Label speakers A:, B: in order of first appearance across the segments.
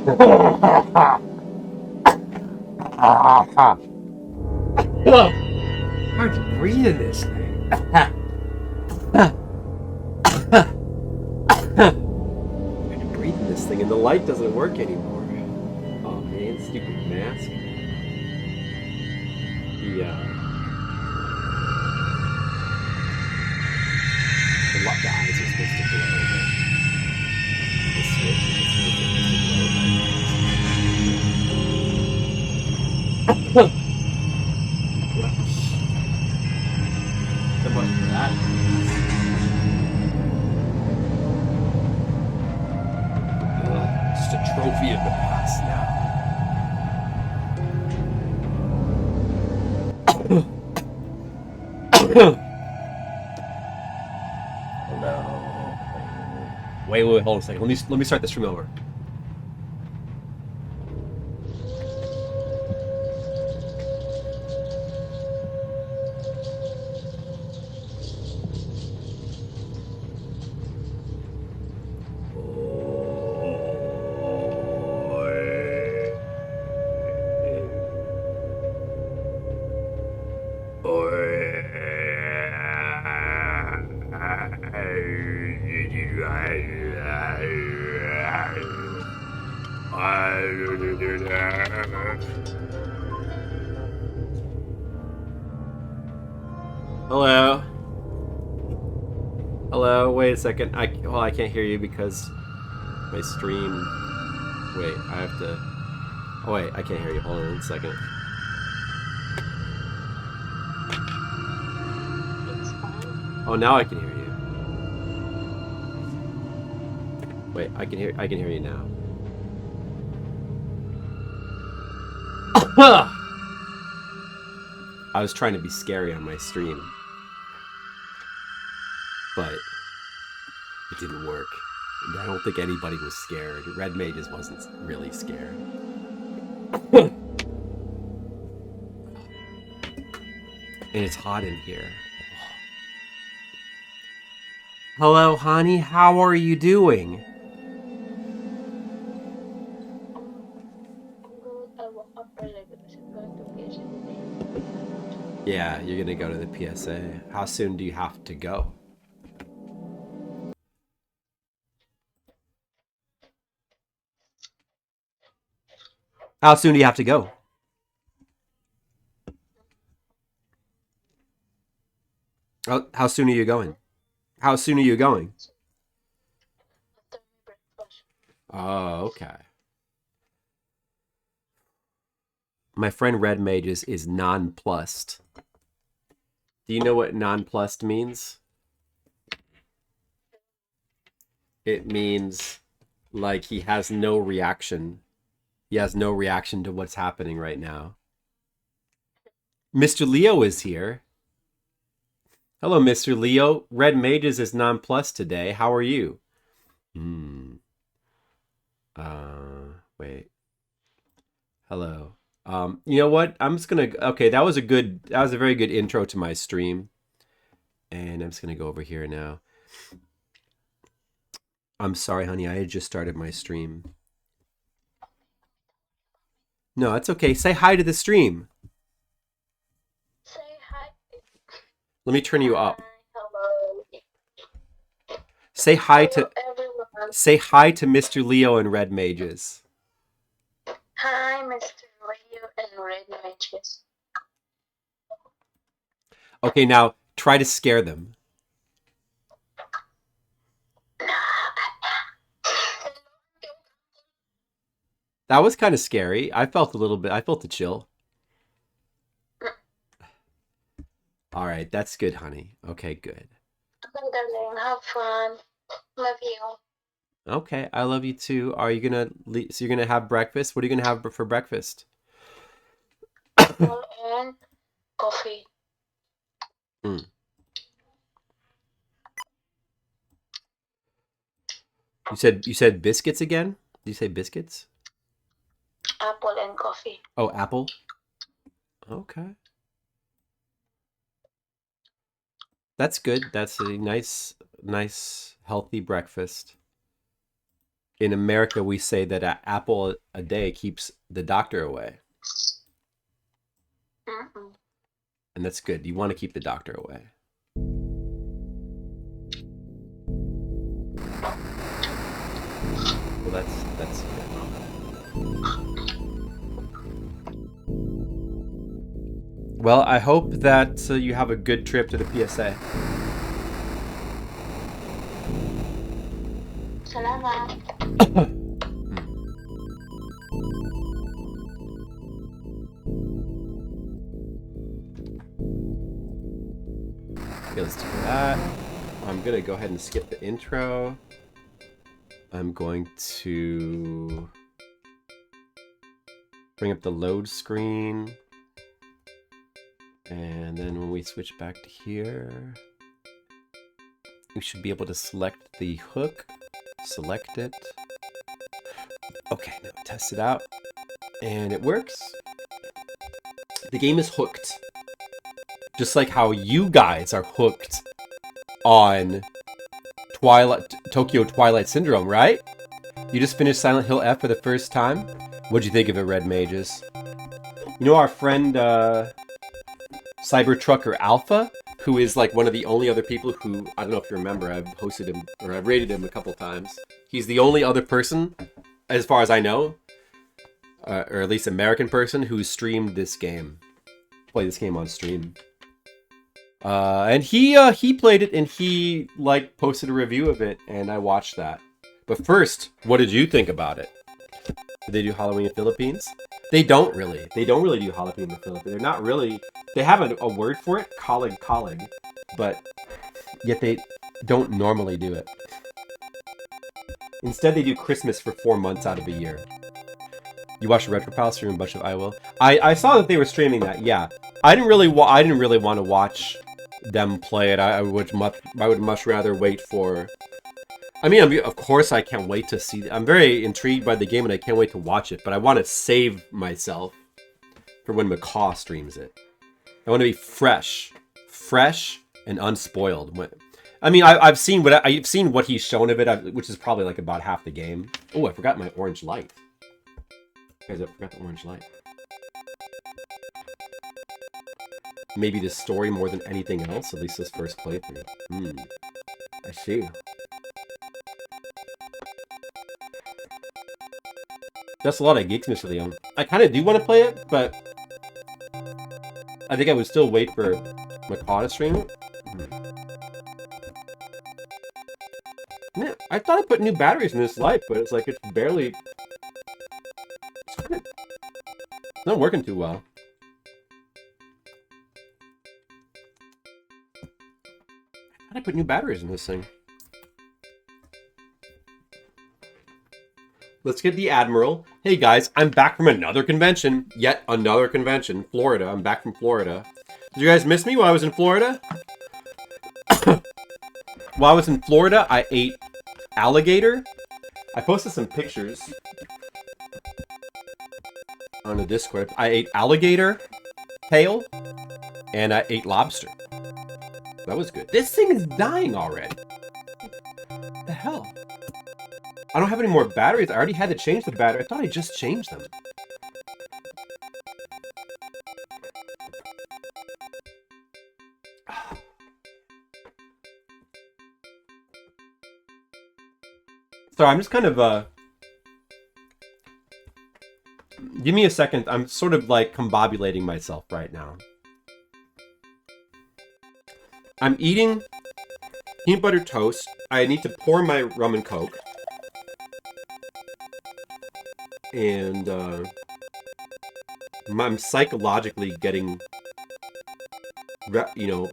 A: Hard to breathe in this thing. Hard to breathe in this thing, and the light doesn't work anymore. Oh man, stupid mask. The eyes are supposed to glow, but the switch is supposed to glow. So much for that. Just a trophy of the past now. No. Wait, hold on a second. Let me start this from over. Hello. Hello. Wait a second. I can't hear you because my stream. Wait, I have to. Oh wait, I can't hear you. Hold on a second. Oh, now I can hear you. Wait, I can hear you now. I was trying to be scary on my stream, but it didn't work. And I don't think anybody was scared. Red Mages wasn't really scared. And it's hot in here. Hello, honey. How are you doing? Yeah, you're gonna go to the PSA. How soon do you have to go? How soon do you have to go? How soon are you going? How soon are you going? Oh, okay. My friend Red Mages is nonplussed. Do you know what nonplussed means? It means like he has no reaction. He has no reaction to what's happening right now. Mr. Leo is here. Hello, Mr. Leo. Red Mages is nonplussed today. How are you? Wait. Hello. You know what? I'm just gonna. Okay, that was a very good intro to my stream, and I'm just gonna go over here now. I'm sorry, honey. I had just started my stream. No, that's okay. Say hi to the stream.
B: Say hi.
A: Let me turn you up.
B: Hello.
A: Say hi to
B: everyone.
A: Say hi to Mr. Leo and Red Mages.
B: Hi, Mr. Leo and Red Mages.
A: Okay, now try to scare them. That was kind of scary. I felt the chill. All right, that's good, honey. Okay, good.
B: Okay, darling, have fun. Love you.
A: Okay, I love you too. Are you gonna so you're gonna have breakfast? What are you gonna have for breakfast?
B: Apple and coffee.
A: You said biscuits again? Did you say biscuits?
B: Apple and coffee.
A: Oh, apple. Okay. That's good. That's a nice, healthy breakfast. in America, we say that an apple a day keeps the doctor away.
B: Mm-mm.
A: And that's good. You want to keep the doctor away. Well, that's good. Well, I hope that you have a good trip to the PSA.
B: Salamat.
A: Okay, let's do that. I'm gonna go ahead and skip the intro. I'm going to bring up the load screen. And then when we switch back to here, we should be able to select the hook. Select it. Okay, now test it out. And it works. The game is hooked. Just like how you guys are hooked on Tokyo Twilight Syndrome, right? You just finished Silent Hill F for the first time. What'd you think of it, Red Mages? You know our friend Cybertrucker Alpha, who is like one of the only other people who, I don't know if you remember, I've hosted him, or I've rated him a couple times. He's the only other person, as far as I know, or at least American person, who streamed this game. Played this game on stream. And he played it, and he like posted a review of it, and I watched that. But first, what did you think about it? Did they do Halloween in the Philippines? They don't really. They don't really do Halloween in the Philippines. They're not really. They have a word for it, colleague, but yet they don't normally do it. Instead, they do Christmas for 4 months out of a year. You watched RetroPal stream a bunch of I Will. I saw that they were streaming that. Yeah, I didn't really want to watch them play it. I would much rather wait for. I mean, of course, I can't wait to see. I'm very intrigued by the game, and I can't wait to watch it. But I want to save myself for when Macaw streams it. I want to be fresh and unspoiled. I mean, I've seen what he's shown of it, which is probably like about half the game. Oh, I forgot my orange light. Guys, I forgot the orange light. Maybe the story more than anything else, at least this first playthrough. I see. That's a lot of geeks, Mr. Leon. I kind of do want to play it, but I think I would still wait for Macaw to stream it. Yeah, I thought I put new batteries in this light, but it's like it's barely... It's not working too well. I thought I put new batteries in this thing. Let's get the Admiral. Hey guys, I'm back from another convention. Yet another convention. Florida. I'm back from Florida. Did you guys miss me while I was in Florida? While I was in Florida, I ate alligator. I posted some pictures on the Discord. I ate alligator tail, and I ate lobster. That was good. This thing is dying already. What the hell? I don't have any more batteries. I already had to change the battery. I thought I just changed them. Sorry, I'm just kind of, give me a second. I'm sort of like combobulating myself right now. I'm eating peanut butter toast. I need to pour my rum and coke. And, I'm psychologically getting, you know,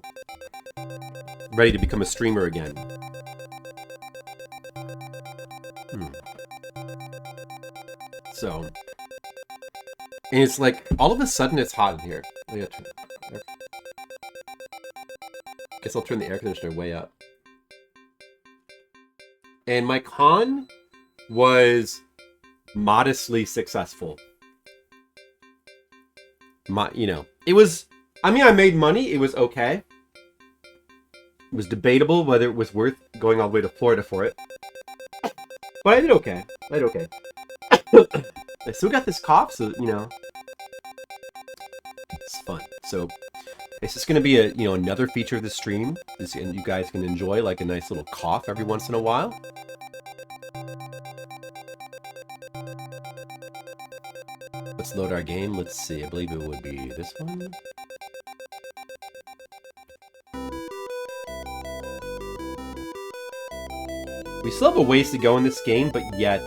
A: ready to become a streamer again. So, and it's like, all of a sudden it's hot in here. Guess I'll turn the air conditioner way up. And my con was modestly successful. You know, it was, I mean, I made money. It was okay. It was debatable whether it was worth going all the way to Florida for it. But I did okay. I did okay. I still got this cough, so, you know, it's fun. So, it's just going to be a, you know, another feature of the stream, and you guys can enjoy, like, a nice little cough every once in a while. Let's load our game. Let's see. I believe it would be this one. We still have a ways to go in this game, but yet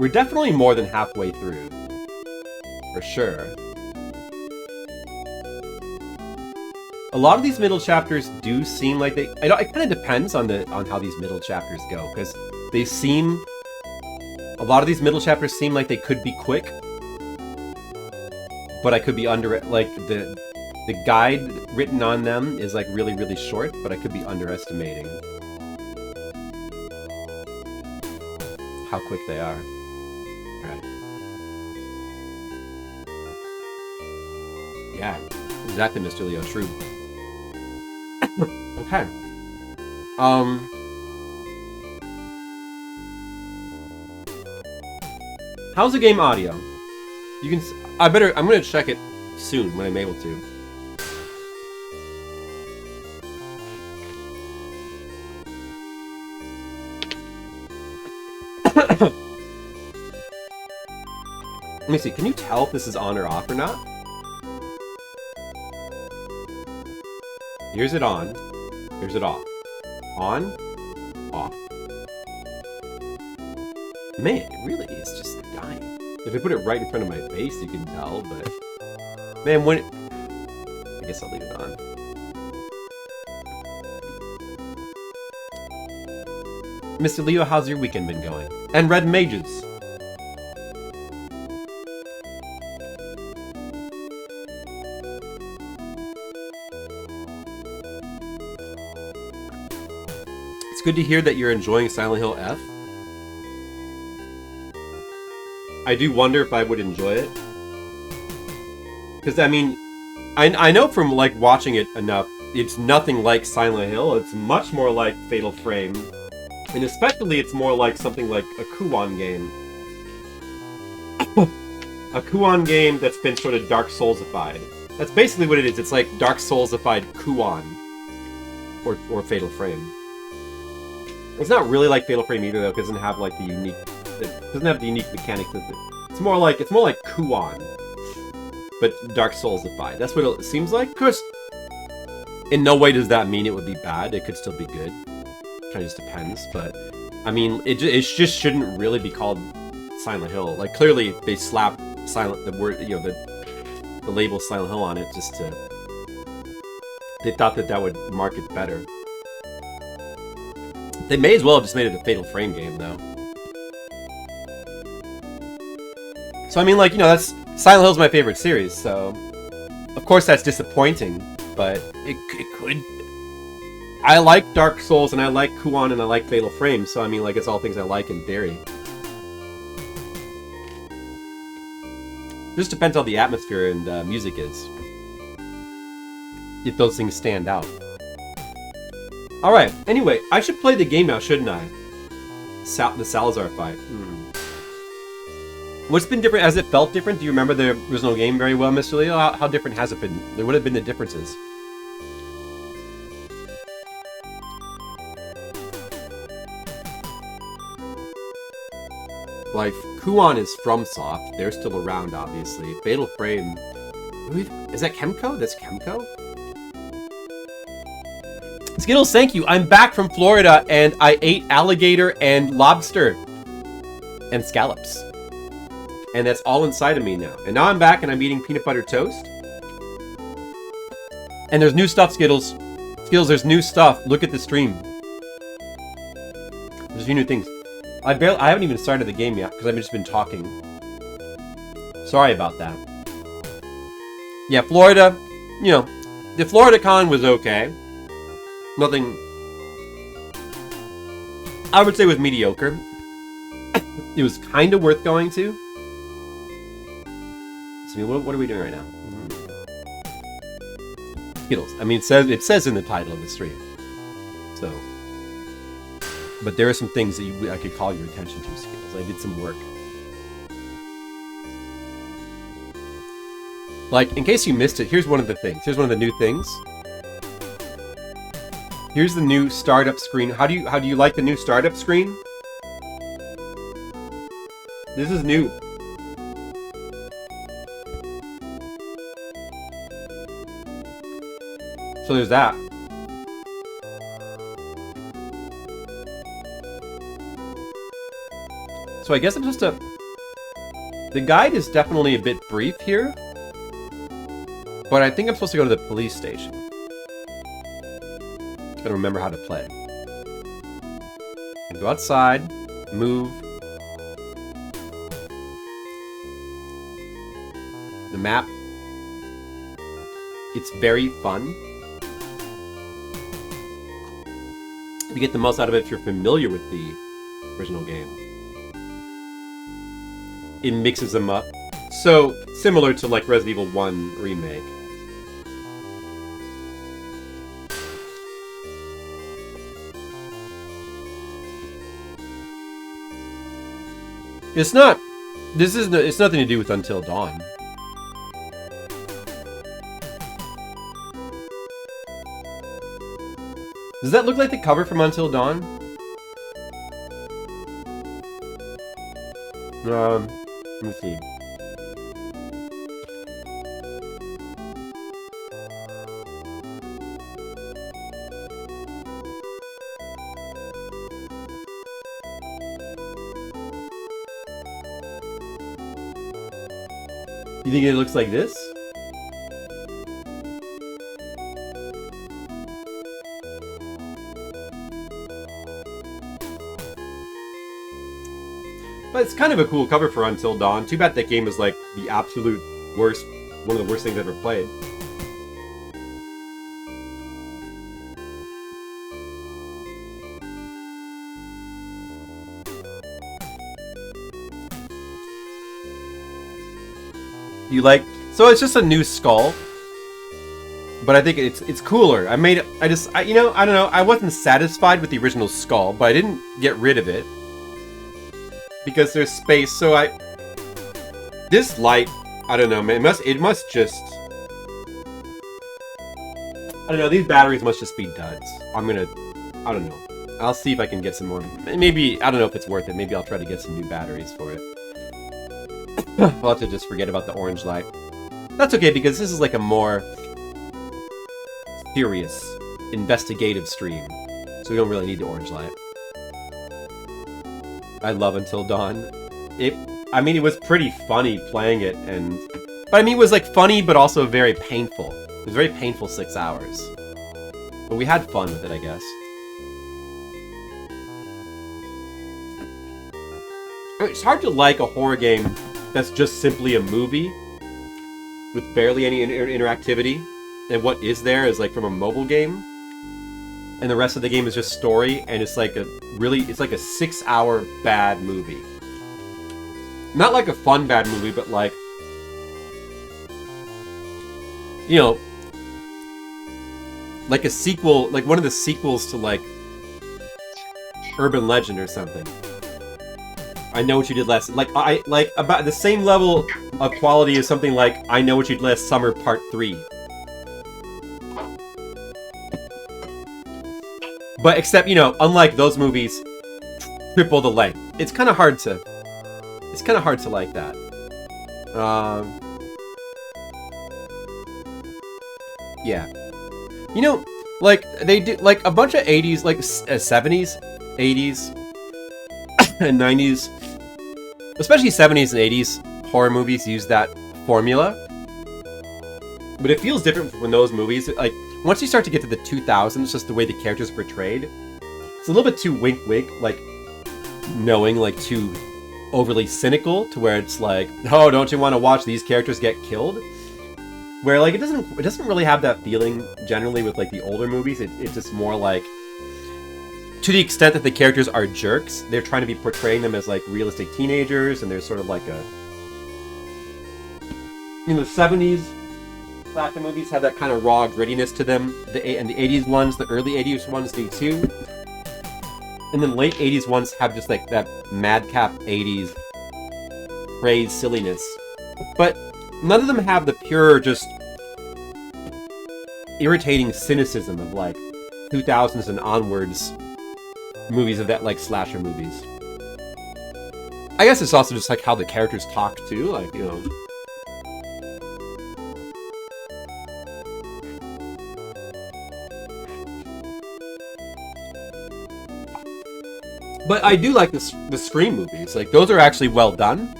A: we're definitely more than halfway through. For sure. A lot of these middle chapters do seem like they... It kind of depends on how these middle chapters go, because they seem... A lot of these middle chapters seem like they could be quick, but I could be under... Like, the guide written on them is, like, really, really short, but I could be underestimating how quick they are. Right. Yeah, exactly, Mr. Leo. True. Okay. How's the game audio? You can. I'm gonna check it soon when I'm able to. Let me see, can you tell if this is on or off or not? Here's it on. Here's it off. On. Off. Man, it really is just dying. If I put it right in front of my face, you can tell, but... Man, when it... I guess I'll leave it on. Mr. Leo, how's your weekend been going? And Red Mages. It's good to hear that you're enjoying Silent Hill F. I do wonder if I would enjoy it. Because, I mean, I know from, like, watching it enough, it's nothing like Silent Hill. It's much more like Fatal Frame. And especially, it's more like something like a Kuon game. A Kuon game that's been sort of Dark Souls-ified. That's basically what it is. It's like Dark Souls-ified Kuon. Or Fatal Frame. It's not really like Fatal Frame either, though, because it doesn't have, like, the unique... It doesn't have the unique mechanics of it. It's more like Kuon. But Dark Souls-ified. That's what it seems like. Of course, in no way does that mean it would be bad. It could still be good. Kind of just depends, but I mean, it just shouldn't really be called Silent Hill. Like, clearly they slapped the word, you know, the label Silent Hill on it just to... They thought that would mark it better. They may as well have just made it a Fatal Frame game, though. So I mean, like, you know, that's Silent Hill's my favorite series, so of course that's disappointing, but it could. I like Dark Souls, and I like Kuon, and I like Fatal Frame, so I mean, like, it's all things I like in theory. Just depends how the atmosphere and music is. If those things stand out. Alright, anyway, I should play the game now, shouldn't I? The Salazar fight. What's been different? Has it felt different? Do you remember the original game very well, Mr. Leo? How different has it been? What have been the differences? Like, Kuon is FromSoft. They're still around, obviously. Fatal Frame... Is that Chemco? That's Chemco? Skittles, thank you. I'm back from Florida, and I ate alligator and lobster. And scallops. And that's all inside of me now. And now I'm back, and I'm eating peanut butter toast. And there's new stuff, Skittles. Skittles, there's new stuff. Look at the stream. There's a few new things. I haven't even started the game yet, because I've just been talking. Sorry about that. Yeah, Florida, you know, the Florida con was okay. Nothing, I would say, was mediocre. It was kind of worth going to. So, I mean, what are we doing right now? Skittles. I mean, it says in the title of the stream. So, But there are some things that I could call your attention to, Skills. I did some work. Like, in case you missed it, here's one of the things. Here's one of the new things. Here's the new startup screen. How do you like the new startup screen? This is new. So there's that. So I guess I'm just the guide is definitely a bit brief here. But I think I'm supposed to go to the police station. Gotta remember how to play. And go outside, move. The map. It's very fun. You get the most out of it if you're familiar with the original game. It mixes them up. So, similar to like Resident Evil 1 Remake. It's not. It's nothing to do with Until Dawn. Does that look like the cover from Until Dawn? Let me see. You think it looks like this? But it's kind of a cool cover for Until Dawn. Too bad that game is like the absolute worst, one of the worst things I've ever played. You like, so it's just a new skull, but I think it's cooler. I don't know. I wasn't satisfied with the original skull, but I didn't get rid of it because there's space. So this light, I don't know, man. It must just, I don't know. These batteries must just be duds. I don't know. I'll see if I can get some more. Maybe, I don't know if it's worth it. Maybe I'll try to get some new batteries for it. I'll have to just forget about the orange light. That's okay, because this is like a more serious, investigative stream. So we don't really need the orange light. I love Until Dawn. It was pretty funny playing it, but it was like funny, but also very painful. It was a very painful 6 hours. But we had fun with it, I guess. It's hard to like a horror game that's just simply a movie with barely any interactivity, and what is there is like from a mobile game, and the rest of the game is just story, and it's like a 6 hour bad movie. Not like a fun bad movie, but like, you know, like a sequel, like one of the sequels to like Urban Legend or something. I Know What You Did Last... Like about the same level of quality as something like I Know What You Did Last Summer Part 3. But except, you know, unlike those movies, triple the length. It's kind of hard to like that. Yeah. You know, like, they do... Like, a bunch of 80s, like, 70s, 80s, and 90s... Especially 70s and 80s horror movies use that formula. But it feels different when those movies, like, once you start to get to the 2000s, just the way the characters are portrayed, it's a little bit too wink-wink, like, knowing, like, too overly cynical, to where it's like, oh, don't you want to watch these characters get killed? Where, like, it doesn't really have that feeling, generally, with, like, the older movies. It's just more like, to the extent that the characters are jerks, they're trying to be portraying them as, like, realistic teenagers, and there's sort of like a... You know, the 70s slasher movies have that kind of raw grittiness to them, and the 80s ones, the early 80s ones do too. And then late 80s ones have just like that madcap 80s craze silliness. But none of them have the pure, just irritating cynicism of like 2000s and onwards movies of that, like slasher movies. I guess it's also just like how the characters talk too, like, you know. But I do like the Scream movies. Like, those are actually well done.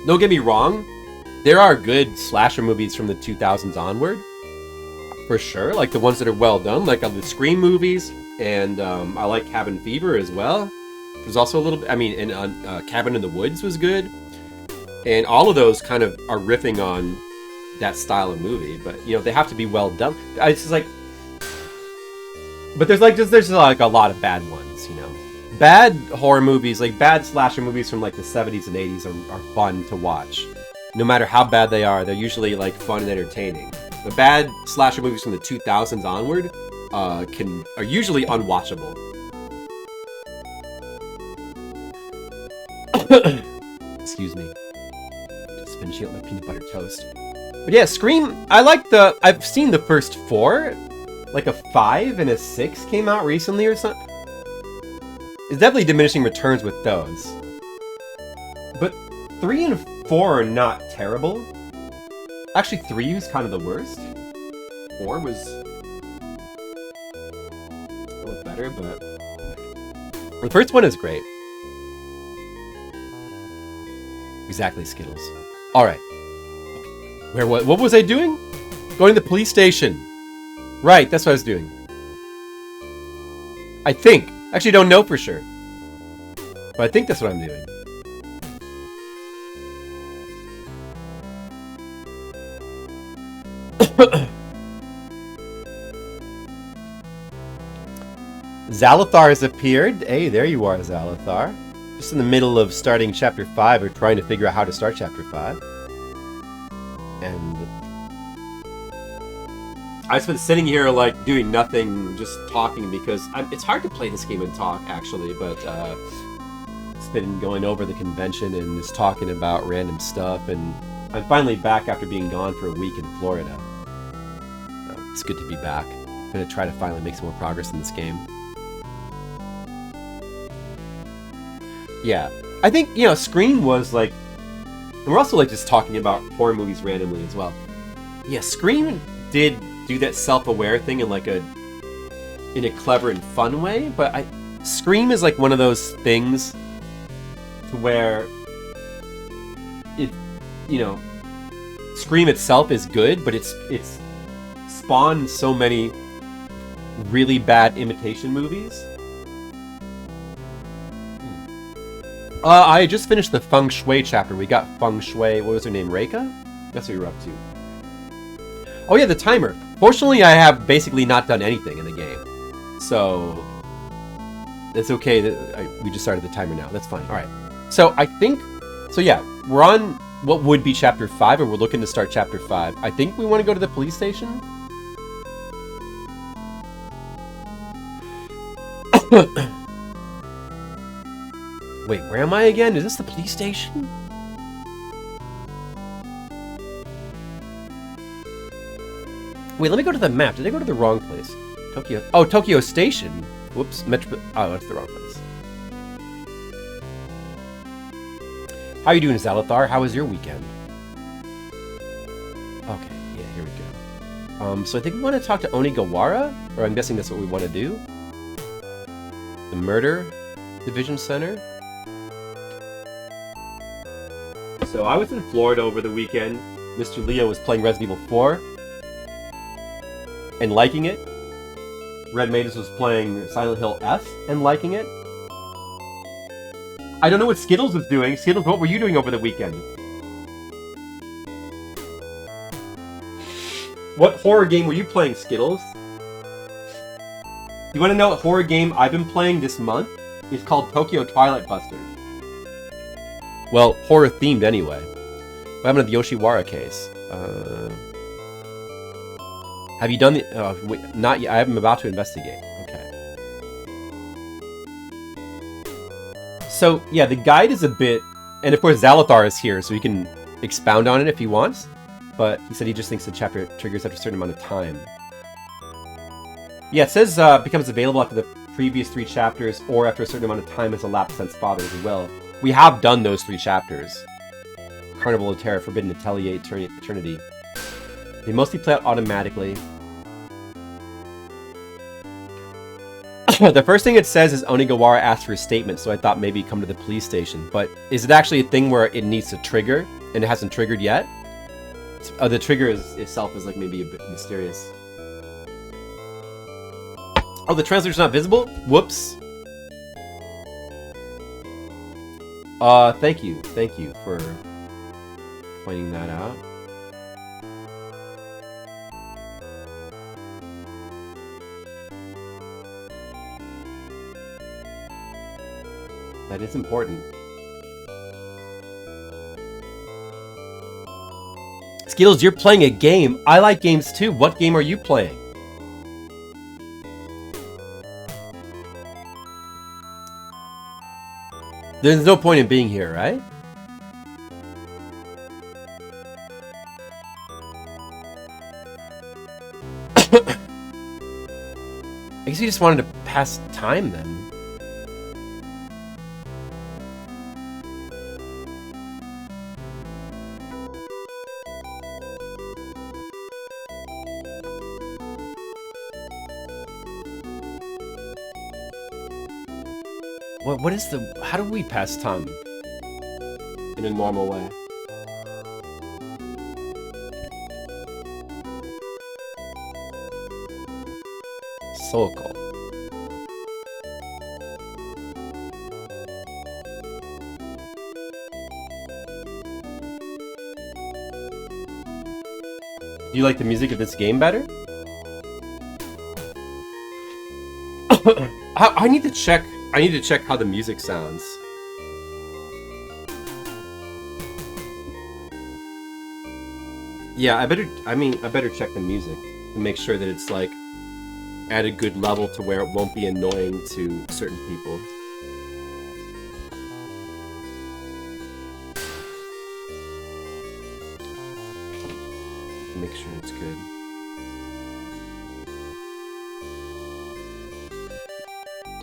A: Don't get me wrong. There are good slasher movies from the 2000s onward. For sure. Like, the ones that are well done. Like, the Scream movies. And I like Cabin Fever as well. There's also a little bit... I mean, and Cabin in the Woods was good. And all of those kind of are riffing on that style of movie. But, you know, they have to be well done. It's just like... But there's like a lot of bad ones, you know. Bad horror movies, like bad slasher movies from like the 70s and 80s are fun to watch. No matter how bad they are, they're usually like fun and entertaining. The bad slasher movies from the 2000s onward are usually unwatchable. Excuse me. Just finishing up my peanut butter toast. But yeah, Scream, I've seen the first 4. Like a 5 and a 6 came out recently or something. It's definitely diminishing returns with those. But 3 and 4 are not terrible. Actually, 3 was kind of the worst. 4 was a little better, but the first one is great. Exactly, Skittles. All right. What was I doing? Going to the police station. Right, that's what I was doing. I think. Actually, don't know for sure. But I think that's what I'm doing. Zalathar has appeared. Hey, there you are, Zalathar. Just in the middle of starting Chapter 5, or trying to figure out how to start Chapter 5. And... I've been sitting here, like, doing nothing, just talking, because it's hard to play this game and talk, actually, but it's been going over the convention and just talking about random stuff, and I'm finally back after being gone for a week in Florida. So it's good to be back. I'm going to try to finally make some more progress in this game. Yeah. I think, you know, Scream was, like... And we're also, like, just talking about horror movies randomly as well. Yeah, Scream did... do that self-aware thing in like in a clever and fun way, but Scream is like one of those things to where it, you know, Scream itself is good, but it's spawned so many really bad imitation movies. I just finished the Feng Shui chapter. We got Feng Shui, what was her name, Reika? That's what we were up to. Oh yeah, the timer. Fortunately, I have basically not done anything in the game. So, it's okay that we just started the timer now. That's fine. Alright. So, I think... So yeah, we're on what would be Chapter 5, or we're looking to start Chapter 5. I think we want to go to the police station. Wait, where am I again? Is this the police station? Wait, let me go to the map. Did I go to the wrong place? Tokyo. Oh, Tokyo Station. Whoops. Oh, that's the wrong place. How are you doing, Zalathar? How was your weekend? Okay, yeah, here we go. So I think we want to talk to Onigawara, or I'm guessing that's what we want to do. The Murder Division Center. So I was in Florida over the weekend. Mr. Leo was playing Resident Evil 4. And liking it. Red Maidens was playing Silent Hill F and liking it. I don't know what Skittles was doing. Skittles, what were you doing over the weekend? What horror game were you playing, Skittles? You want to know what horror game I've been playing this month? It's called Tokyo Twilight Busters. Well, horror themed anyway. What happened to the Yoshiwara case? Have you done the... wait, not yet. I'm about to investigate. Okay. So, yeah, the guide is a bit... And of course, Zalathar is here, so he can expound on it if he wants. But he said he just thinks the chapter triggers after a certain amount of time. Yeah, it says becomes available after the previous 3 chapters, or after a certain amount of time has elapsed since Father's will. We have done those 3 chapters. Carnival of Terror, Forbidden Atelier, Eternity. They mostly play out automatically. The first thing it says is Onigawara asked for a statement, so I thought maybe come to the police station. But is it actually a thing where it needs to trigger, and it hasn't triggered yet? The trigger itself is like maybe a bit mysterious. Oh, the translator's not visible? Whoops. Thank you for pointing that out. That is important. Skittles, you're playing a game. I like games too. What game are you playing? There's no point in being here, right? I guess you just wanted to pass time then. What is the... How do we pass time in a normal way? So cool. Do you like the music of this game better? I need to check. I need to check how the music sounds. Yeah, I better check the music to make sure that it's like at a good level to where it won't be annoying to certain people. Make sure it's good.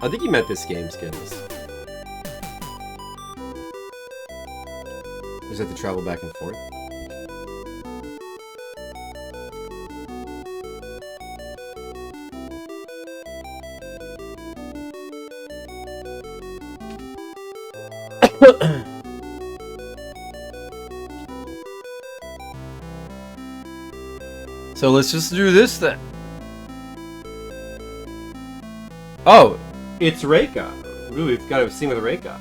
A: I think you meant this game, Skittles. Is that to travel back and forth? So let's just do this then. Oh, it's Reika. Ooh, we've got to sing with Reika.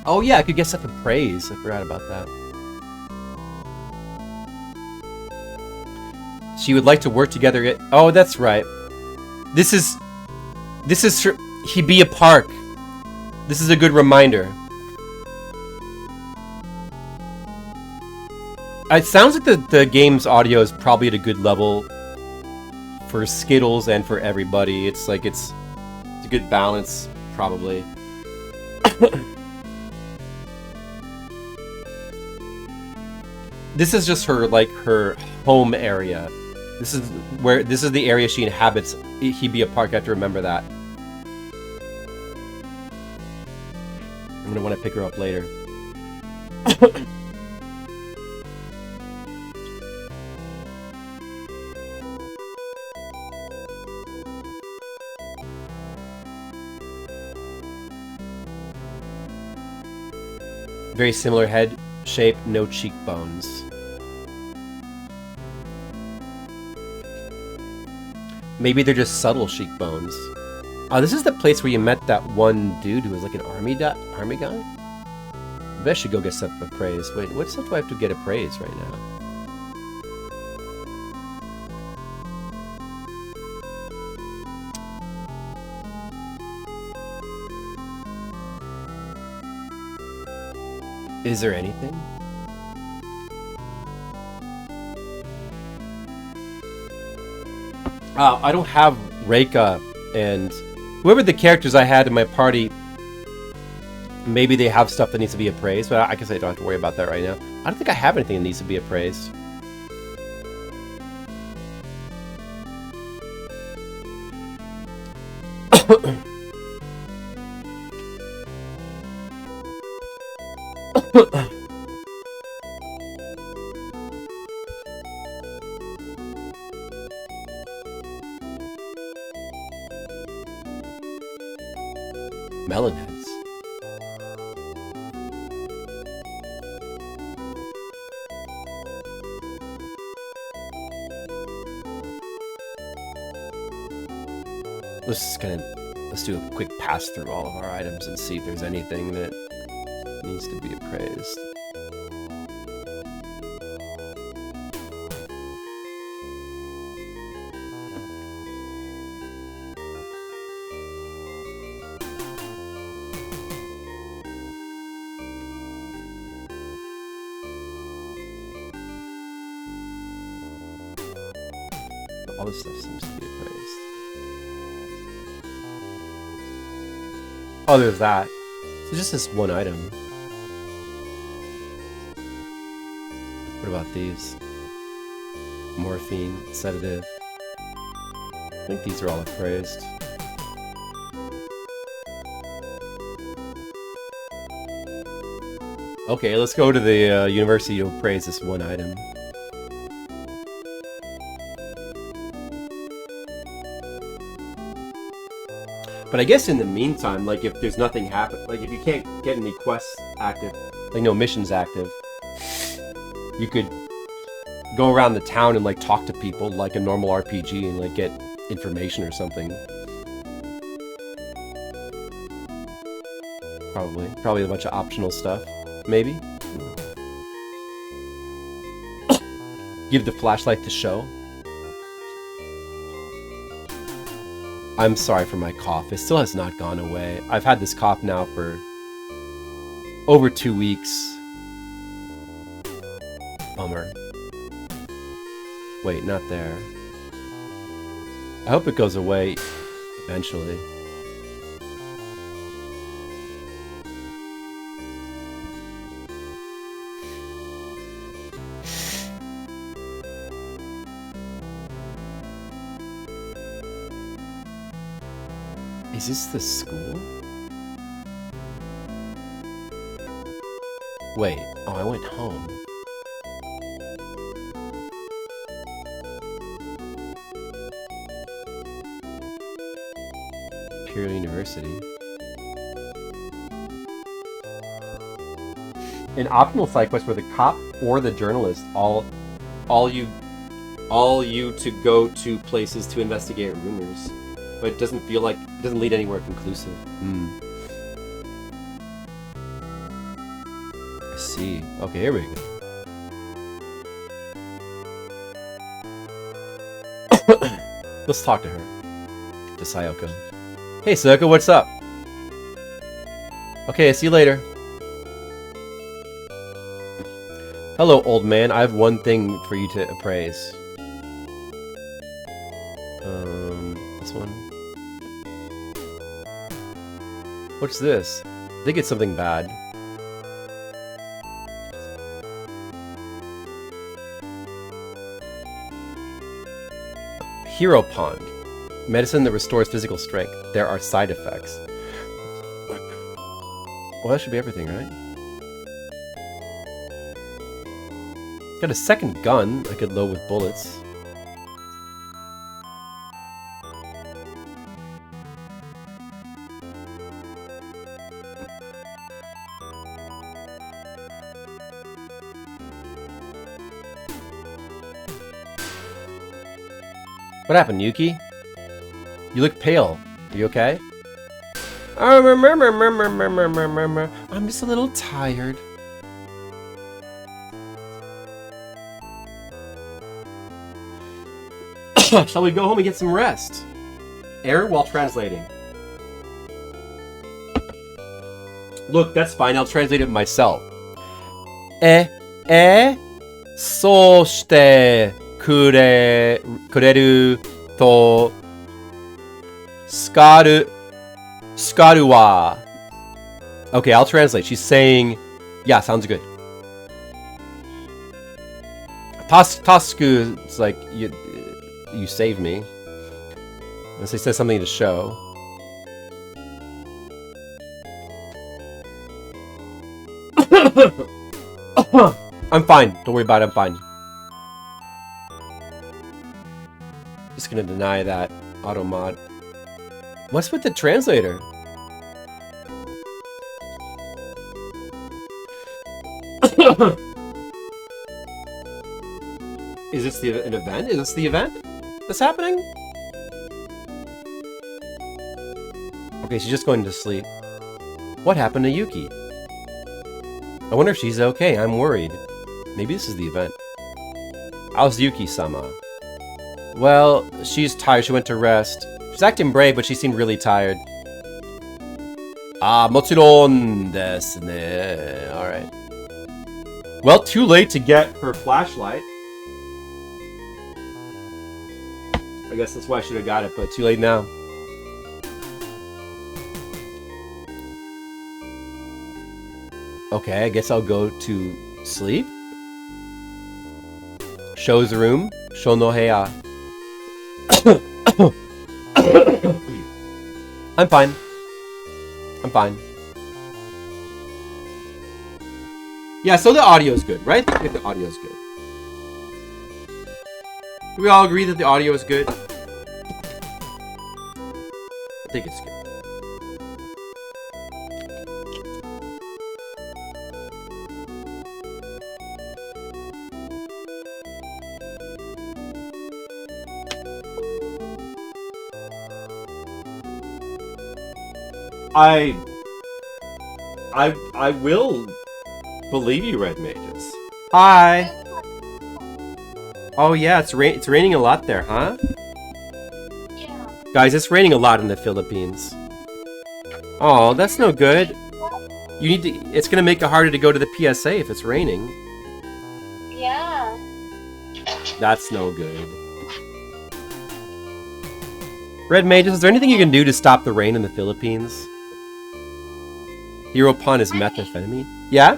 A: Oh yeah, I could get stuff of praise. I forgot about that. She would like to work together. Oh, that's right. This is Hibiya Park. This is a good reminder. It sounds like the game's audio is probably at a good level for Skittles and for everybody. It's like it's a good balance, probably. This is just her home area. This is the area she inhabits. Hibiya Park. I have to remember that. I'm gonna want to pick her up later. Very similar head shape, no cheekbones. Maybe they're just subtle cheekbones. Oh, this is the place where you met that one dude who was like an army guy? Maybe I should go get stuff of praise. Wait, what stuff do I have to get a praise right now? Is there anything? I don't have Reika and Whoever the characters I had in my party, maybe they have stuff that needs to be appraised, but I guess I don't have to worry about that right now. I don't think I have anything that needs to be appraised. Melon heads. Let's do a quick pass through all of our items and see if there's anything that needs to be appraised. All this stuff seems to be appraised. Oh, there's that. So just this one item. What about these? Morphine, sedative. I think these are all appraised. Okay, let's go to the university to appraise this one item. But I guess in the meantime, like if there's nothing happen, like if you can't get any quests active, like no missions active, you could go around the town and like talk to people like a normal RPG and like get information or something. Probably a bunch of optional stuff, maybe. Give the flashlight to show. I'm sorry for my cough. It still has not gone away. I've had this cough now for over 2 weeks. Bummer. Wait, not there. I hope it goes away eventually. Is this the school? Wait, oh, I went home. Imperial University. An optional side quest where the cop or the journalist all you to go to places to investigate rumors. But it doesn't feel like, it doesn't lead anywhere conclusive. I see. Okay, here we go. Let's talk to her. To Sayoko. Hey Sayoko, what's up? Okay, see you later. Hello, old man. I have one thing for you to appraise. This one. What's this? I think it's something bad. Hero Pond. Medicine that restores physical strength. There are side effects. Well, that should be everything, right? Got a second gun I could load with bullets. What happened, Yuki? You look pale. Are you okay? I'm just a little tired. Shall we go home and get some rest? Error while translating. Look, that's fine. I'll translate it myself. そうしてくれるとスカル Skaruwa. Okay, I'll translate. She's saying, yeah, sounds good. Tosku is like, you saved me. Unless he says something to show. I'm fine. Don't worry about it. I'm fine. Just gonna deny that auto mod. What's with the translator? Is this an event? Is this the event that's happening? Okay, she's just going to sleep. What happened to Yuki? I wonder if she's okay. I'm worried. Maybe this is the event. How's Yuki-sama? Well, she's tired. She went to rest. She's acting brave, but she seemed really tired. Ah, mochiron desu ne. Alright. Well, too late to get her flashlight. I guess that's why I should have got it, but too late now. Okay, I guess I'll go to sleep. Show's room. Sho no heya. I'm fine. I'm fine. Yeah, so the audio's good, right? I think the audio's good. Do we all agree that the audio is good? I think it's good. I will believe you, Red Mages. Hi. Oh yeah, it's raining a lot there, huh?
B: Yeah.
A: Guys, it's raining a lot in the Philippines. Oh, that's no good. You need to. It's gonna make it harder to go to the PSA if it's raining.
B: Yeah.
A: That's no good. Red Mages, is there anything you can do to stop the rain in the Philippines? Hero pun is methamphetamine. Yeah?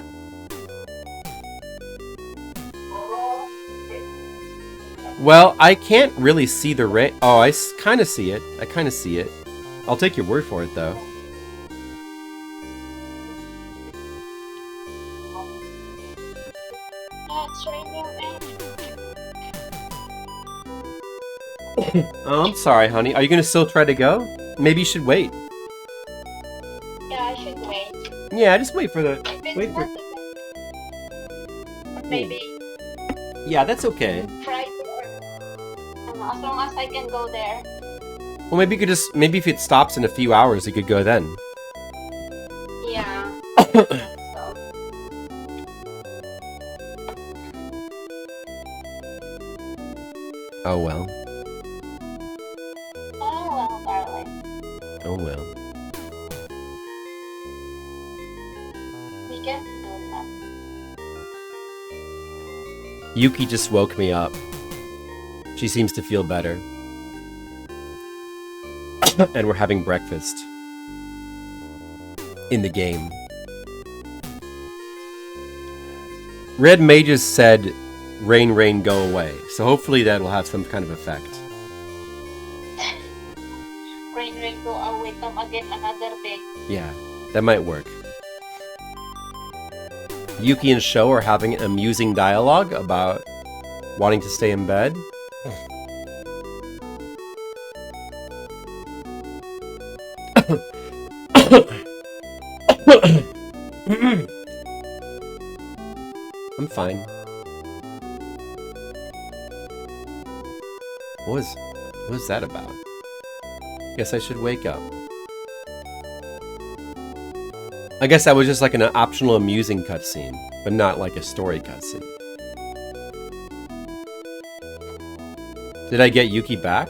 A: Well, I can't really see the rain. Oh, I kind of see it. I kind of see it. I'll take your word for it, though.
B: It's raining.
A: Oh, I'm sorry, honey. Are you gonna still try to go? Maybe you should wait.
B: Yeah, I should wait.
A: Yeah, just wait for the...
B: If it's
A: Wait for...
B: not the maybe
A: Yeah, that's okay.
B: Friday or as long as I can go there.
A: Well, maybe you could just... Maybe if it stops in a few hours, you could go then.
B: Yeah. So.
A: Oh, well.
B: Oh well, darling.
A: Oh, well.
B: We can do that.
A: Yuki just woke me up. She seems to feel better. And we're having breakfast. In the game. Red Mages said, rain, rain, go away. So hopefully that'll have some kind of effect.
B: Rain, rain, go away, come again another day.
A: Yeah, that might work. Yuki and Sho are having an amusing dialogue about wanting to stay in bed. I'm fine. What was that about? Guess I should wake up. I guess that was just like an optional amusing cutscene, but not like a story cutscene. Did I get Yuki back?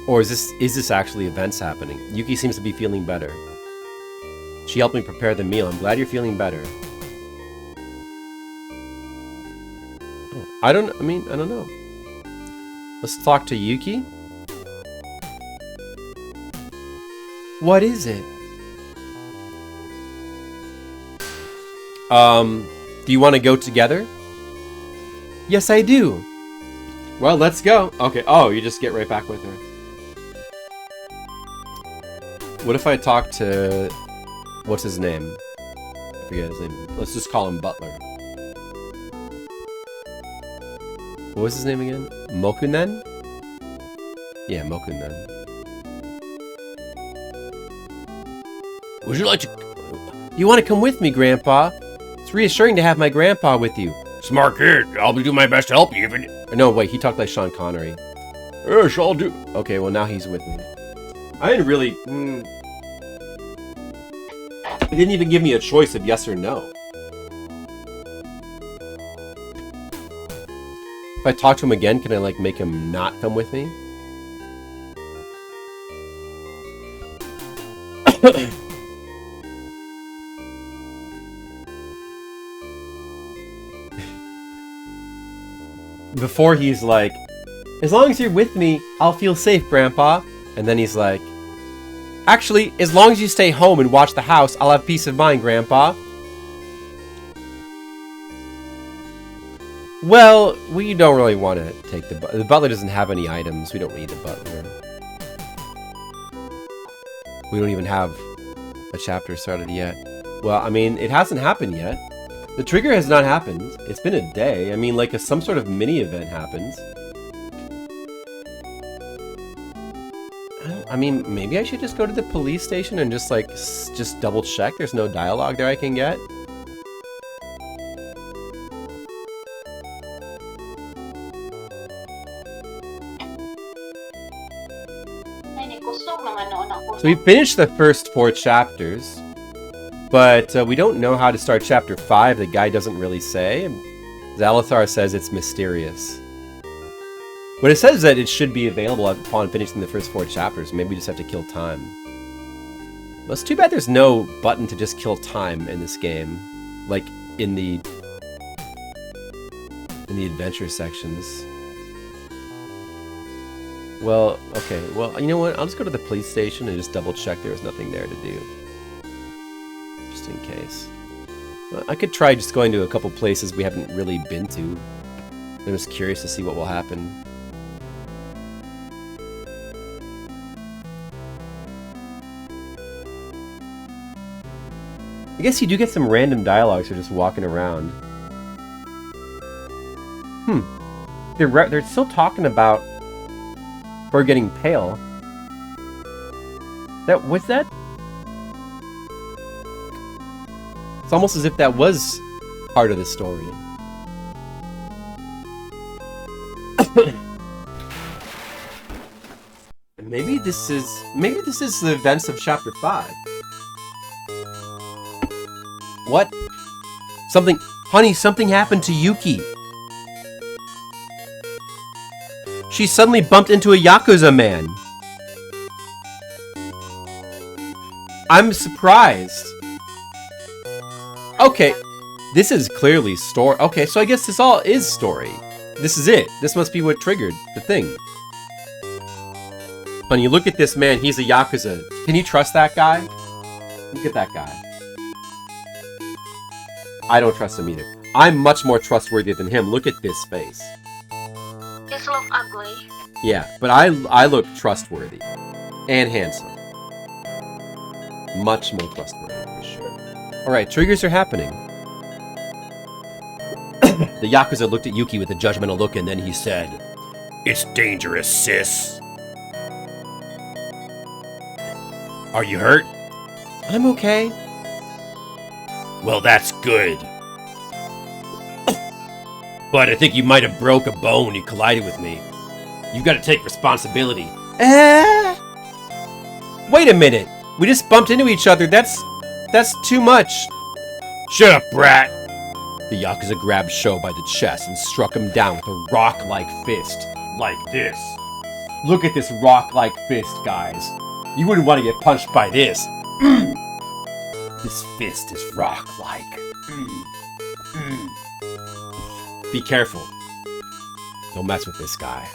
A: Or is this actually events happening? Yuki seems to be feeling better. She helped me prepare the meal. I'm glad you're feeling better. Oh, I don't know. Let's talk to Yuki. What is it? Do you want to go together? Yes, I do. Well, let's go. Okay. Oh, you just get right back with her. What if I talk to... What's his name? I forget his name. Let's just call him Butler. What was his name again? Mokunen? Yeah, Mokunen. Would you like to... You want to come with me, Grandpa? It's reassuring to have my grandpa with you.
C: Smart kid. I'll be doing my best to help you even.
A: No, wait, he talked like Sean Connery.
C: Yes, I'll do.
A: Okay, well now he's with me. I didn't really... He didn't even give me a choice of yes or no. If I talk to him again, can I like make him not come with me? Before he's like, as long as you're with me, I'll feel safe, Grandpa. And then he's like, actually, as long as you stay home and watch the house, I'll have peace of mind, Grandpa. Well, we don't really want to take the butler doesn't have any items. We don't need the butler. We don't even have a chapter started yet. Well, I mean, it hasn't happened yet. The trigger has not happened. It's been a day. I mean, like some sort of mini event happens. I mean, maybe I should just go to the police station and just like, just double check there's no dialogue there I can get. So we finished the first 4 chapters, but we don't know how to start chapter 5. The guy doesn't really say. Zalathar says it's mysterious. But it says that it should be available upon finishing the first 4 chapters. Maybe we just have to kill time. Well, it's too bad there's no button to just kill time in this game. Like, in the adventure sections. Well, okay. Well, you know what? I'll just go to the police station and just double check there was nothing there to do. Just in case. Well, I could try just going to a couple places we haven't really been to. I'm just curious to see what will happen. I guess you do get some random dialogues for just walking around. They're still talking about her getting pale. Was that? It's almost as if that was part of the story. Maybe this is the events of chapter 5. What? Honey, something happened to Yuki. She suddenly bumped into a Yakuza man. I'm surprised. Okay, this is clearly story. Okay, so I guess this all is story. This is it. This must be what triggered the thing. Honey, look at this man. He's a Yakuza. Can you trust that guy? Look at that guy. I don't trust him either. I'm much more trustworthy than him. Look at this face.
B: It's look ugly.
A: Yeah, but I look trustworthy. And handsome. Much more trustworthy, for sure. Alright, triggers are happening. The Yakuza looked at Yuki with a judgmental look and then he said,
C: It's dangerous, sis. Are you hurt?
A: I'm okay.
C: Well, that's good. But I think you might have broke a bone when you collided with me. You gotta take responsibility.
A: Wait a minute. We just bumped into each other. That's too much.
C: Shut up, brat.
A: The Yakuza grabbed Sho by the chest and struck him down with a rock-like fist.
C: Like this.
A: Look at this rock-like fist, guys. You wouldn't want to get punched by this. This fist is rock-like. Be careful. Don't mess with this guy.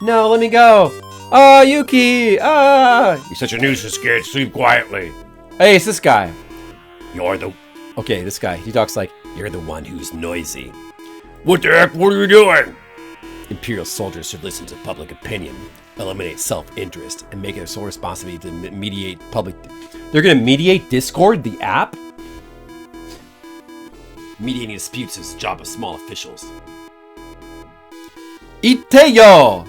A: No, let me go. Ah, Yuki! Ah!
C: You're such a nuisance, kid. Sleep quietly.
A: Hey, it's this guy.
C: You're the...
A: Okay, this guy. He talks like,
C: You're the one who's noisy. What the heck? What are you doing? Imperial soldiers should listen to public opinion, eliminate self-interest, and make it their sole responsibility to mediate public...
A: they're gonna mediate Discord, the app?
C: Mediating disputes is the job of small officials.
A: Iteyo!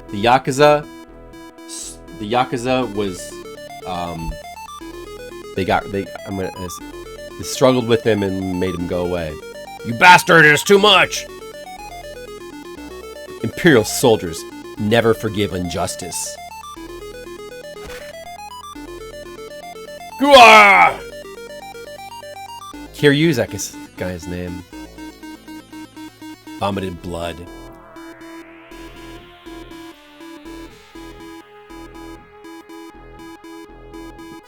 A: The Yakuza was, they struggled with him and made him go away.
C: You bastard, it's too much!
A: Imperial soldiers never forgive injustice.
C: Gah!
A: Kiryu's that guy's name.
C: Vomited blood.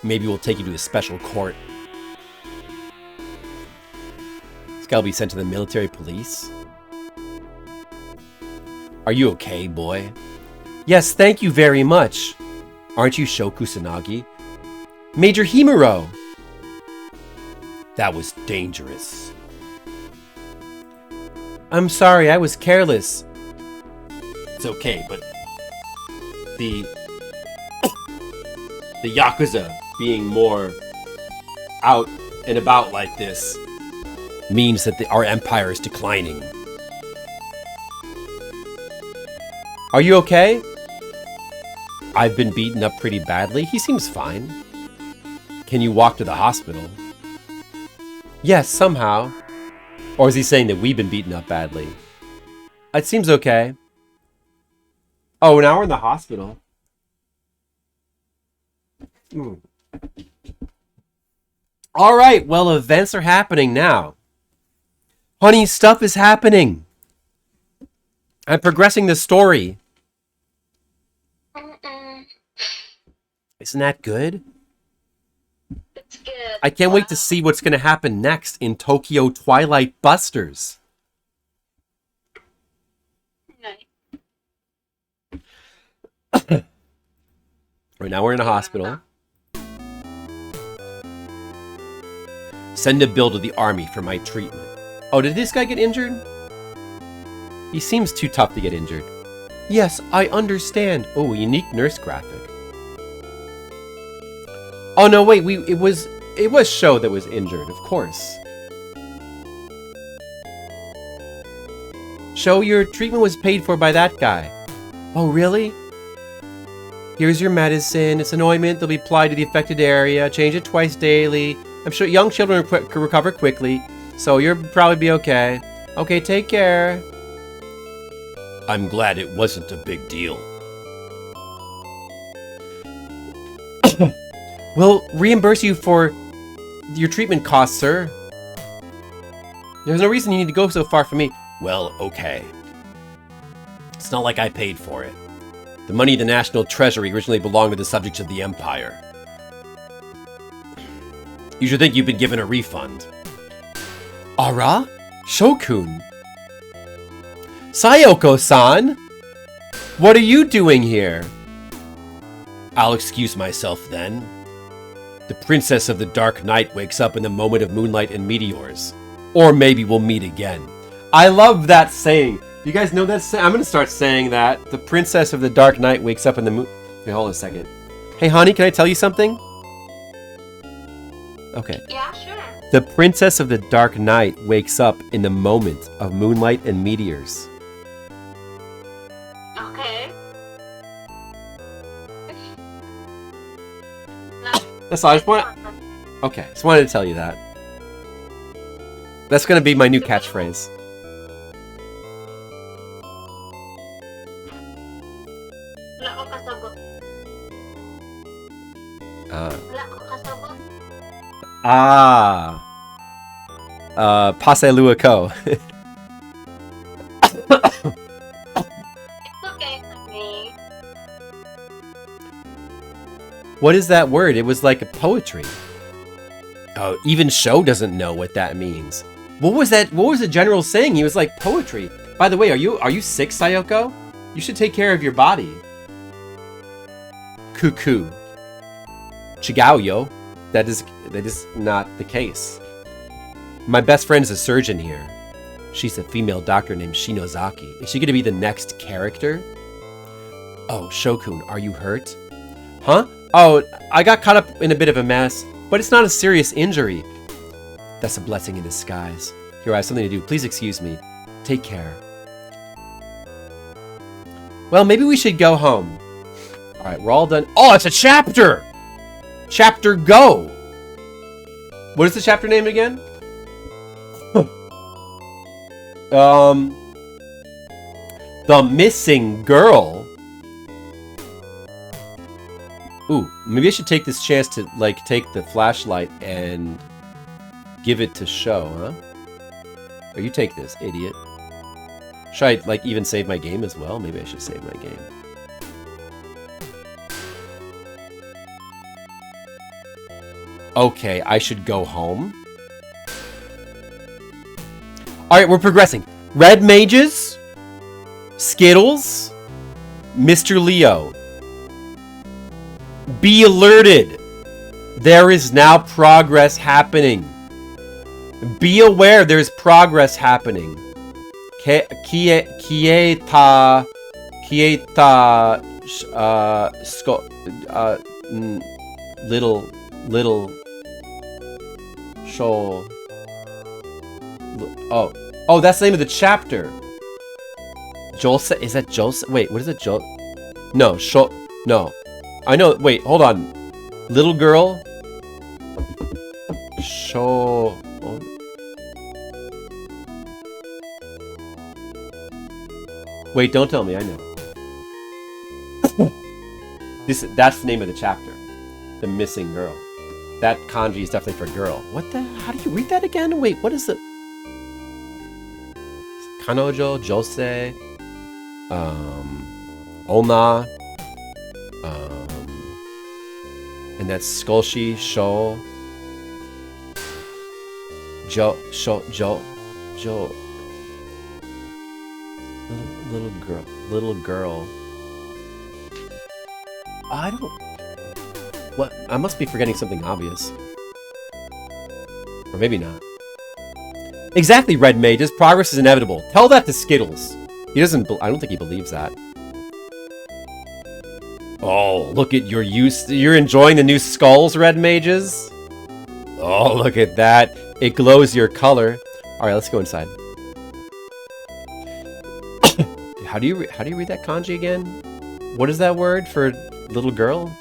A: Maybe we'll take you to a special court. This guy will be sent to the military police. Are you okay, boy? Yes, thank you very much. Aren't you Sho Kusanagi? Major Himuro!
C: That was dangerous.
A: I'm sorry, I was careless.
C: It's okay, but the Yakuza being more out and about like this means that our empire is declining.
A: Are you okay? I've been beaten up pretty badly. He seems fine. Can you walk to the hospital? Yes, somehow. Or is he saying that we've been beaten up badly? It seems okay. Oh, now we're in the hospital. All right, well, events are happening now. Honey, stuff is happening. I'm progressing the story. Isn't that good?
B: It's good.
A: I can't wait to see what's going to happen next in Tokyo Twilight Busters.
B: Nice.
A: Right now we're in a hospital. Send a bill to the army for my treatment. Oh, did this guy get injured? He seems too tough to get injured. Yes, I understand. Oh, a unique nurse graphic. Oh no, wait, it was Sho that was injured, of course. Sho, your treatment was paid for by that guy. Oh, really? Here's your medicine. It's an ointment. They'll be applied to the affected area. Change it twice daily. I'm sure young children can recover quickly, so you'll probably be okay. Okay, take care.
C: I'm glad it wasn't a big deal.
A: We'll reimburse you for your treatment costs, sir. There's no reason you need to go so far from me.
C: Well, okay. It's not like I paid for it. The money of the National Treasury originally belonged to the subjects of the Empire. You should think you've been given a refund.
A: Ara? Shokun? Sayoko-san? What are you doing here?
C: I'll excuse myself then. The Princess of the Dark Night wakes up in the moment of moonlight and meteors. Or maybe we'll meet again.
A: I love that saying. You guys know that saying? I'm going to start saying that. The Princess of the Dark Night wakes up in the moon... Hey, hold on a second. Hey, honey, can I tell you something? Okay.
B: Yeah, sure.
A: The Princess of the Dark Night wakes up in the moment of moonlight and meteors.
B: Okay.
A: That's all. I just wanted to tell you that. That's going to be my new catchphrase.
B: Wala ko kasabot. Wala ko kasabot.
A: Passe Luaco.
B: It's okay with me.
A: What is that word? It was like a poetry. Oh, even Sho doesn't know what that means. What was that? What was the general saying? He was like poetry. By the way, are you sick, Sayoko? You should take care of your body. Cuckoo. Chigao, yo. That is not the case. My best friend is a surgeon here. She's a female doctor named Shinozaki. Is she gonna be the next character? Oh, Shokun, are you hurt? Huh? Oh, I got caught up in a bit of a mess, but it's not a serious injury. That's a blessing in disguise. Here, I have something to do. Please excuse me. Take care. Well, maybe we should go home. All right, we're all done. Oh, it's a chapter! Chapter Go! What is the chapter name again? The Missing Girl. Ooh, maybe I should take this chance to, like, take the flashlight and give it to Sho, huh? Or you take this, idiot. Should I, like, even save my game as well? Maybe I should save my game. Okay, I should go home. Alright, we're progressing. Red Mages, Skittles, Mr. Leo. Be alerted. There is now progress happening. Be aware there's progress happening. Kieta, little, show. Oh, that's the name of the chapter. Jolse, is that Jolse? Wait, what is it? No, no. I know, wait, hold on. Little girl. Show. Wait, don't tell me, I know. That's the name of the chapter. The Missing Girl. That kanji is definitely for girl. What the? How do you read that again? Wait, what is it? Kanojo, Jose, Ona, and that's Skolshi, Sho, Jo. Little girl. I don't. What? I must be forgetting something obvious. Or maybe not. Exactly, Red Mages. Progress is inevitable. Tell that to Skittles. He doesn't. I don't think he believes that. Oh, look at your use. You're enjoying the new skulls, Red Mages. Oh, look at that. It glows your color. All right, let's go inside. How do you read that kanji again? What is that word for little girl?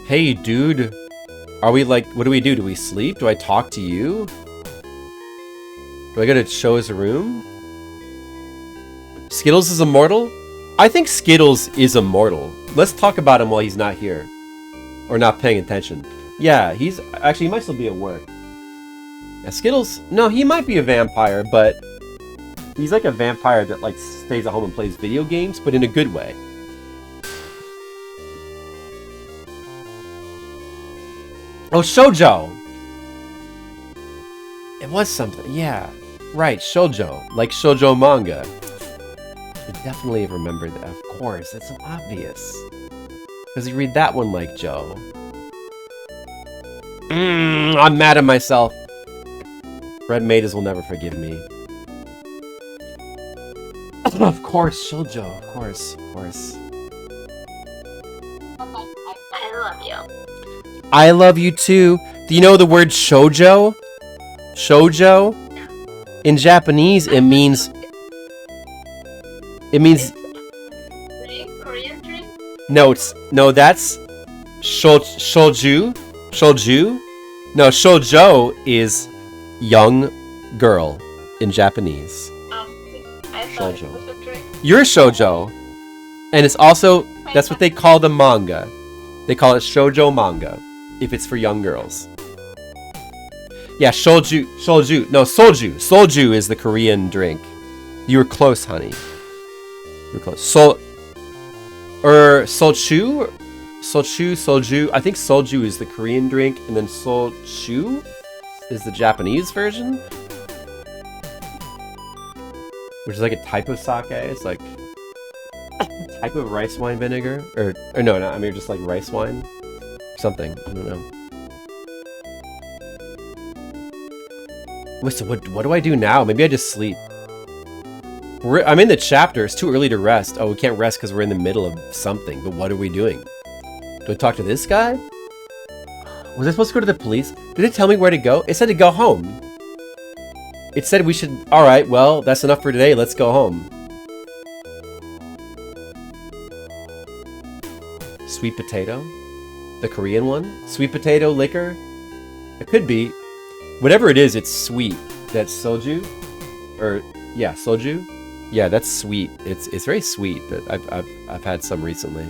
A: Hey, dude. Are we like, what do we do? Do we sleep? Do I talk to you? Do I go to Sho's room? Skittles is immortal? I think Skittles is immortal. Let's talk about him while he's not here. Or not paying attention. Yeah, he might still be at work. Yeah, Skittles, no, he might be a vampire, but he's like a vampire that like stays at home and plays video games, but in a good way. Oh, shoujo! It was something, yeah. Right, shoujo. Like shoujo manga. I definitely have remembered that, of course. It's so obvious. Because you read that one like Joe. I'm mad at myself. Red Mages will never forgive me. Of course, shoujo. Of course.
B: I love you.
A: I love you too. Do you know the word shoujo? Shoujo? In Japanese, it means...
B: Korean drink?
A: No, that's... Shouju? Shouju? No, shoujo is young girl in Japanese.
B: I thought
A: Shoujo.
B: it was a drink.
A: You're shoujo. And it's also... That's what they call the manga. They call it shoujo manga. If it's for young girls. Yeah, shoju. No, soju. Soju is the Korean drink. You were close, honey. You were close. Sochu? Soju. I think soju is the Korean drink, and then sochu is the Japanese version. which is like a type of sake. It's like a type of rice wine vinegar, or no, I mean just like rice wine, something. I don't know. Wait, so what do I do now? Maybe I just sleep. I'm in the chapter. It's too early to rest. Oh, we can't rest because we're in the middle of something. But what are we doing? Do I talk to this guy? Was I supposed to go to the police? Did it tell me where to go? It said to go home. It said we should... Alright, well, that's enough for today. Let's go home. Sweet potato? The Korean one? Sweet potato liquor? It could be. Whatever it is, it's sweet. That's soju? Or, yeah, soju? Yeah, that's sweet. It's very sweet. That I've had some recently.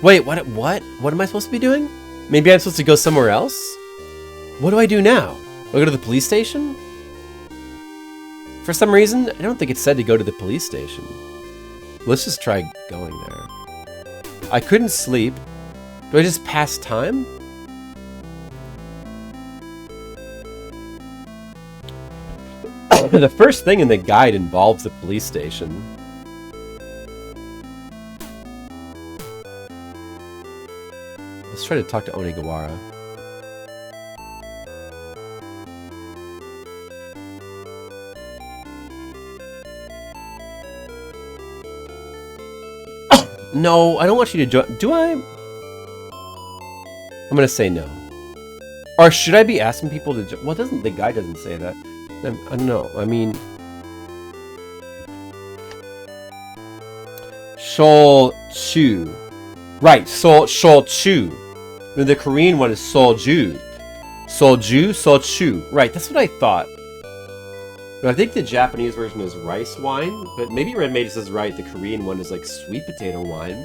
A: Wait, what am I supposed to be doing? Maybe I'm supposed to go somewhere else? What do I do now? Do I go to the police station? For some reason, I don't think it said to go to the police station. Let's just try going there. I couldn't sleep. Do I just pass time? The first thing in the guide involves the police station. Let's try to talk to Onigawara. No, I don't want you to join. Do I? I'm gonna say no. Or should I be asking people to join? Well, the guy doesn't say that. I don't know. I mean, Shol-chu. Right, Shol-chu. No, the Korean one is Solju. Solju, Sol-chu. Right, that's what I thought. But I think the Japanese version is rice wine, but maybe Red Mage is right. The Korean one is like sweet potato wine.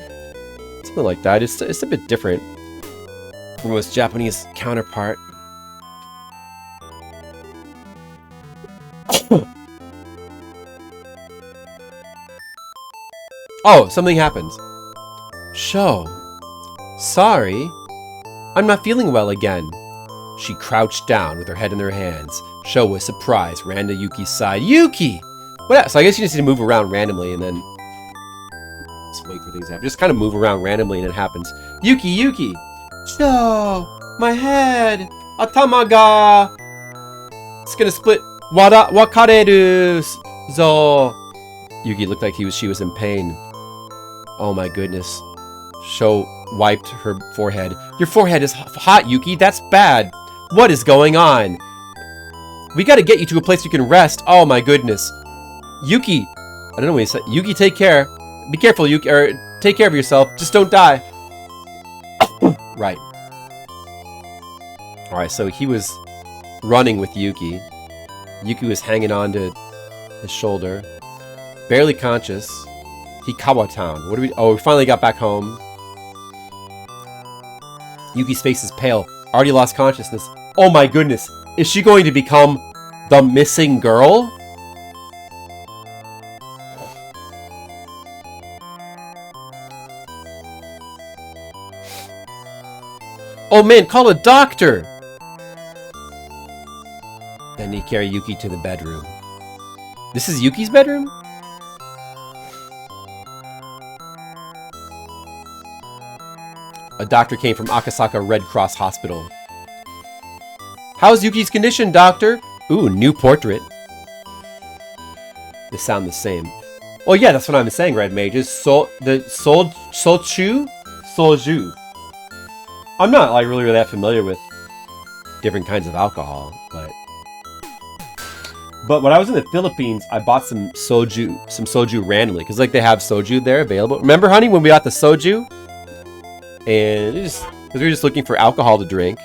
A: Something like that. It's a bit different from its Japanese counterpart. Oh, something happened. Sho. Sorry. I'm not feeling well again. She crouched down with her head in her hands. Sho was surprised, ran to Yuki's side. Yuki! What? So I guess you just need to move around randomly and then... Just wait for things to happen. Just kind of move around randomly and it happens. Yuki, Yuki! Sho! My head! Atama ga! It's gonna split. Wakareru! Zo! Yuki looked like she was in pain. Oh my goodness. Sho wiped her forehead. Your forehead is hot, Yuki. That's bad. What is going on? We gotta get you to a place you can rest. Oh my goodness. Yuki. I don't know what he said. Yuki, take care. Be careful, Yuki. Or take care of yourself. Just don't die. Right. Alright, so he was running with Yuki. Yuki was hanging on to his shoulder. Barely conscious. Hikawa Town. What do we... Oh, we finally got back home. Yuki's face is pale. Already lost consciousness. Oh my goodness. Is she going to become the missing girl? Oh man, call a doctor! Then he carried Yuki to the bedroom. This is Yuki's bedroom? A doctor came from Akasaka Red Cross Hospital. How's Yuki's condition, doctor? Ooh, new portrait. They sound the same. Oh yeah, that's what I'm saying, Red Mages. Solchu? Soju. I'm not like really that familiar with different kinds of alcohol, but when I was in the Philippines, I bought some soju randomly, because like they have soju there available. Remember, honey, when we got the soju? And because we were just looking for alcohol to drink.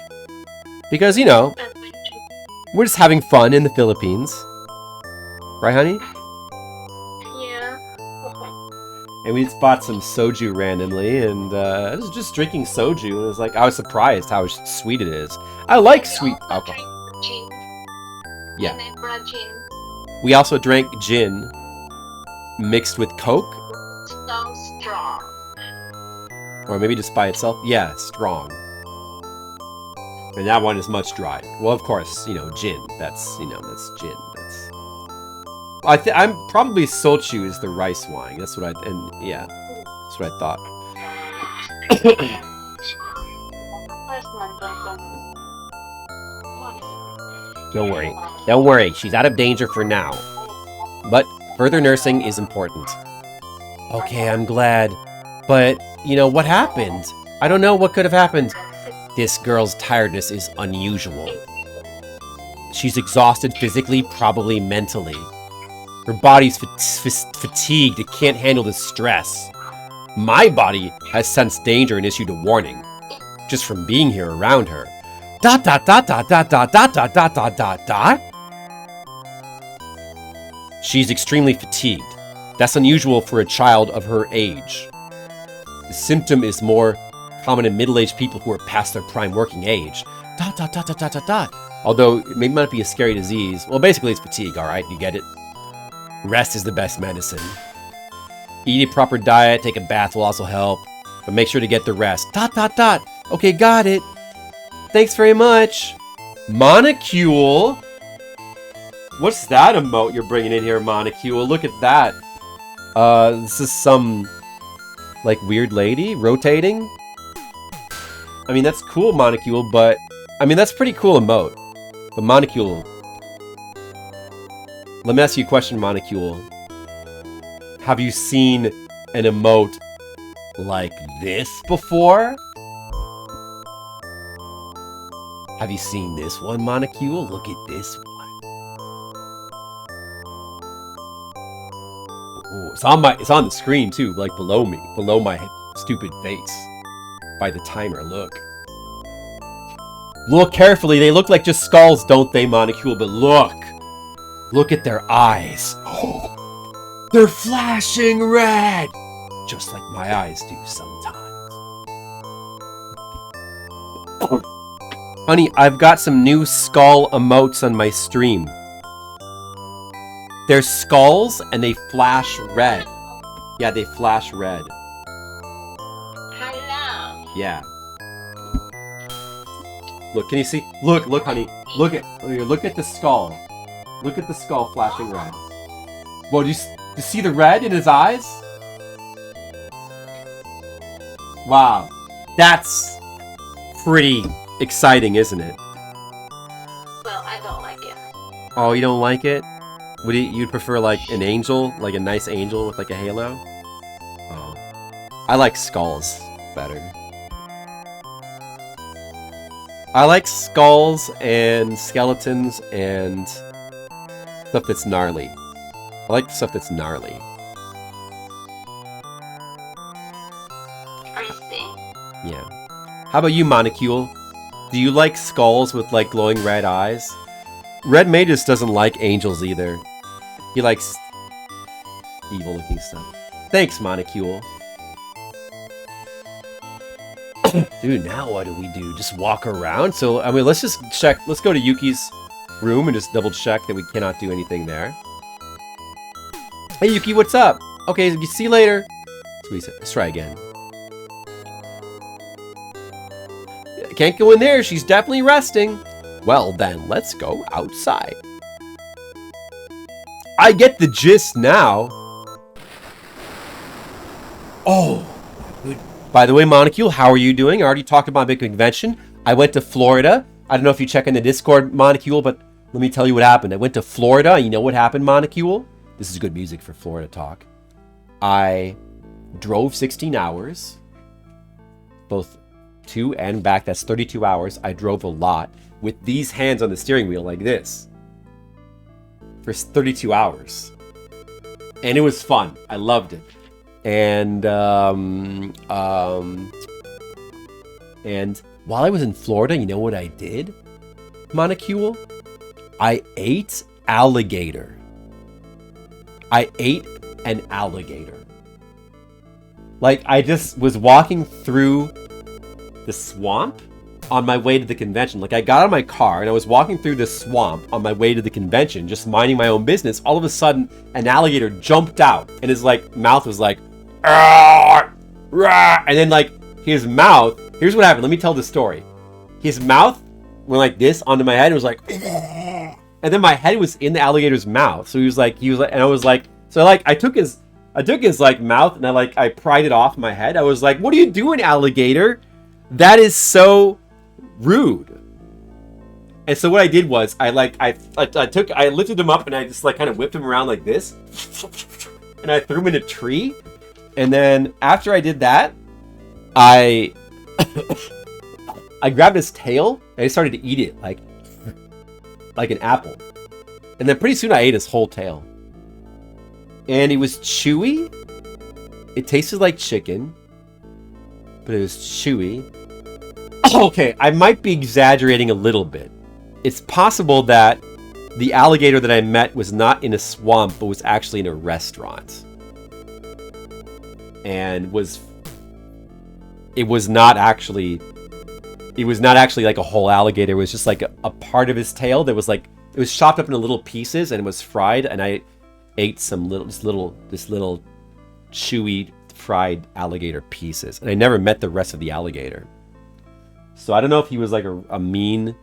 A: Because, you know, we're just having fun in the Philippines. Right, honey?
B: Yeah.
A: And we just bought some soju randomly, and I was just drinking soju, and it was like, I was surprised how sweet it is. I like sweet alcohol.
B: Gin.
A: Yeah.
B: Never gin.
A: We also drank gin mixed with Coke,
B: So strong.
A: or maybe just by itself. Yeah, strong. And that one is much drier. Well, of course, you know, gin. That's gin. I'm probably Sochu is the rice wine. That's what that's what I thought. Don't worry. She's out of danger for now. But further nursing is important. Okay, I'm glad. But, you know, what happened? I don't know what could have happened. This girl's tiredness is unusual. She's exhausted physically, probably mentally. Her body's fatigued. It can't handle the stress. My body has sensed danger and issued a warning. Just from being here around her. ... She's extremely fatigued. That's unusual for a child of her age. The symptom is more common in middle-aged people who are past their prime working age. ... Although it may not be a scary disease. Well, basically it's fatigue, alright? You get it? Rest is the best medicine. Eat a proper diet, take a bath will also help. But make sure to get the rest. ... Okay, got it. Thanks very much. Monocule? What's that emote you're bringing in here, Monocule? Look at that. This is some, like, weird lady rotating? I mean, that's cool, Monocule, but... I mean, that's pretty cool emote. But Monocule... Let me ask you a question, Monocule. Have you seen an emote like this before? Have you seen this one, Monocule? Look at this one. Ooh, it's on the screen too, like below me, below my stupid face. By the timer, look. Look carefully, they look like just skulls, don't they, Monocule? But look! Look at their eyes. Oh, they're flashing red! Just like my eyes do sometimes. Honey, I've got some new skull emotes on my stream. They're skulls and they flash red. Yeah, they flash red.
B: Hello.
A: Yeah. Look, can you see? Look, honey. Look at the skull. Look at the skull flashing red. Whoa, do you see the red in his eyes? Wow. That's pretty exciting, isn't it?
B: Well, I don't like it.
A: Oh, you don't like it? You'd prefer like an angel? Like a nice angel with like a halo? Oh. I like skulls better. I like skulls and skeletons and stuff that's gnarly. I like stuff that's gnarly.
B: I see.
A: Yeah. How about you, Monocule? Do you like skulls with like glowing red eyes? Red Magus doesn't like angels either. He likes evil looking stuff. Thanks, Monocule. Dude, now what do we do? Just walk around? So, I mean, let's just check. Let's go to Yuki's room and just double check that we cannot do anything there. Hey, Yuki, what's up? Okay, see you later. Let's try again. Can't go in there. She's definitely resting. Well, then, let's go outside. I get the gist now. Oh, good. By the way, Monocule, how are you doing? I already talked about my big convention. I went to Florida. I don't know if you check in the Discord, Monocule, but let me tell you what happened. I went to Florida. You know what happened, Monocule? This is good music for Florida talk. I drove 16 hours, both to and back. That's 32 hours. I drove a lot with these hands on the steering wheel like this for 32 hours. And it was fun. I loved it. And while I was in Florida, you know what I did, Monocule? I ate alligator. I ate an alligator. Like, I just was walking through the swamp on my way to the convention. Like, I got out of my car and I was walking through the swamp on my way to the convention, just minding my own business. All of a sudden, an alligator jumped out and his, like, mouth was like, "Arr! Rah!" And then, like, his mouth, here's what happened. Let me tell the story. His mouth went like this onto my head and was like, and then my head was in the alligator's mouth. So he was like, and I was like, so like I took his like mouth and I pried it off my head. I was like, what are you doing, alligator? That is so rude. And so what I did was I lifted him up and I just like kind of whipped him around like this, and I threw him in a tree. And then after I did that, I grabbed his tail and I started to eat it like an apple. And then pretty soon I ate his whole tail. And it was chewy. It tasted like chicken, but it was chewy. Okay, I might be exaggerating a little bit. It's possible that the alligator that I met was not in a swamp, but was actually in a restaurant. And it was not actually like a whole alligator. It was just like a part of his tail that was like, it was chopped up into little pieces and it was fried, and I ate some little chewy fried alligator pieces, and I never met the rest of the alligator. So I don't know if he was like a mean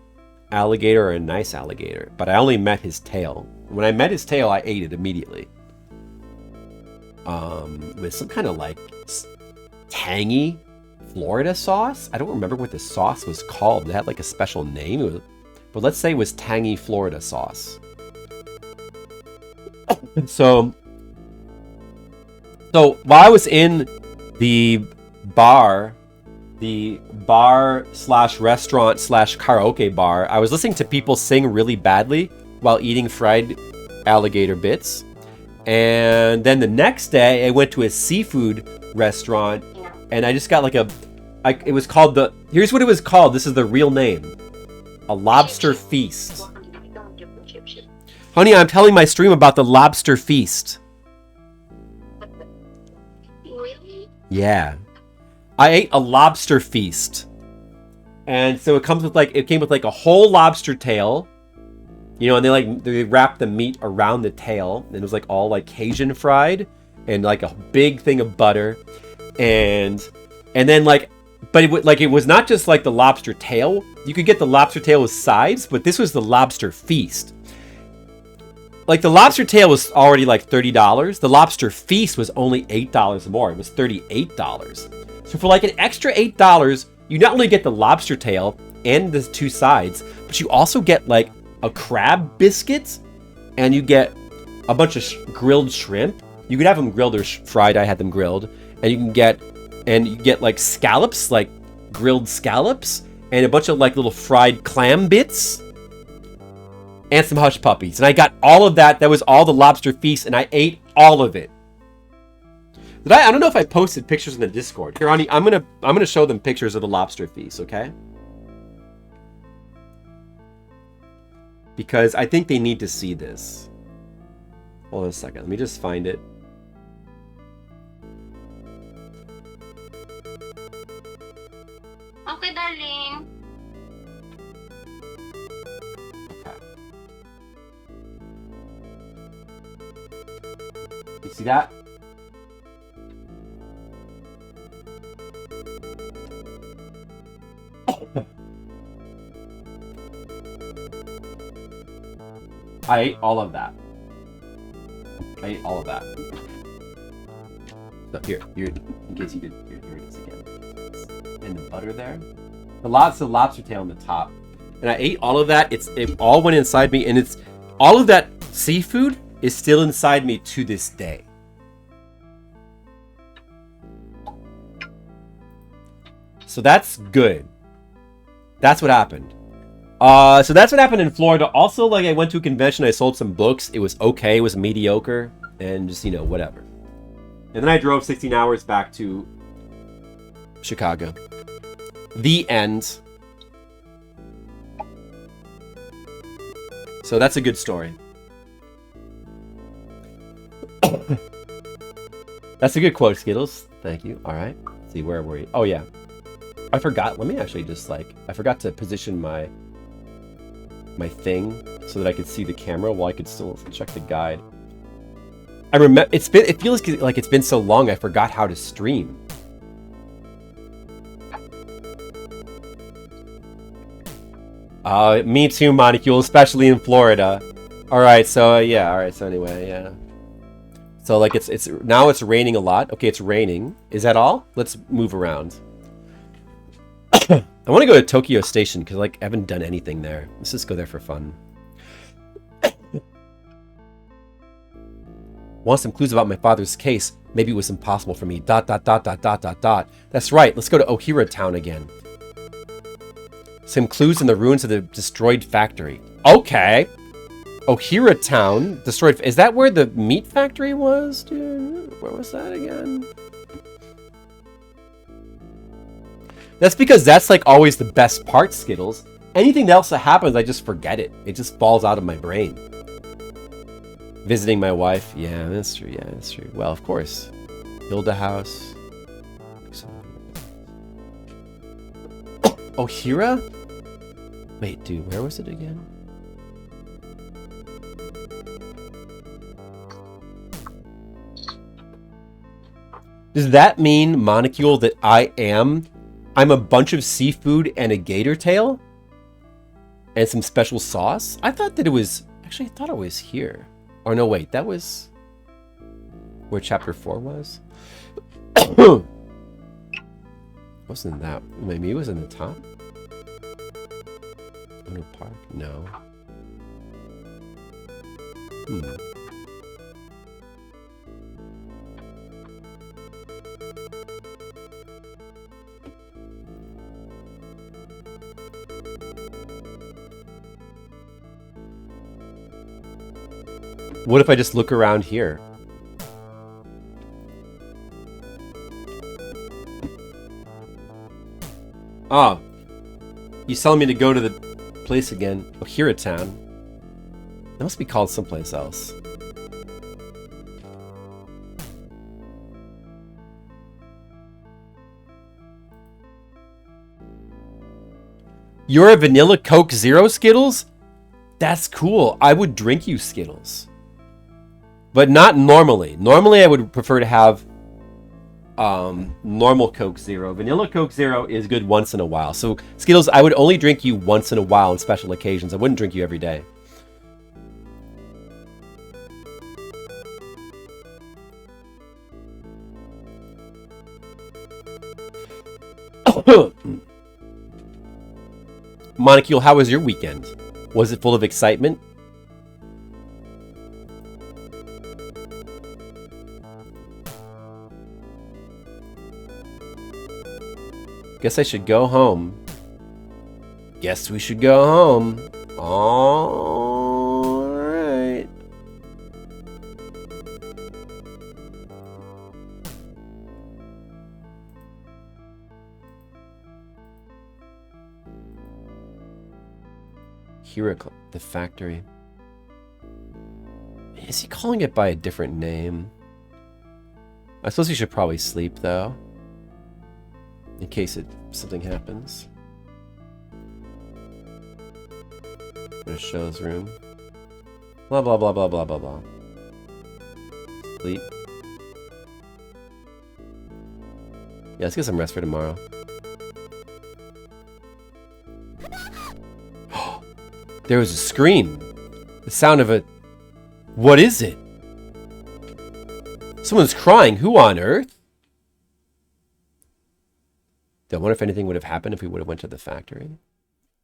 A: alligator or a nice alligator, but I only met his tail. When I met his tail, I ate it immediately. With some kind of like tangy Florida sauce. I don't remember what the sauce was called. It had like a special name, but let's say it was tangy Florida sauce. So while I was in the bar slash restaurant slash karaoke bar, I was listening to people sing really badly while eating fried alligator bits. And then the next day I went to a seafood restaurant and I just got like it was called here's what it was called. This is the real name. A lobster feast. Honey, I'm telling my stream about the lobster feast.
B: Really?
A: Yeah. I ate a lobster feast. And so it came with like a whole lobster tail. You know, and they wrapped the meat around the tail, and it was like all like Cajun fried, and like a big thing of butter, and then like, but it was not just like the lobster tail. You could get the lobster tail with sides, but this was the lobster feast. Like the lobster tail was already like $30. The lobster feast was only $8 more. It was $38. So for like an extra $8, you not only get the lobster tail and the two sides, but you also get like a crab biscuit, and you get a bunch of grilled shrimp. You could have them grilled or fried. I had them grilled, and you get like scallops, like grilled scallops, and a bunch of like little fried clam bits, and some hush puppies. And I got all of that. That was all the lobster feast, and I ate all of it. I don't know if I posted pictures in the Discord. Here, honey, I'm gonna show them pictures of the lobster feast, okay? Because I think they need to see this. Hold on a second. Let me just find it.
B: Okay, darling.
A: Okay. You see that? I ate all of that. So here, in case you did, here it is again. And the butter there. The lobster tail on the top. And I ate all of that. It all went inside me, and it's all of that seafood is still inside me to this day. So that's good. That's what happened. So that's what happened in Florida. Also, like, I went to a convention, I sold some books. It was okay, it was mediocre, and just, whatever. And then I drove 16 hours back to Chicago. The end. So that's a good story. That's a good quote, Skittles. Thank you. All right. Let's see, where were you? Oh, yeah. I forgot. Let me actually just, I forgot to position my thing so that I could see the camera while I could still check the guide. I remember it feels like it's been so long I forgot how to stream. Me too, Monicule, especially in Florida. Alright, so yeah, alright, so anyway, yeah. So like it's now it's raining a lot. Okay, it's raining. Is that all? Let's move around. I want to go to Tokyo Station because like I haven't done anything there. Let's just go there for fun. Want some clues about my father's case? Maybe it was impossible for me. ... That's right. Let's go to Ohira Town again. Some clues in the ruins of the destroyed factory. Okay. Ohira Town destroyed. Is that where the meat factory was, dude? Where was that again? That's because that's like always the best part, Skittles. Anything else that happens, I just forget it. It just falls out of my brain. Visiting my wife. Yeah, that's true. Yeah, that's true. Well, of course. Hilda House. Ohira? Wait, dude, where was it again? Does that mean, Monicule, that I'm a bunch of seafood and a gator tail? And some special sauce? I thought that it was... Actually, I thought it was here. Or no, wait, that was... Where chapter 4 was? Wasn't that... Maybe it was in the top? Luna Park? No. What if I just look around here? Oh. He's telling me to go to the place again. Ohira Town. That must be called someplace else. You're a vanilla Coke Zero, Skittles? That's cool. I would drink you Skittles. But not normally. Normally, I would prefer to have normal Coke Zero. Vanilla Coke Zero is good once in a while. So, Skittles, I would only drink you once in a while on special occasions. I wouldn't drink you every day. Monicule, how was your weekend? Was it full of excitement? Guess I should go home. Guess we should go home. All right. Hiracle, the factory. Is he calling it by a different name? I suppose he should probably sleep, though. In case something happens. I'm gonna show his room. Blah, blah, blah, blah, blah, blah, blah. Sleep. Yeah, let's get some rest for tomorrow. There was a scream. The sound of a... What is it? Someone's crying. Who on earth? I wonder if anything would have happened if we would have went to the factory.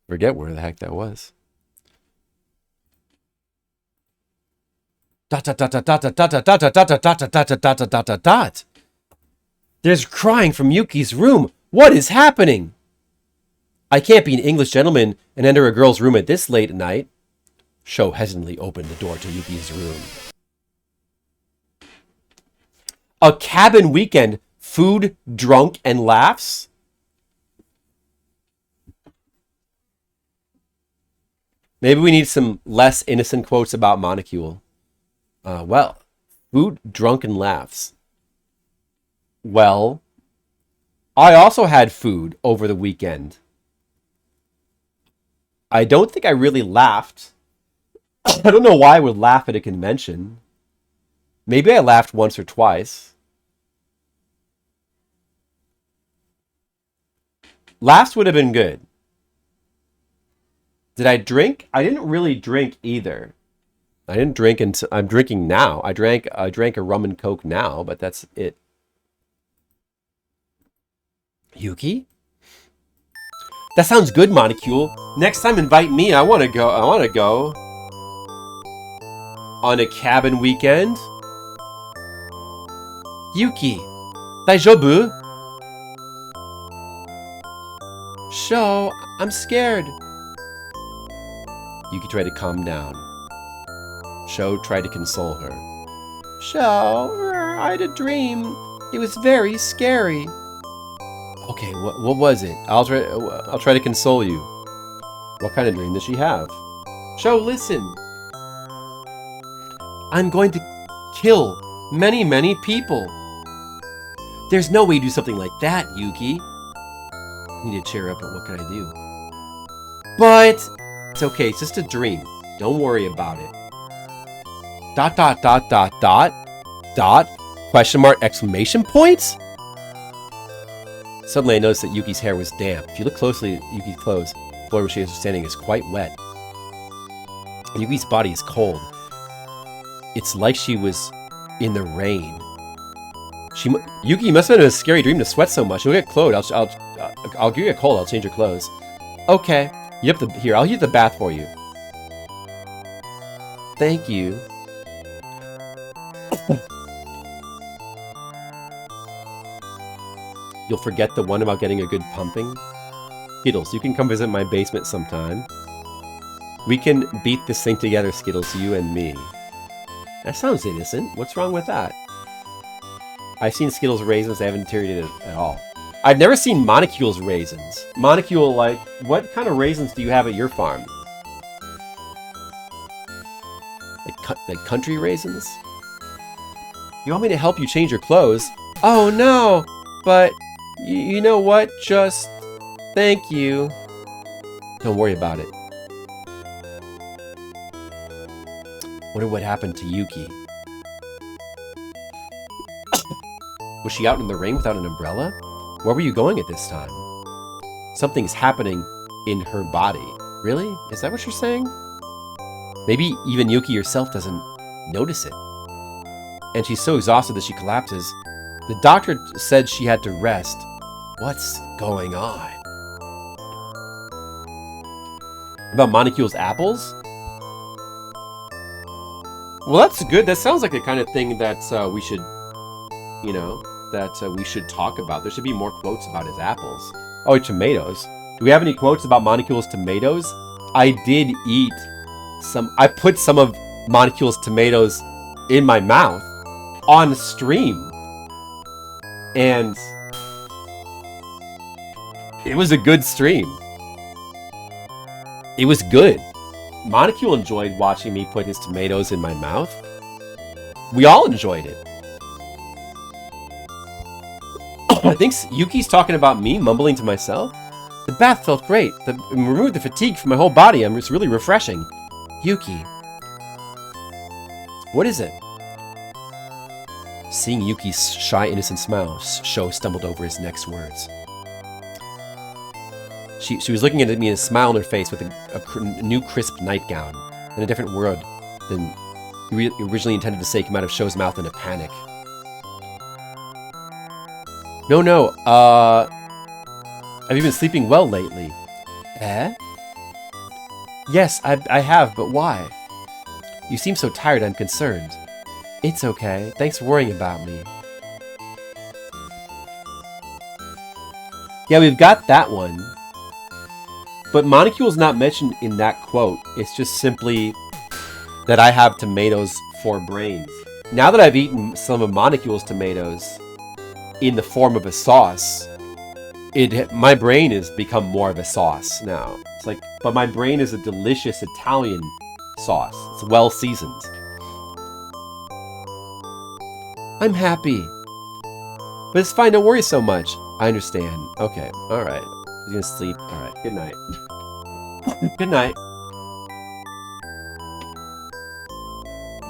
A: Forget where the heck that was. Dot dot dot dot dot dot dot dot dot dot dot dot dot dot dot dot dot. There's crying from Yuki's room. What is happening? I can't be an English gentleman and enter a girl's room at this late at night. Sho hesitantly opened the door to Yuki's room. A cabin weekend. Food, drunk, and laughs? Maybe we need some less innocent quotes about Monicule. Well, food, drunk, and laughs. Well, I also had food over the weekend. I don't think I really laughed. I don't know why I would laugh at a convention. Maybe I laughed once or twice. Laughs would have been good. Did I drink? I didn't really drink either. I didn't drink until I'm drinking now. I drank a rum and coke now, but that's it. Yuki? That sounds good, Monocule. Next time invite me. I want to go. On a cabin weekend. Yuki. Daijoubu? Sho, I'm scared. Yuki tried to calm down. Sho tried to console her. Sho, I had a dream. It was very scary. Okay, what was it? I'll try to console you. What kind of dream does she have? Sho, listen. I'm going to kill many, many people. There's no way you do something like that, Yuki. I need to cheer up, but what can I do? But it's okay, it's just a dream. Don't worry about it. ... Question mark, exclamation points? Suddenly I noticed that Yuki's hair was damp. If you look closely at Yuki's clothes, the floor where she is standing is quite wet. And Yuki's body is cold. It's like she was in the rain. Yuki, must have been a scary dream to sweat so much. You'll get clothes. I'll give you a cold. I'll change your clothes. Okay. Here, I'll heat the bath for you. Thank you. You'll forget the one about getting a good pumping? Skittles, you can come visit my basement sometime. We can beat this thing together, Skittles, you and me. That sounds innocent. What's wrong with that? I've seen Skittles' raisins. They haven't deteriorated at all. I've never seen Monocule's raisins. Monocule, like, what kind of raisins do you have at your farm? Like country raisins? You want me to help you change your clothes? Oh no! But, you know what? Just, thank you. Don't worry about it. Wonder what happened to Yuki. Was she out in the rain without an umbrella? Where were you going at this time? Something's happening in her body. Really? Is that what you're saying? Maybe even Yuki herself doesn't notice it. And she's so exhausted that she collapses. The doctor said she had to rest. What's going on? About Monocule's apples? Well, that's good. That sounds like the kind of thing that we should, you know, we should talk about. There should be more quotes about his apples. Oh, tomatoes. Do we have any quotes about Monocule's tomatoes? I did eat some. I put some of Monocule's tomatoes in my mouth on stream. And it was a good stream. It was good. Monocule enjoyed watching me put his tomatoes in my mouth. We all enjoyed it. I think Yuki's talking about me, mumbling to myself. The bath felt great. Removed the fatigue from my whole body. It's really refreshing. Yuki. What is it? Seeing Yuki's shy, innocent smile, Sho stumbled over his next words. She was looking at me and a smile on her face with a new crisp nightgown and a different word than originally intended to say came out of Sho's mouth in a panic. No, have you been sleeping well lately? Eh? Yes, I have, but why? You seem so tired, I'm concerned. It's okay, thanks for worrying about me. Yeah, we've got that one. But Monocule's not mentioned in that quote. It's just simply that I have tomatoes for brains. Now that I've eaten some of Monocule's tomatoes in the form of a sauce, my brain has become more of a sauce now. It's like, but my brain is a delicious Italian sauce. It's well seasoned. I'm happy. But it's fine, don't worry so much. I understand. Okay, alright. He's gonna sleep. Alright, good night. Good night.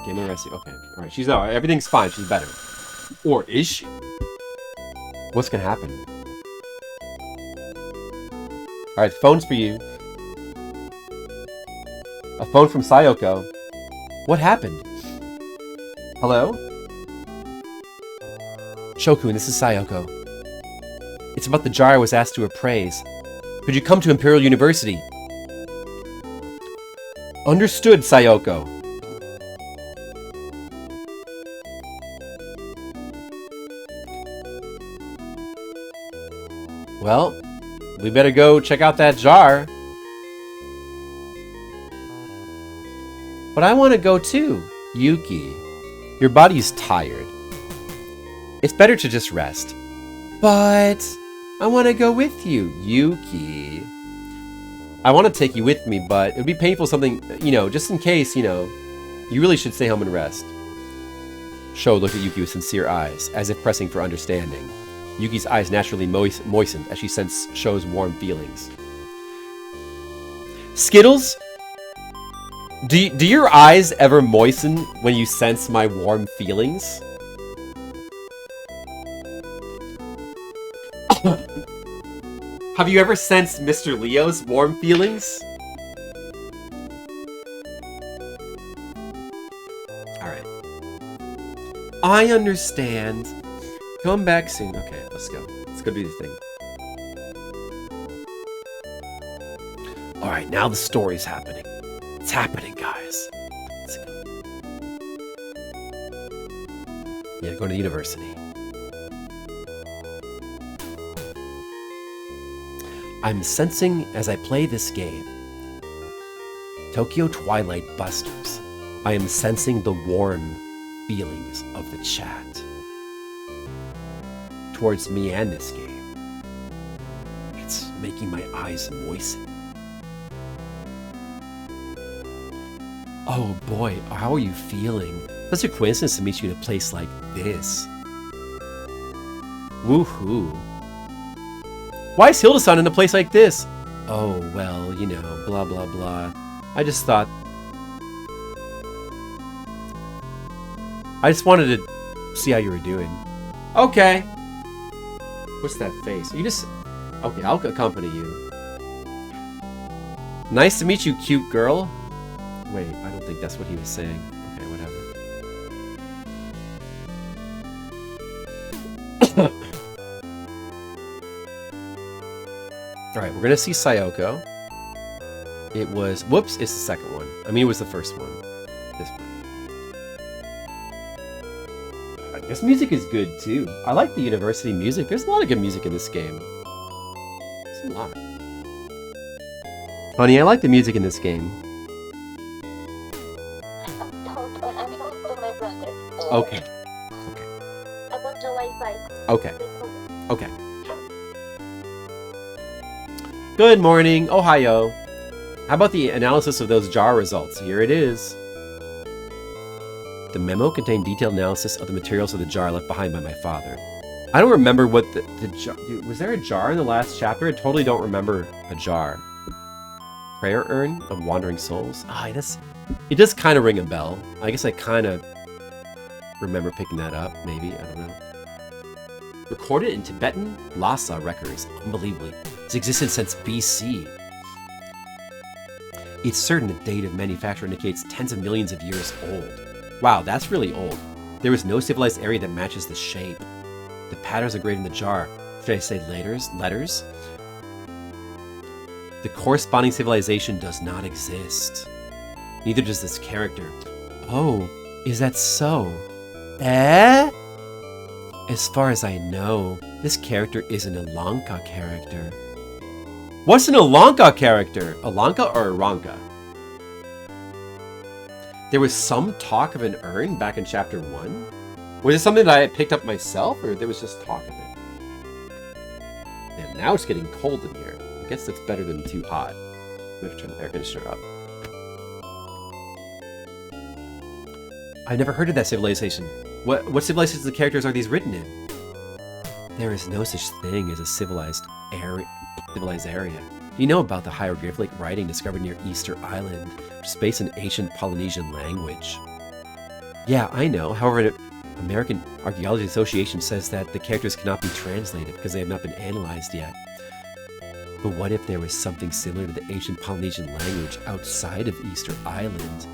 A: Get me rested. Okay, alright. She's alright. Everything's fine. She's better. Or is she? What's gonna happen? Alright, phone's for you. Phone from Sayoko. What happened? Hello? Shokun, this is Sayoko. It's about the jar I was asked to appraise. Could you come to Imperial University? Understood, Sayoko. Well, we better go check out that jar. But I want to go too. Yuki, your body's tired. It's better to just rest. But I want to go with you, Yuki. I want to take you with me, but it would be painful something, just in case, you really should stay home and rest. Sho looked at Yuki with sincere eyes, as if pressing for understanding. Yuki's eyes naturally moistened as she sensed Sho's warm feelings. Skittles? Do your eyes ever moisten when you sense my warm feelings? Have you ever sensed Mr. Leo's warm feelings? Alright. I understand. Come back soon. Okay, let's go. Let's go do the thing. Alright, now the story's happening. It's happening, guys. Let's go. Yeah, going to university. I'm sensing as I play this game, Tokyo Twilight Busters, I am sensing the warm feelings of the chat towards me and this game. It's making my eyes moisten. Oh boy, how are you feeling? Such a coincidence to meet you in a place like this. Woohoo. Why is Hilda-san in a place like this? Oh, well, blah blah blah. I just thought... I just wanted to see how you were doing. Okay. What's that face? You just... Okay, I'll accompany you. Nice to meet you, cute girl. Wait, I don't think that's what he was saying. Okay, whatever. Alright, we're gonna see Sayoko. It was... Whoops, it's the second one. I mean, it was the first one. This one. I guess music is good, too. I like the university music. There's a lot of good music in this game. There's a lot. Honey, I like the music in this game.
B: I'm talking to my brother.
A: Okay.
B: About the Wi-Fi.
A: Okay. Okay. Good morning, Ohio. How about the analysis of those jar results? Here it is. The memo contained detailed analysis of the materials of the jar left behind by my father. I don't remember what the jar... Was there a jar in the last chapter? I totally don't remember a jar. Prayer urn of wandering souls? It does kind of ring a bell. I guess I kind of remember picking that up, maybe. I don't know. Recorded in Tibetan Lhasa records. Unbelievably. It's existed since BC. It's certain the date of manufacture indicates tens of millions of years old. Wow, that's really old. There is no civilized area that matches the shape. The patterns engraved in the jar. Should I say letters? The corresponding civilization does not exist. Neither does this character. Oh, is that so? As far as I know, this character is an Alanka character. What's an Alanka character? Alanka or Aranka? There was some talk of an urn back in chapter 1? Was it something that I had picked up myself, or there was just talk of it? And now it's getting cold in here. I guess that's better than too hot. We have to turn the air conditioner up. I've never heard of that civilization. What civilizations of the characters are these written in? There is no such thing as a civilized area. Do you know about the hieroglyphic writing discovered near Easter Island, which is based in ancient Polynesian language? Yeah, I know. However, the American Archaeology Association says that the characters cannot be translated because they have not been analyzed yet.
C: But what if there was something similar to the ancient Polynesian language outside of Easter Island?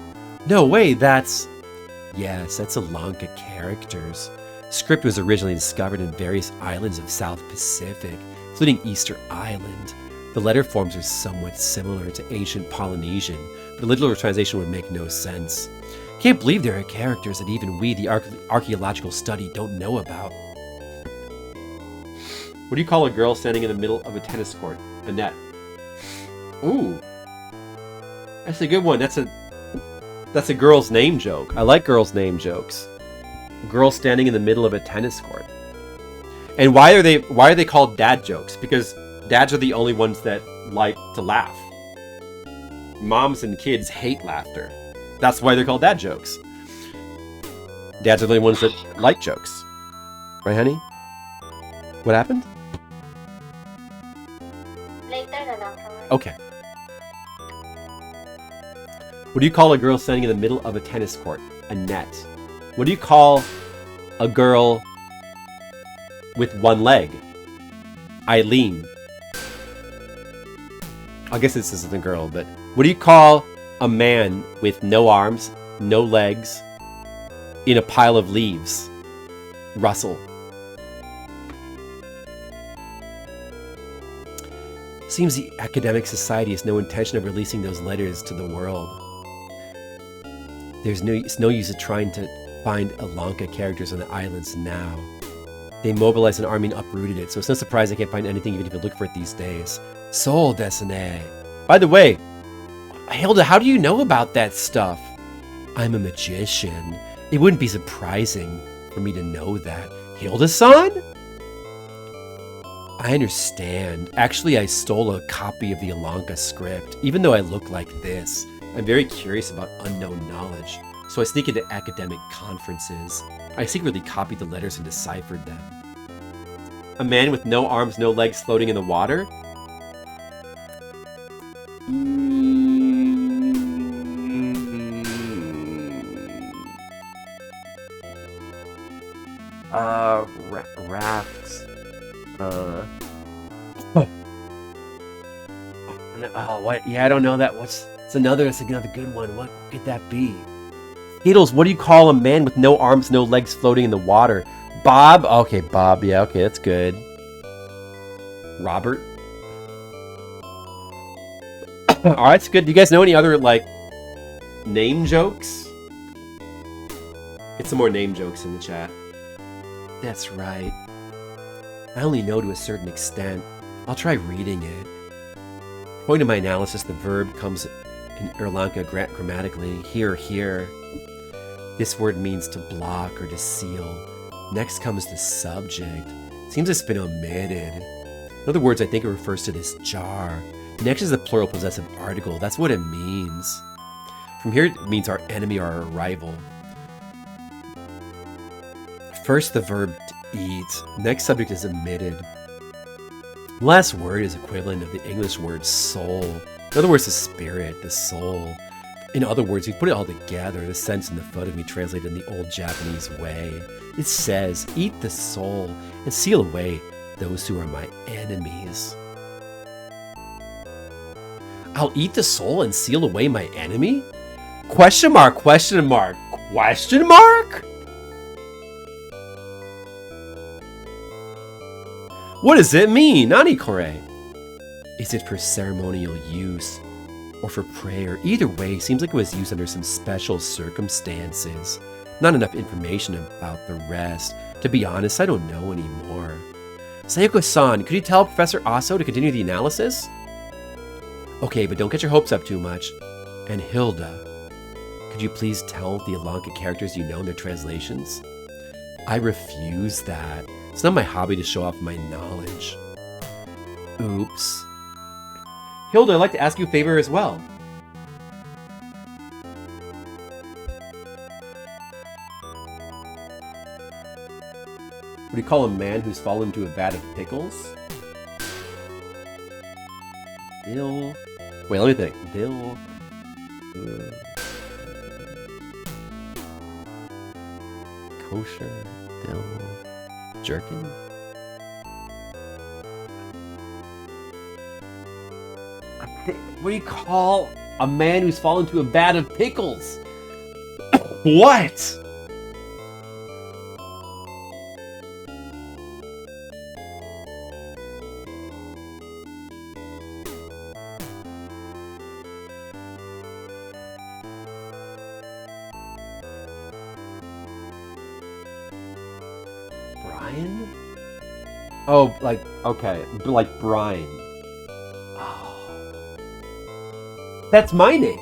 C: No way, Yes, that's Alanka characters. Script was originally discovered in various islands of South Pacific, including Easter Island. The letter forms are somewhat similar to ancient Polynesian, but a literal translation would make no sense. Can't believe there are characters that even we, the archaeological study, don't know about.
A: What do you call a girl standing in the middle of a tennis court? A net. Ooh. That's a good one. That's a girl's name joke. I like girls' name jokes. Girl standing in the middle of a tennis court. And why are they called dad jokes? Because dads are the only ones that like to laugh. Moms and kids hate laughter. That's why they're called dad jokes. Dads are the only ones that like jokes. Right, honey? What happened?
B: Later na lang kami.
A: Okay. What do you call a girl standing in the middle of a tennis court? A net. What do you call a girl with one leg? Eileen. I guess this isn't a girl, but what do you call a man with no arms, no legs, in a pile of leaves? Russell. Seems the academic society has no intention of releasing those letters to the world. There's no use of trying to find Alanka characters on the islands now. They mobilized an army and uprooted it, so it's no surprise I can't find anything even if you look for it these days. Soul Desine. By the way, Hilda, how do you know about that stuff? I'm a magician. It wouldn't be surprising for me to know that. Hilda-san? I understand. Actually, I stole a copy of the Alanka script, even though I look like this. I'm very curious about unknown knowledge, so I sneak into academic conferences. I secretly copied the letters and deciphered them. A man with no arms, no legs floating in the water? Rafts. Oh, what? Yeah, I don't know that. It's another good one. What could that be? Skittles, what do you call a man with no arms, no legs floating in the water? Bob? Okay, Bob. Yeah, okay, that's good. Robert? Alright, that's good. Do you guys know any other, name jokes? Get some more name jokes in the chat. That's right. I only know to a certain extent. I'll try reading it. According to my analysis, the verb comes in Erlanka grammatically, here. This word means to block or to seal. Next comes the subject. Seems it's been omitted. In other words, I think it refers to this jar. Next is the plural possessive article. That's what it means. From here, it means our enemy or our rival. First, the verb to eat. Next subject is omitted. The last word is equivalent of the English word soul. In other words, the spirit, the soul. In other words, we put it all together, the sense in the photo we translated in the old Japanese way. It says, eat the soul and seal away those who are my enemies. I'll eat the soul and seal away my enemy? Question mark, question mark, question mark? What does it mean, Nani Kore? Is it for ceremonial use or for prayer? Either way, seems like it was used under some special circumstances. Not enough information about the rest. To be honest, I don't know anymore. Sayoko-san, could you tell Professor Aso to continue the analysis? Okay, but don't get your hopes up too much. And Hilda, could you please tell the Alanka characters you know in their translations? I refuse that. It's not my hobby to show off my knowledge. Oops. Hilda, I'd like to ask you a favor as well. What do you call a man who's fallen into a vat of pickles? Bill. Wait, let me think. Bill. Kosher. Bill. Jerkin?
C: What do you call a man who's fallen into a vat of pickles? What? Brian? Oh, like, okay, like Brian. Oh. That's my name.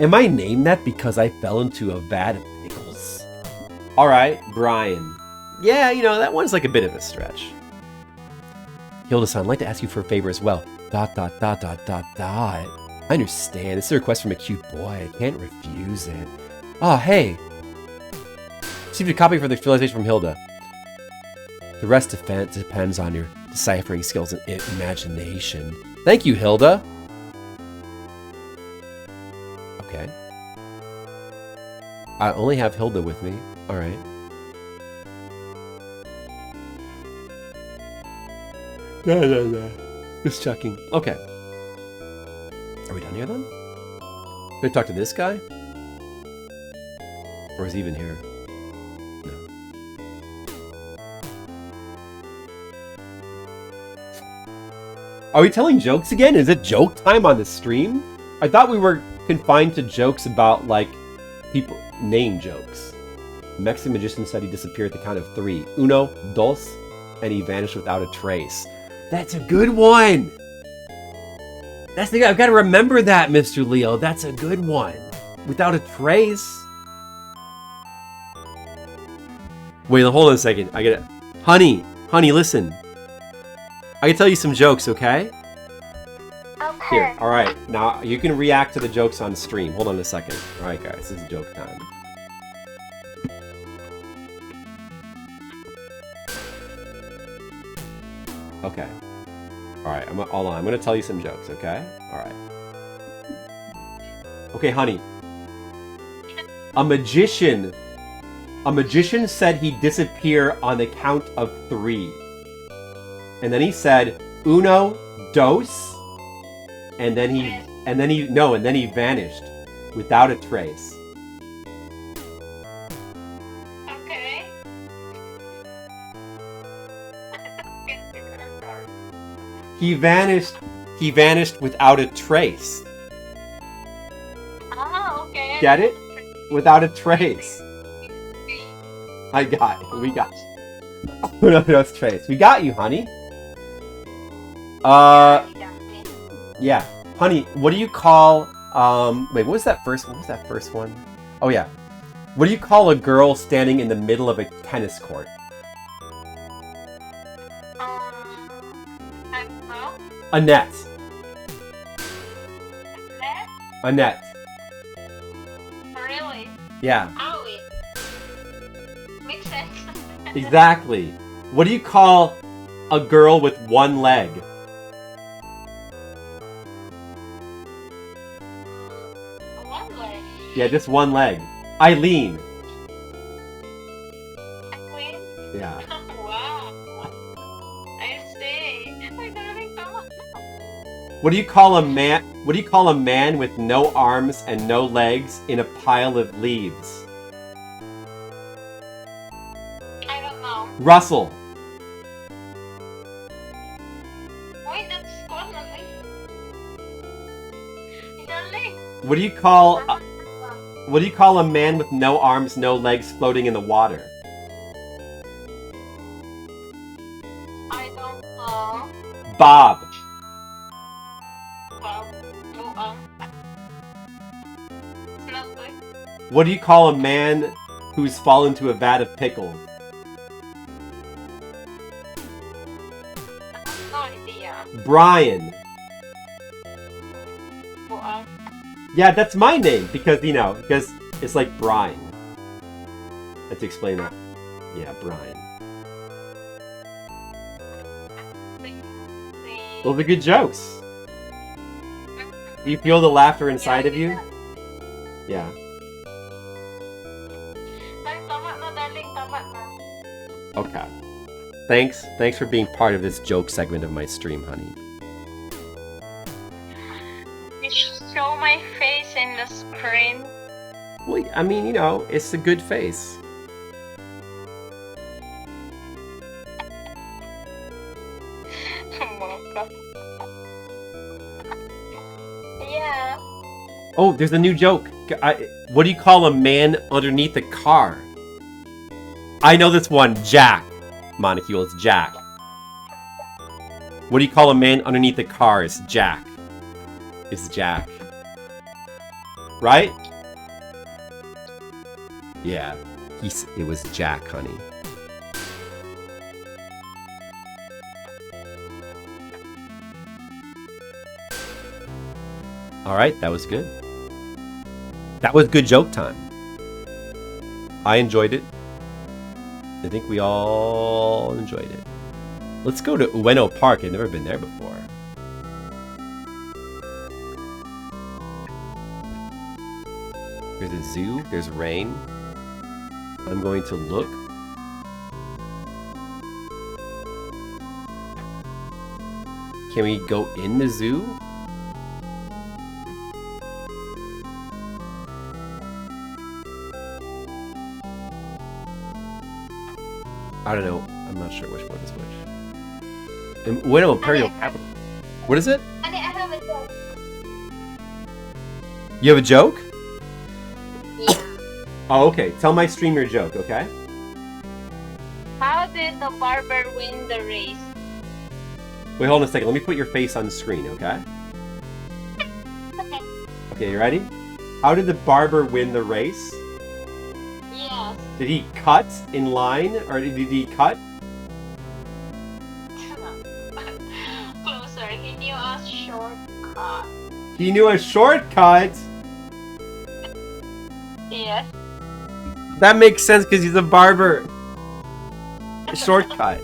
C: Am I named that because I fell into a vat of pickles? Alright, Brian. Yeah, you know, that one's like a bit of a stretch. Hilda-san, I'd like to ask you for a favor as well. ... I understand. It's a request from a cute boy. I can't refuse it. Oh, hey. Received a copy for the realization from Hilda. The rest depends on your deciphering skills and imagination. Thank you, Hilda. Okay. I only have Hilda with me. Alright. No. Just checking. Okay. Are we done here then? Should I talk to this guy? Or is he even here? No. Are we telling jokes again? Is it joke time on the stream? I thought we were confined to jokes about, like, people, name jokes. The Mexican magician said he disappeared at the count of 3. Uno, dos, and he vanished without a trace. That's a good one! That's the guy. I've got to remember that, Mr. Leo. That's a good one. Without a trace. Wait, hold on a second. I gotta... Honey, listen. I can tell you some jokes, okay?
B: Okay.
C: Here, alright. Now, you can react to the jokes on stream. Hold on a second. Alright, guys. This is joke time. Okay. Alright, hold on. I'm gonna tell you some jokes, okay? Alright. Okay, honey. A magician said he'd disappear on the count of 3. And then he said, uno, dos, and then he vanished without a trace.
B: Okay.
C: He vanished without a trace.
B: Oh, okay.
C: Get it? Without a trace. We got uno, dos, trace. We got you, honey. Yeah. Honey, what do you call, wait, what was that first one? Oh, yeah. What do you call a girl standing in the middle of a tennis court?
B: I don't know.
C: A net.
B: Net?
C: A net.
B: Really?
C: Yeah,
B: Owie. Makes sense.
C: exactly. What do you call a girl with one leg?
B: One leg.
C: Yeah, just one leg. Eileen.
B: Queen?
C: Yeah.
B: Wow. I see. I don't know.
C: What do you call a man with no arms and no legs in a pile of leaves?
B: I don't know.
C: Russell.
B: Wait, that's one leg. Darling.
C: What do you call a man with no arms, no legs floating in the water?
B: I don't know.
C: Bob.
B: Well, no, it's not good.
C: What do you call a man who's fallen into a vat of pickles?
B: No idea.
C: Brian.
B: Well,
C: Yeah, that's my name because it's like Brian. Let's explain that. Yeah, Brian. Those are good jokes. Do you feel the laughter inside of you? Yeah.
B: Ay, tama na, darling. Tama na.
C: Okay. Thanks for being part of this joke segment of my stream, honey.
B: You show my face in the screen.
C: Well, I mean, you know, it's a good face.
B: Yeah.
C: Oh, there's a new joke. What do you call a man underneath a car? I know this one. Jack. Monocule, it's Jack. What do you call a man underneath a car? It's Jack. It's Jack. Right? Yeah. It was Jack, honey. Alright, that was good. That was good joke time. I enjoyed it. I think we all enjoyed it. Let's go to Ueno Park. I've never been there before. There's a zoo. There's rain. I'm going to look. Can we go in the zoo? I don't know. I'm not sure which one is which. Ueno Imperial Capital. What is it?
B: Honey, I have a joke.
C: You have a joke?
B: Yeah.
C: Oh, okay. Tell my stream your joke, okay?
B: How did the barber win the race?
C: Wait, hold on a second. Let me put your face on the screen, okay?
B: Okay.
C: Okay, you ready? How did the barber win the race?
B: Yes.
C: Did he cut in line, or did he cut?
B: Closer. He knew a shortcut.
C: He knew a shortcut!
B: Yes.
C: That makes sense because he's a barber. A shortcut.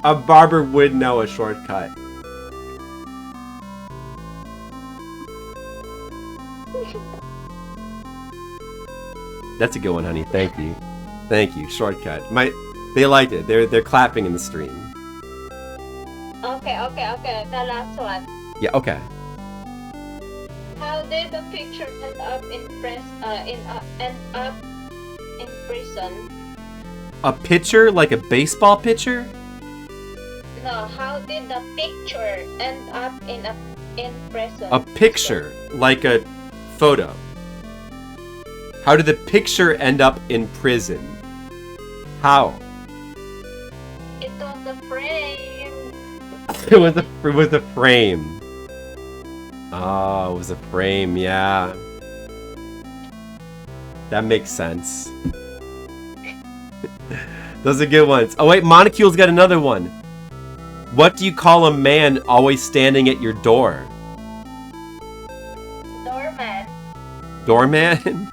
C: A barber would know a shortcut. That's a good one, honey. Thank you. Thank you. Shortcut. They liked it. They're clapping in the stream.
B: Okay. The last one.
C: Yeah, okay.
B: How did the picture end up in prison?
C: A pitcher? Like a baseball pitcher?
B: No, how did the picture end up in prison?
C: A picture. Like a photo. How did the picture end up in prison? How?
B: It was a frame.
C: It was a frame. Oh, it was a frame, yeah. That makes sense. Those are good ones. Oh wait, Monocule's got another one. What do you call a man always standing at your door?
B: Doorman.
C: Doorman?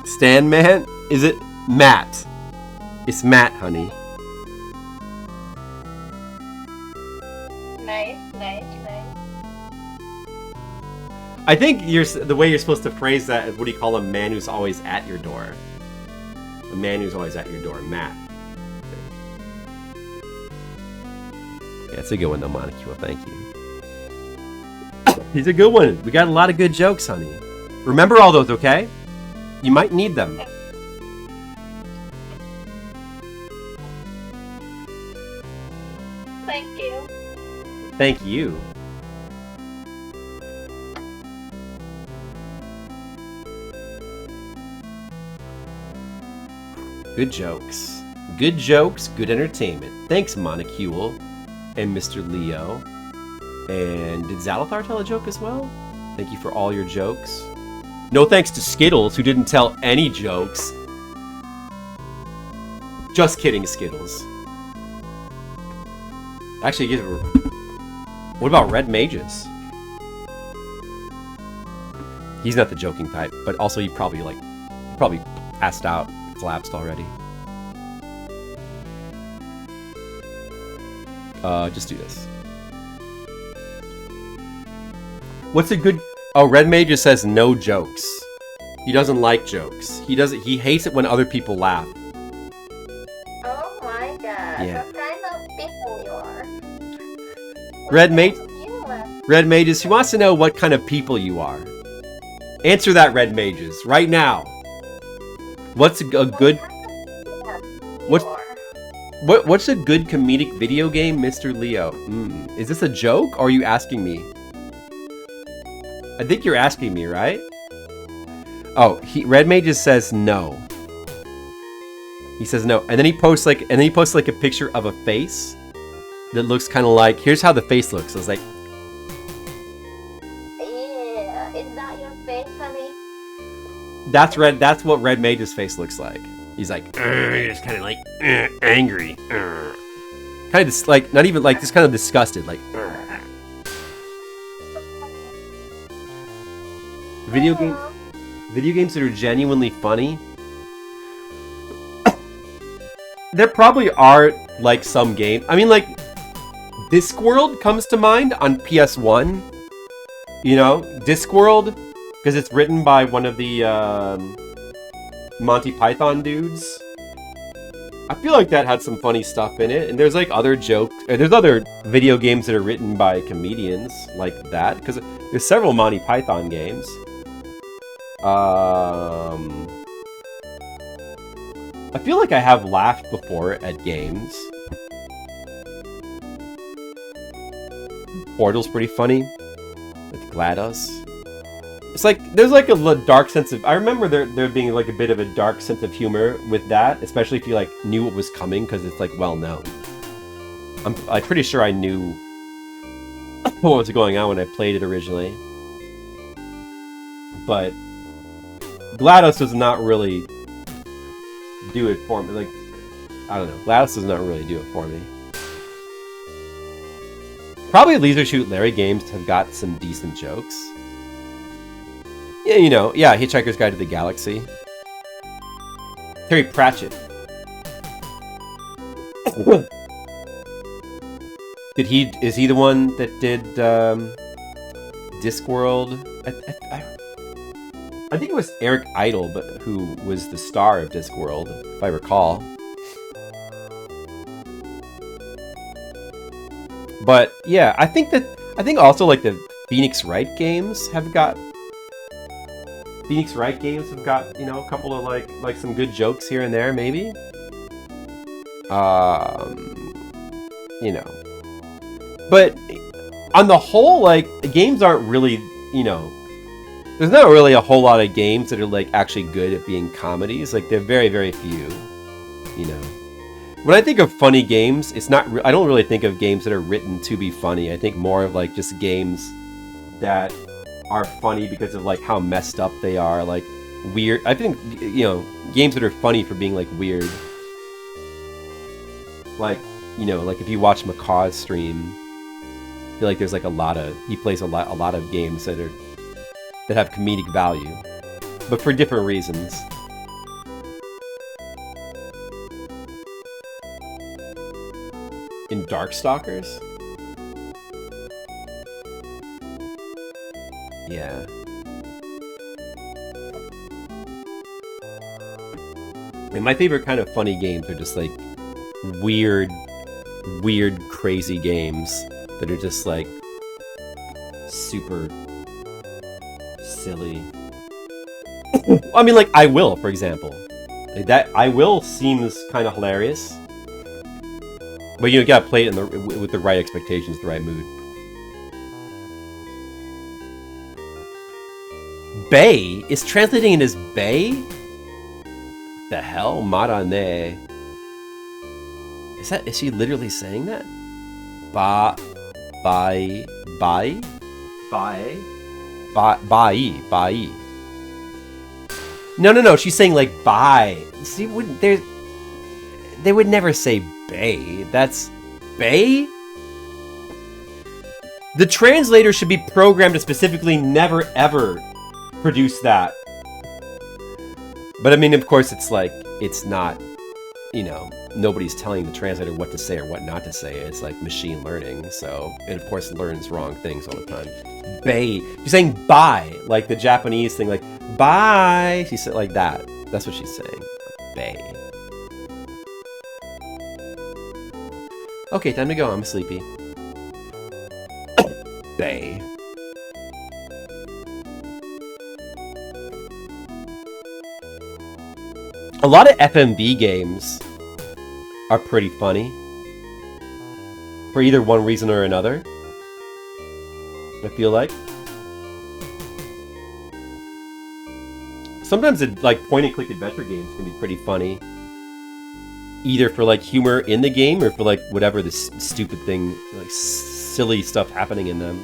C: Stan man? Is it Matt? It's Matt, honey.
B: Nice.
C: I think the way you're supposed to phrase that is, what do you call a man who's always at your door? A man who's always at your door, Matt. Yeah, that's a good one though, Monocule. Thank you. He's a good one. We got a lot of good jokes, honey. Remember all those, okay? You might need them.
B: Thank you.
C: Thank you. Good jokes. Good jokes, good entertainment. Thanks, Monocule and Mr. Leo. And did Zalathar tell a joke as well? Thank you for all your jokes. No thanks to Skittles, who didn't tell any jokes. Just kidding, Skittles. Actually, what about Red Mages? He's not the joking type, but also he probably passed out, collapsed already. Just do this. What's a good... Oh, Red Mage just says no jokes.
A: He doesn't like jokes. He hates it when other people laugh.
B: Oh my god.
A: Yeah.
B: What kind of people you are?
A: Red Mage,
B: You are.
A: Red Mages, he wants to know what kind of people you are. Answer that, Red Mages, right now. What's a good What- what's a good comedic video game, Mr. Leo? Is this a joke or are you asking me? I think you're asking me, right? Oh, Red Mages says no. He says no, and then he posts like a picture of a face that looks kind of like. Here's how the face looks. I was like,
B: Yeah, is that your face, honey?
A: that's red. That's what Red Mage's face looks like. He's like, just kind of like angry, kind of just like not even like just kind of disgusted, like. Video games that are genuinely funny. There probably are like some game. I mean, like Discworld comes to mind on PS1. You know, Discworld, because it's written by one of the Monty Python dudes. I feel like that had some funny stuff in it, and there's like other jokes. There's other video games that are written by comedians like that, because there's several Monty Python games. I feel like I have laughed before at games. Portal's pretty funny with GLaDOS. It's like there's like a dark sense of. I remember there being like a bit of a dark sense of humor with that, especially if you like knew what was coming because it's like well known. I'm pretty sure I knew what was going on when I played it originally, but GLaDOS does not really do it for me. Like, I don't know. GLaDOS does not really do it for me. Probably Leisure Shoot Larry games have got some decent jokes. Yeah, you know. Yeah, Hitchhiker's Guide to the Galaxy. Terry Pratchett. Is he the one that did Discworld? I think it was Eric Idle, but who was the star of Discworld, if I recall. But yeah, I think also like the Phoenix Wright games have got you know, a couple of like some good jokes here and there, maybe. You know. But on the whole, like the games aren't really, you know, there's not really a whole lot of games that are like actually good at being comedies. Like they're very, very few. You know, when I think of funny games, it's not. I don't really think of games that are written to be funny. I think more of like just games that are funny because of like how messed up they are, like weird. I think, you know, games that are funny for being like weird. Like, you know, like if you watch Macaw's stream, I feel like there's like he plays a lot of games that have comedic value, but for different reasons. In Darkstalkers? Yeah. And my favorite kind of funny games are just like weird, crazy games that are just like super silly. I mean, like I Will, for example. Like that I Will seems kind of hilarious, but you gotta play it with the right expectations, the right mood. Bay is translating it as Bay. The hell, Marane. Is she literally saying that? Bye. No. She's saying like bye. See, they would never say Bay. That's Bay? The translator should be programmed to specifically never ever produce that. But I mean, of course, it's like, it's not
C: you know, nobody's telling the translator what to say or what not to say. It's like machine learning, so it of course learns wrong things all the time. Bay. She's saying bye, like the Japanese thing, like bye. She said like that. That's what she's saying. Bay. Okay, time to go. I'm sleepy. Bay. A lot of FMV games are pretty funny for either one reason or another, I feel like. Sometimes like point-and-click adventure games can be pretty funny, either for like humor in the game or for like whatever the stupid thing, like silly stuff happening in them.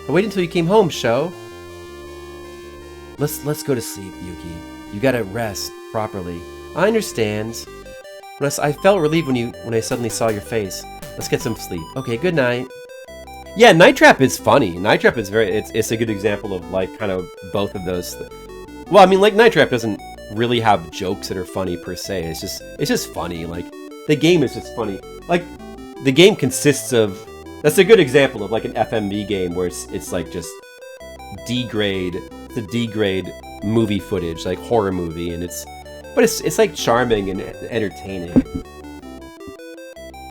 C: I waited until you came home, Sho. Let's go to sleep, Yuki. You gotta rest properly. I understand. I felt relieved when I suddenly saw your face. Let's get some sleep. Okay, good night. Yeah, Night Trap is funny. Night Trap is it's a good example of like kind of both of those. Well, I mean, like Night Trap doesn't really have jokes that are funny per se. It's just funny. Like the game is just funny. Like the game consists of. That's a good example of like an FMV game where it's like just D-grade. It's a D-grade movie footage, like horror movie, and it's like charming and entertaining,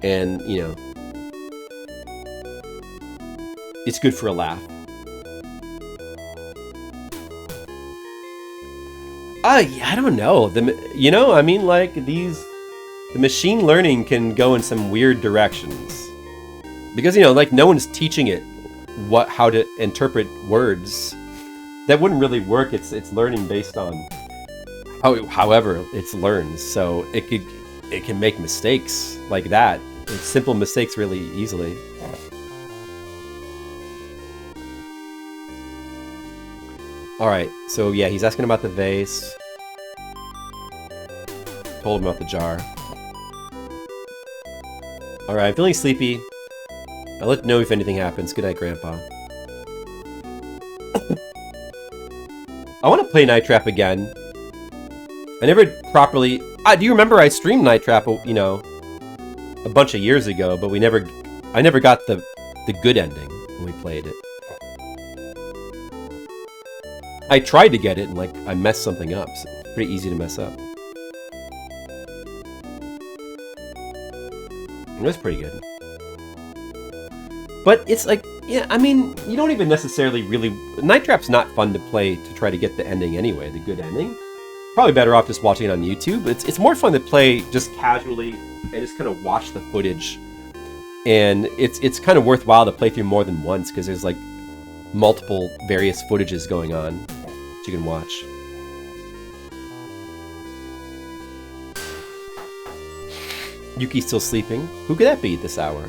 C: and you know, it's good for a laugh. Yeah, I don't know. I mean, like the machine learning can go in some weird directions because you know, like no one's teaching it how to interpret words. That wouldn't really work. It's learning based on however it learns. So it can make mistakes like that. It's simple mistakes really easily. All right. So yeah, he's asking about the vase. Told him about the jar. All right. I'm feeling sleepy. I'll let you know if anything happens. Good night, Grandpa. I want to play Night Trap again. I never properly... do you remember I streamed Night Trap, you know, a bunch of years ago, but I never got the good ending when we played it. I tried to get it, and like, I messed something up. So it's pretty easy to mess up. It was pretty good. But it's like... Yeah, I mean, you don't even necessarily really... Night Trap's not fun to play to try to get the ending anyway, the good ending. Probably better off just watching it on YouTube. It's more fun to play just casually and just kind of watch the footage. And it's kind of worthwhile to play through more than once because there's like multiple various footages going on that you can watch. Yuki's still sleeping. Who could that be at this hour?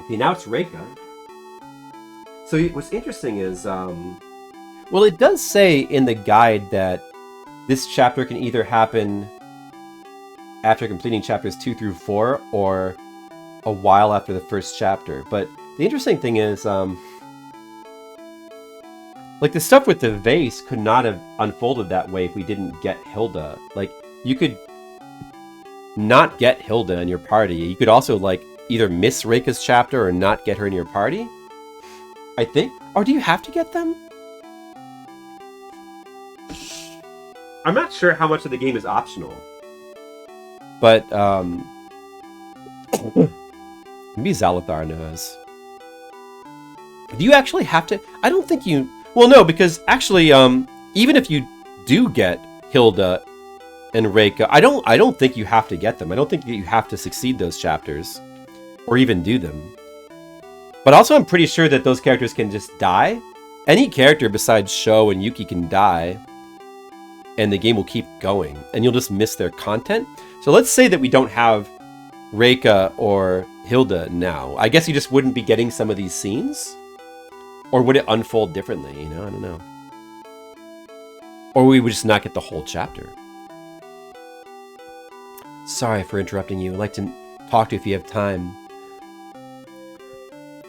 C: Okay, now it's Reika. So what's interesting is, well, it does say in the guide that this chapter can either happen after completing chapters 2 through 4 or a while after the first chapter. But the interesting thing is, like the stuff with the vase could not have unfolded that way if we didn't get Hilda. Like, you could not get Hilda in your party. You could also like either miss Reika's chapter or not get her in your party, I think. Or do you have to get them? I'm not sure how much of the game is optional. But maybe Zalathar knows. Do you actually have to? I don't think you... Well, no, because actually even if you do get Hilda and Reika, I don't think you have to get them. I don't think that you have to succeed those chapters or even do them. But also I'm pretty sure that those characters can just die. Any character besides Sho and Yuki can die and the game will keep going and you'll just miss their content. So let's say that we don't have Reika or Hilda now. I guess you just wouldn't be getting some of these scenes? Or would it unfold differently, you know? I don't know. Or we would just not get the whole chapter. Sorry for interrupting you. I'd like to talk to you if you have time.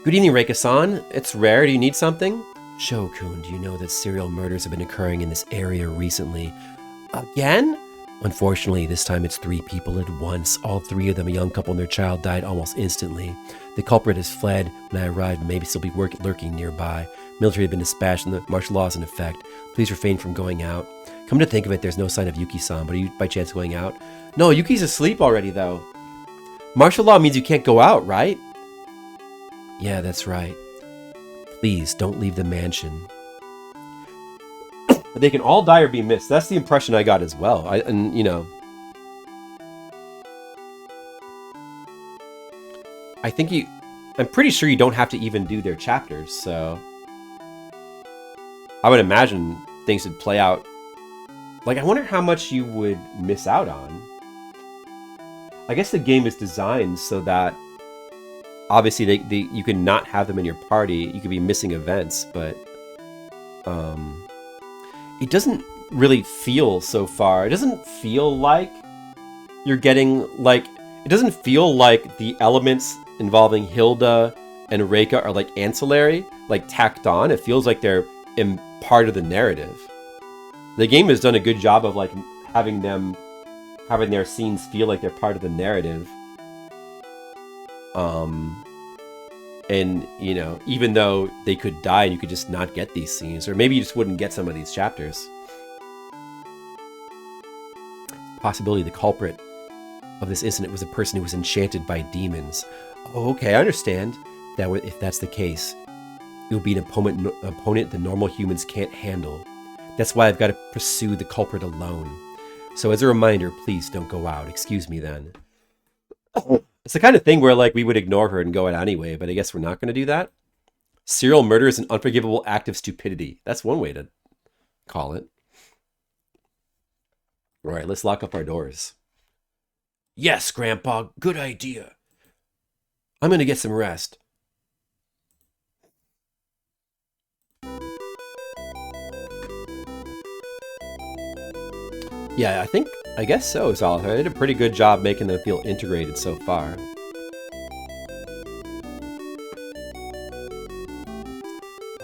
C: Good evening, Reika-san. It's rare. Do you need something? Shokun, do you know that serial murders have been occurring in this area recently? Again? Unfortunately, this time it's 3 people at once. All 3 of them, a young couple and their child, died almost instantly. The culprit has fled. When I arrived, maybe still be lurking nearby. Military had been dispatched and the martial law is in effect. Please refrain from going out. Come to think of it, there's no sign of Yuki-san, but are you by chance going out? No, Yuki's asleep already, though. Martial law means you can't go out, right? Yeah, that's right. Please, don't leave the mansion. They can all die or be missed. That's the impression I got as well. I think I'm pretty sure you don't have to even do their chapters, so... I would imagine things would play out... Like, I wonder how much you would miss out on. I guess the game is designed so that... Obviously, you can not have them in your party. You could be missing events, but... It doesn't really feel so far. It doesn't feel like you're getting, like... It doesn't feel like the elements involving Hilda and Reika are, like, ancillary, like, tacked on. It feels like they're in part of the narrative. The game has done a good job of, like, having their scenes feel like they're part of the narrative. And, you know, even though they could die and you could just not get these scenes, or maybe you just wouldn't get some of these chapters. Possibility the culprit of this incident was a person who was enchanted by demons. Oh, okay, I understand that if that's the case, it would be an opponent the normal humans can't handle. That's why I've got to pursue the culprit alone. So as a reminder, please don't go out. Excuse me then. It's the kind of thing where, like, we would ignore her and go out anyway, but I guess we're not going to do that. Serial murder is an unforgivable act of stupidity. That's one way to call it. All right, let's lock up our doors. Yes, Grandpa, good idea. I'm going to get some rest. Yeah, I guess so, Zoltar. I did a pretty good job making them feel integrated so far.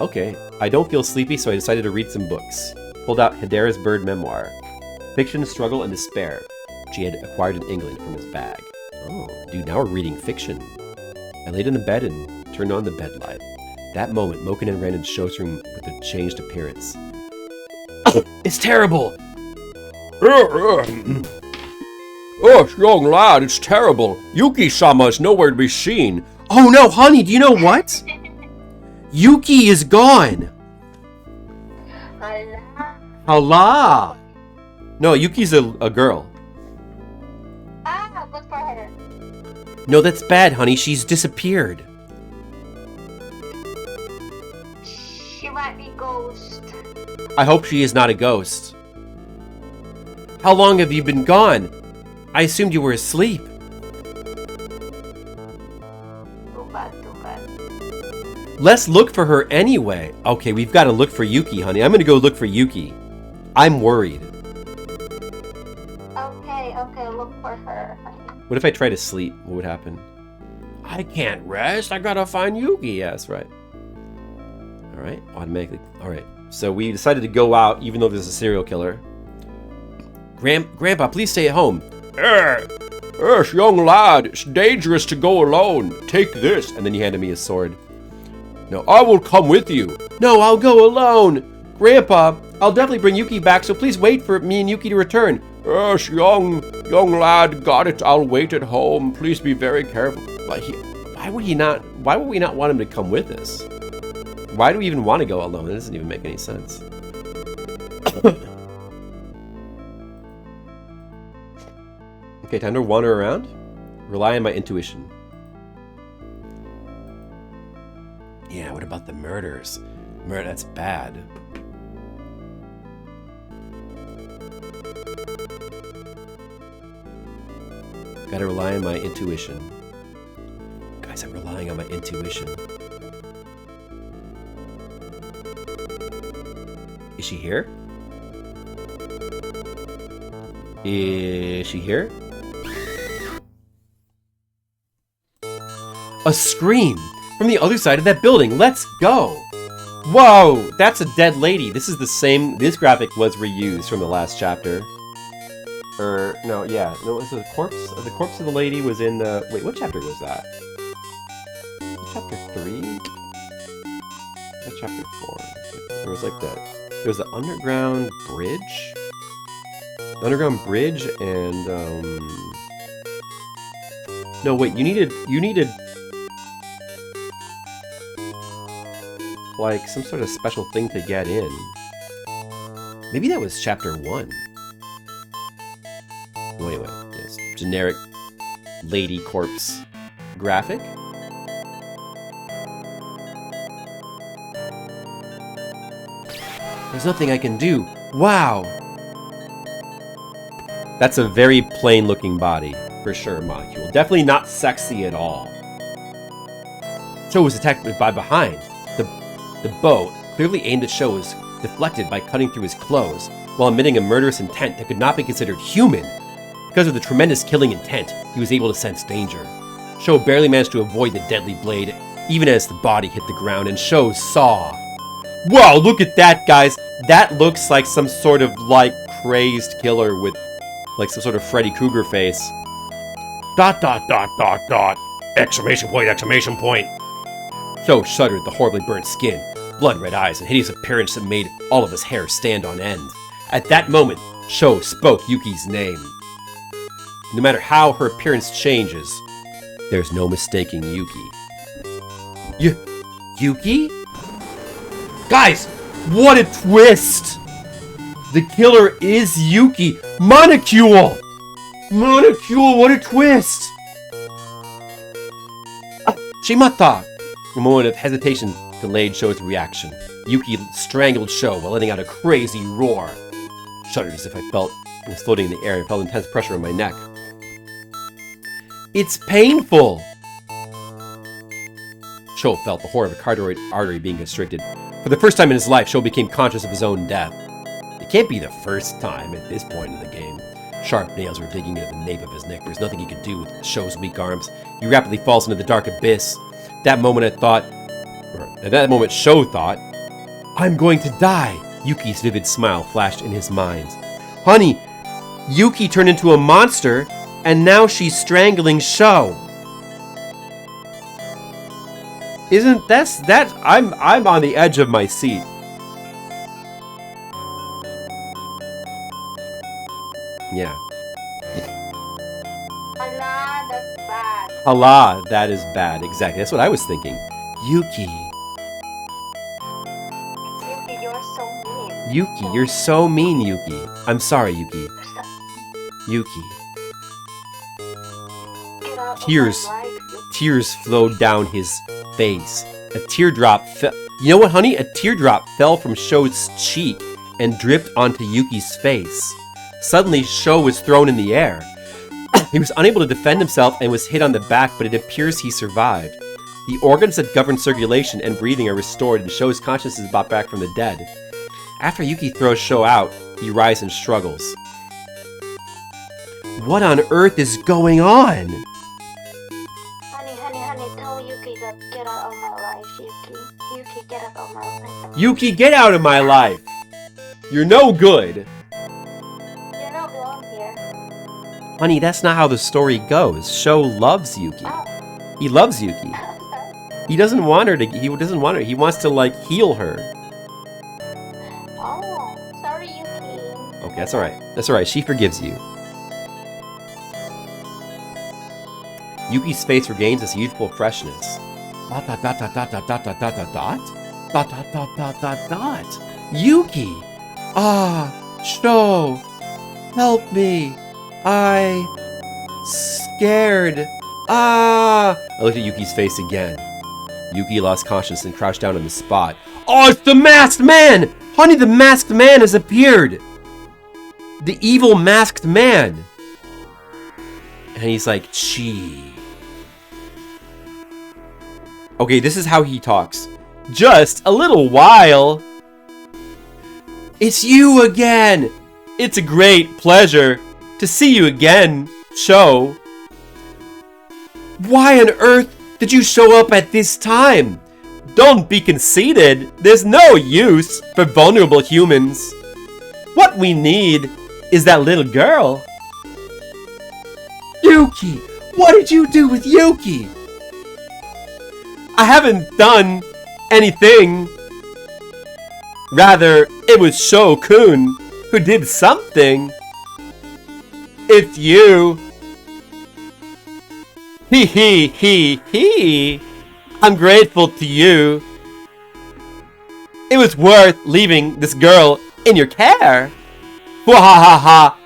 C: Okay, I don't feel sleepy, so I decided to read some books. Pulled out Hedera's Bird memoir. Fiction, Struggle, and Despair, which he had acquired in England from his bag. Oh, dude, now we're reading fiction. I laid in the bed and turned on the bed light. That moment, Mokunen ran into Sho's room with a changed appearance. It's terrible!
D: Oh, young lad, it's terrible. Yuki-sama is nowhere to be seen.
C: Oh no, honey, do you know what? Yuki is gone! Allah! No, Yuki's a girl.
B: Ah, good for her.
C: No, that's bad, honey. She's disappeared.
B: She might be ghost.
C: I hope she is not a ghost. How long have you been gone? I assumed you were asleep.
B: Too bad, too bad.
C: Let's look for her anyway. Okay, we've got to look for Yuki, honey. I'm going to go look for Yuki. I'm worried.
B: Okay, look for her.
C: What if I try to sleep? What would happen? I can't rest. I gotta find Yuki. Yeah, that's right. All right, automatically. All right, so we decided to go out even though there's a serial killer. Grandpa, please stay at home.
D: Yes, young lad, it's dangerous to go alone. Take this.
C: And then he handed me his sword.
D: Now I will come with you.
C: No, I'll go alone. Grandpa, I'll definitely bring Yuki back, so please wait for me and Yuki to return.
D: Yes, young lad, got it. I'll wait at home. Please be very careful.
C: Why would we not want him to come with us? Why do we even want to go alone? It doesn't even make any sense. Okay, time to wander around. Rely on my intuition. Yeah, what about the murders? That's bad. Gotta rely on my intuition. Guys, I'm relying on my intuition. Is she here? Is she here? A scream! From the other side of that building. Let's go. Whoa, that's a dead lady. This is the same. This graphic was reused from the last chapter. No, yeah. No, it was the corpse. The corpse of the lady was in the. Wait, what chapter was that? Chapter 3? That's chapter 4. There was like there was the underground bridge. The underground bridge and no, wait. You needed like some sort of special thing to get in. Maybe that was chapter 1. Well, anyway, yes, generic lady corpse graphic. There's nothing I can do. Wow. That's a very plain looking body, for sure, molecule. Definitely not sexy at all. Sho was attacked by behind. The bow, clearly aimed at Sho, was deflected by cutting through his clothes, while emitting a murderous intent that could not be considered human. Because of the tremendous killing intent, he was able to sense danger. Sho barely managed to avoid the deadly blade, even as the body hit the ground, and Sho saw. Wow, look at that, guys! That looks like some sort of, like, crazed killer with, like, some sort of Freddy Krueger face. ... Exclamation point, exclamation point! Sho shuddered the horribly burnt skin, blood-red eyes, and hideous appearance that made all of his hair stand on end. At that moment, Sho spoke Yuki's name. No matter how her appearance changes, there's no mistaking Yuki. Yuki? Guys, what a twist! The killer is Yuki! Monocule! Monocule, what a twist! Shimata! A moment of hesitation delayed Sho's reaction. Yuki strangled Sho while letting out a crazy roar. Shuddered as if I was floating in the air. I felt intense pressure on my neck. It's painful! Sho felt the horror of a carotid artery being constricted. For the first time in his life, Sho became conscious of his own death. It can't be the first time at this point in the game. Sharp nails were digging into the nape of his neck. There's nothing he could do with Sho's weak arms. He rapidly falls into the dark abyss. At that moment, Sho thought, I'm going to die. Yuki's vivid smile flashed in his mind. Honey, Yuki turned into a monster, and now she's strangling Sho. I'm on the edge of my seat. Yeah.
B: Allah, that's bad.
C: Allah, that is bad. Exactly. That's what I was thinking. Yuki,
B: Yuki, you're so mean.
C: Yuki, you're so mean, Yuki. I'm sorry, Yuki. Yuki.
B: Get out
C: Tears.
B: of my life, Yuki.
C: Tears flowed down his face. A teardrop fell. You know what, honey? A teardrop fell from Sho's cheek and dripped onto Yuki's face. Suddenly, Sho was thrown in the air. He was unable to defend himself and was hit on the back, but it appears he survived. The organs that govern circulation and breathing are restored, and Sho's consciousness is brought back from the dead. After Yuki throws Sho out, he rises and struggles. What on earth is going on?
B: Honey, tell Yuki that get out of my life, Yuki. Yuki, get out of my life.
C: Yuki, get out of my life! You're no good!
B: You don't belong here.
C: Honey, that's not how the story goes. Sho loves Yuki.
B: Oh.
C: He loves Yuki. He doesn't want her to. He doesn't want her. He wants to, like, heal her.
B: Oh, sorry, Yuki.
C: Okay, that's alright. That's alright. She forgives you. Yuki's face regains its youthful freshness. Dot dot dot dot dot dot dot dot dot dot dot dot dot dot dot dot dot. Yuki! Ah, Sho, help me! I scared. Ah! I looked at Yuki's face again. Yuki lost consciousness and crouched down on the spot. Oh, it's the masked man! Honey, the masked man has appeared! The evil masked man! And he's like, Chi. Okay, this is how he talks. Just a little while. It's you again! It's a great pleasure to see you again, Sho. Why on earth did you show up at this time? Don't be conceited. There's no use for vulnerable humans. What we need is that little girl. Yuki! What did you do with Yuki? I haven't done anything. Rather, it was Sho-kun who did something. It's you. He. I'm grateful to you. It was worth leaving this girl in your care. Ha.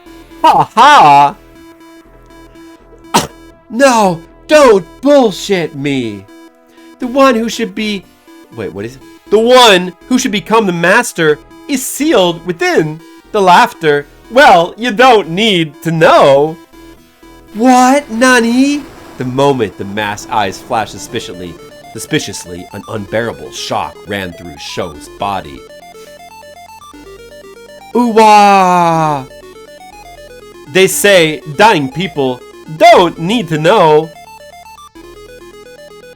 C: No, don't bullshit me. The one who should be... Wait, what is it? The one who should become the master is sealed within the laughter. Well, you don't need to know. What, Nani? The moment the masked eyes flashed suspiciously, an unbearable shock ran through Sho's body. Ooh-wah! They say dying people don't need to know.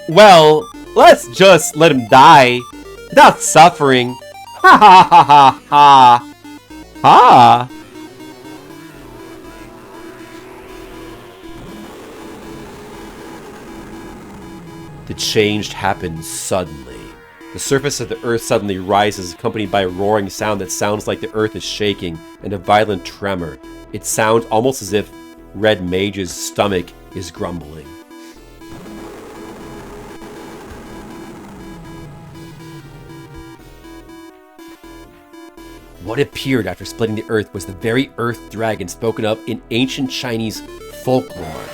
C: Well, let's just let him die without suffering. Ha. The change happened suddenly. The surface of the earth suddenly rises, accompanied by a roaring sound that sounds like the earth is shaking, and a violent tremor. It sounds almost as if Red Mage's stomach is grumbling. What appeared after splitting the earth was the very earth dragon spoken of in ancient Chinese folklore.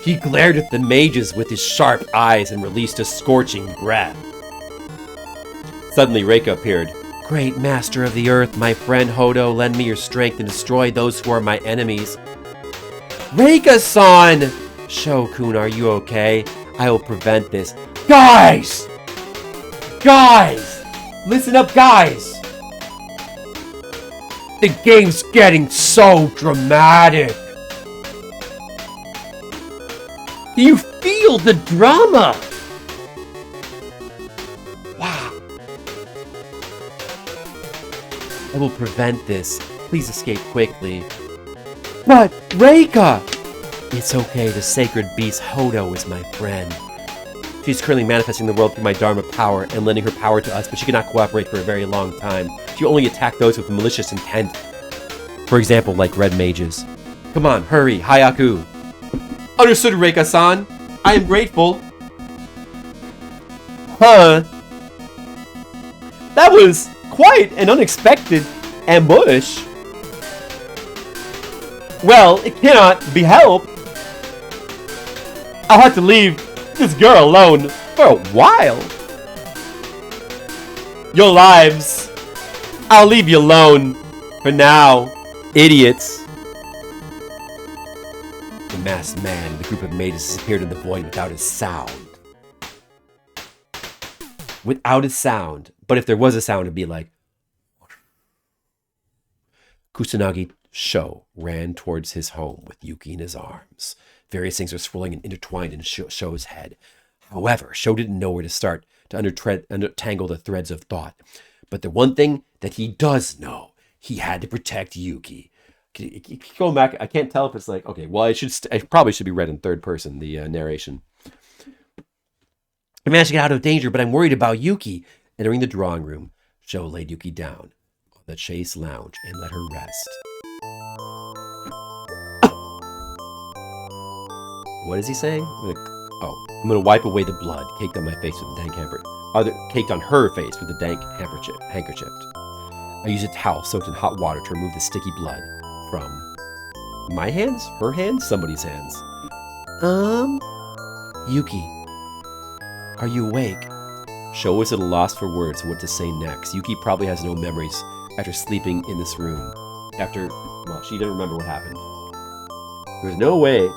C: He glared at the mages with his sharp eyes and released a scorching breath. Suddenly, Reika appeared. Great master of the earth, my friend Hodo, lend me your strength and destroy those who are my enemies. Reika-san! Sho-kun, are you okay? I will prevent this. Guys! Guys! Listen up, guys! The game's getting so dramatic. Do you feel the drama? Wow. I will prevent this. Please escape quickly. But, Reika! It's okay, the sacred beast Hodo is my friend. She's currently manifesting the world through my Dharma power and lending her power to us, but she cannot cooperate for a very long time. She will only attack those with malicious intent. For example, like red mages. Come on, hurry, Hayaku. Understood, Reika-san. I am grateful. Huh. That was quite an unexpected ambush. Well, it cannot be helped. I'll have to leave this girl alone for a while. Your lives. I'll leave you alone for now, idiots. The masked man and the group of mages disappeared in the void without a sound. Without a sound. But if there was a sound, it'd be like... Kusanagi Sho ran towards his home with Yuki in his arms. Various things were swirling and intertwined in Sho's head. However, Sho didn't know where to start to untangle the threads of thought. But the one thing that he does know, he had to protect Yuki. Keep going back. I can't tell if it's like, okay, well, I probably should be read in third person, the narration. I managed to get out of danger, but I'm worried about Yuki. Entering the drawing room, Sho laid Yuki down on the chaise lounge and let her rest. What is he saying? I'm gonna wipe away the blood caked on my face with the dank handkerchief. Caked on her face with the dank handkerchief. I used a towel soaked in hot water to remove the sticky blood from my hands, her hands, somebody's hands. Yuki, are you awake? Sho was at a loss for words for what to say next. Yuki probably has no memories after sleeping in this room. Well, she didn't remember what happened. There's no way.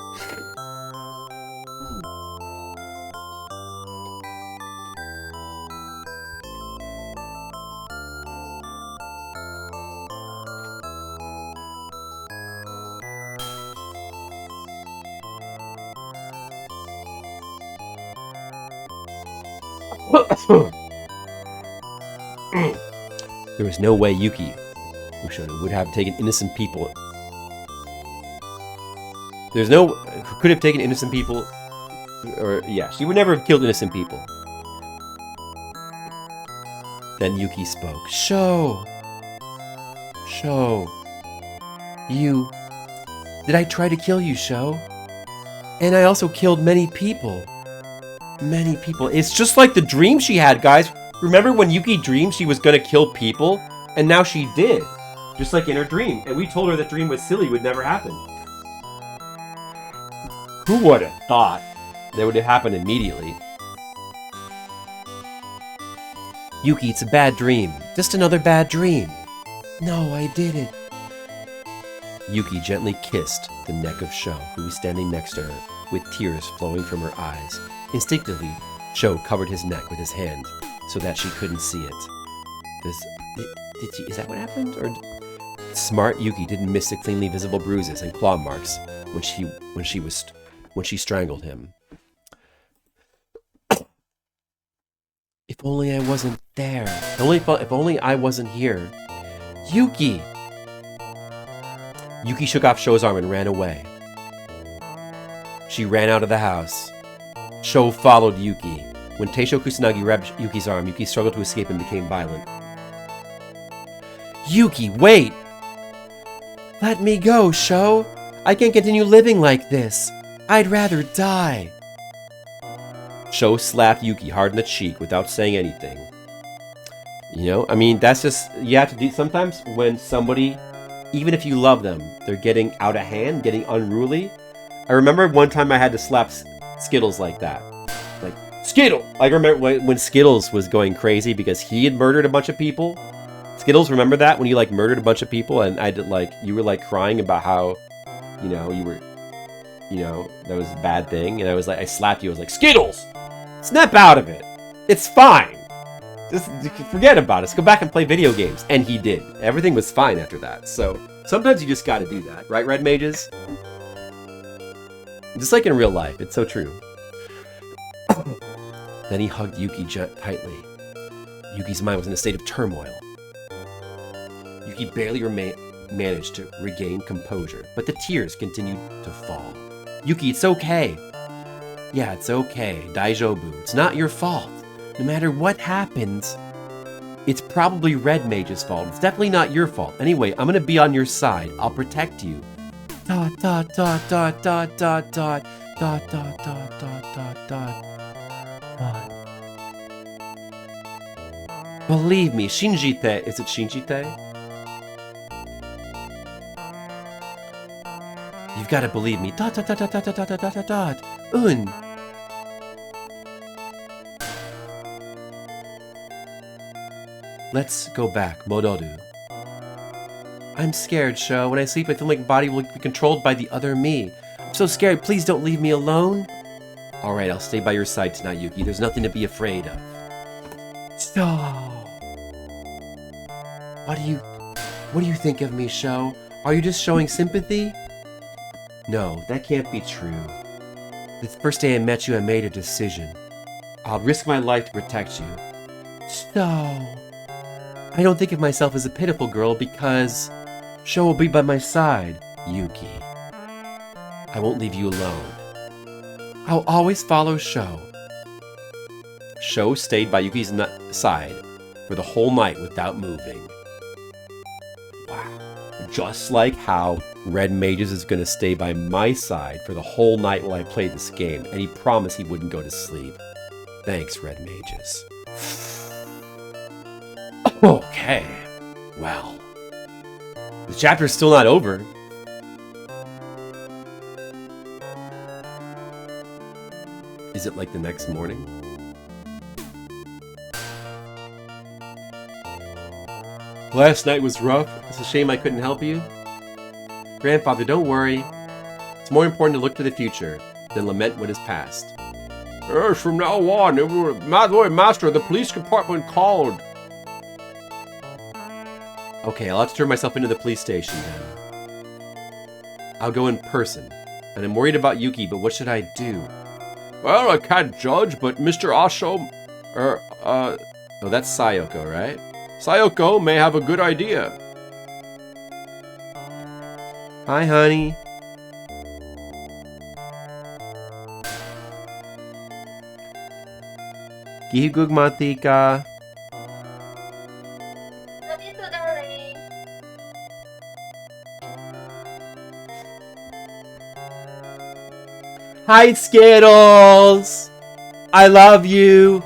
C: There was no way Yuki would have taken innocent people. Could have taken innocent people, or yeah, she would never have killed innocent people. Then Yuki spoke. Sho, did I try to kill you, Sho? And I also killed many people. Many people. It's just like the dream she had, guys. Remember when Yuki dreamed she was gonna kill people? And now she did. Just like in her dream. And we told her that dream was silly, would never happen. Who would have thought that would have happened immediately? Yuki, it's a bad dream. Just another bad dream. No, I didn't. Yuki gently kissed the neck of Sho, who was standing next to her, with tears flowing from her eyes. Instinctively, Sho covered his neck with his hand, so that she couldn't see it. Is that what happened? Or smart Yuki didn't miss the cleanly visible bruises and claw marks when she strangled him. If only I wasn't there. If only I wasn't here. Yuki! Yuki shook off Sho's arm and ran away. She ran out of the house. Sho followed Yuki. When Teisho Kusanagi grabbed Yuki's arm, Yuki struggled to escape and became violent. Yuki, wait! Let me go, Sho! I can't continue living like this. I'd rather die. Sho slapped Yuki hard in the cheek without saying anything. You know, I mean, that's just, you have to do, sometimes when somebody, even if you love them, they're getting out of hand, getting unruly. I remember one time I had to slap Skittles like that. Like, Skittle! I remember when Skittles was going crazy because he had murdered a bunch of people. Skittles, remember that? When you, like, murdered a bunch of people and I did, like, you were, like, crying about how, you know, that was a bad thing. And I slapped you. I was like, Skittles! Snap out of it! It's fine! Just forget about it. Let's go back and play video games. And he did. Everything was fine after that. So, sometimes you just gotta do that. Right, Red Mages? Just like in real life. It's so true. Then he hugged Yuki tightly. Yuki's mind was in a state of turmoil. Yuki barely managed to regain composure, but the tears continued to fall. Yuki, it's okay. Yeah, it's okay. Daijobu. It's not your fault. No matter what happens, it's probably Red Mage's fault. It's definitely not your fault. Anyway, I'm gonna be on your side. I'll protect you. Dot dot dot dot dot dot dot dot dot dot dot dot dot. Believe me, Shinjite. Is it Shinjite? You've got to believe me. Dot dot dot dot dot dot dot dot dot. Let's go back, Modoru. I'm scared, Sho. When I sleep, I feel like my body will be controlled by the other me. I'm so scared. Please don't leave me alone. All right, I'll stay by your side tonight, Yuki. There's nothing to be afraid of. So, what do you think of me, Sho? Are you just showing sympathy? No, that can't be true. The first day I met you, I made a decision. I'll risk my life to protect you. So, I don't think of myself as a pitiful girl because Sho will be by my side, Yuki. I won't leave you alone. I'll always follow Sho. Sho stayed by Yuki's side for the whole night without moving. Wow. Just like how Red Mages is going to stay by my side for the whole night while I play this game, and he promised he wouldn't go to sleep. Thanks, Red Mages. Okay. Well. The chapter's still not over. Is it like the next morning? Last night was rough. It's a shame I couldn't help you. Grandfather, don't worry. It's more important to look to the future than lament what is past.
D: Yes, from now on, Master, the police department called.
C: Okay, I'll have to turn myself into the police station then. I'll go in person. And I'm worried about Yuki, but what should I do?
D: Well, I can't judge, but Mr. Asho
A: Oh, that's Sayoko, right?
D: Sayoko may have a good idea.
A: Hi, honey. Gihigugmatika.
B: Love you too, darling.
C: Hi, Skittles! I love you!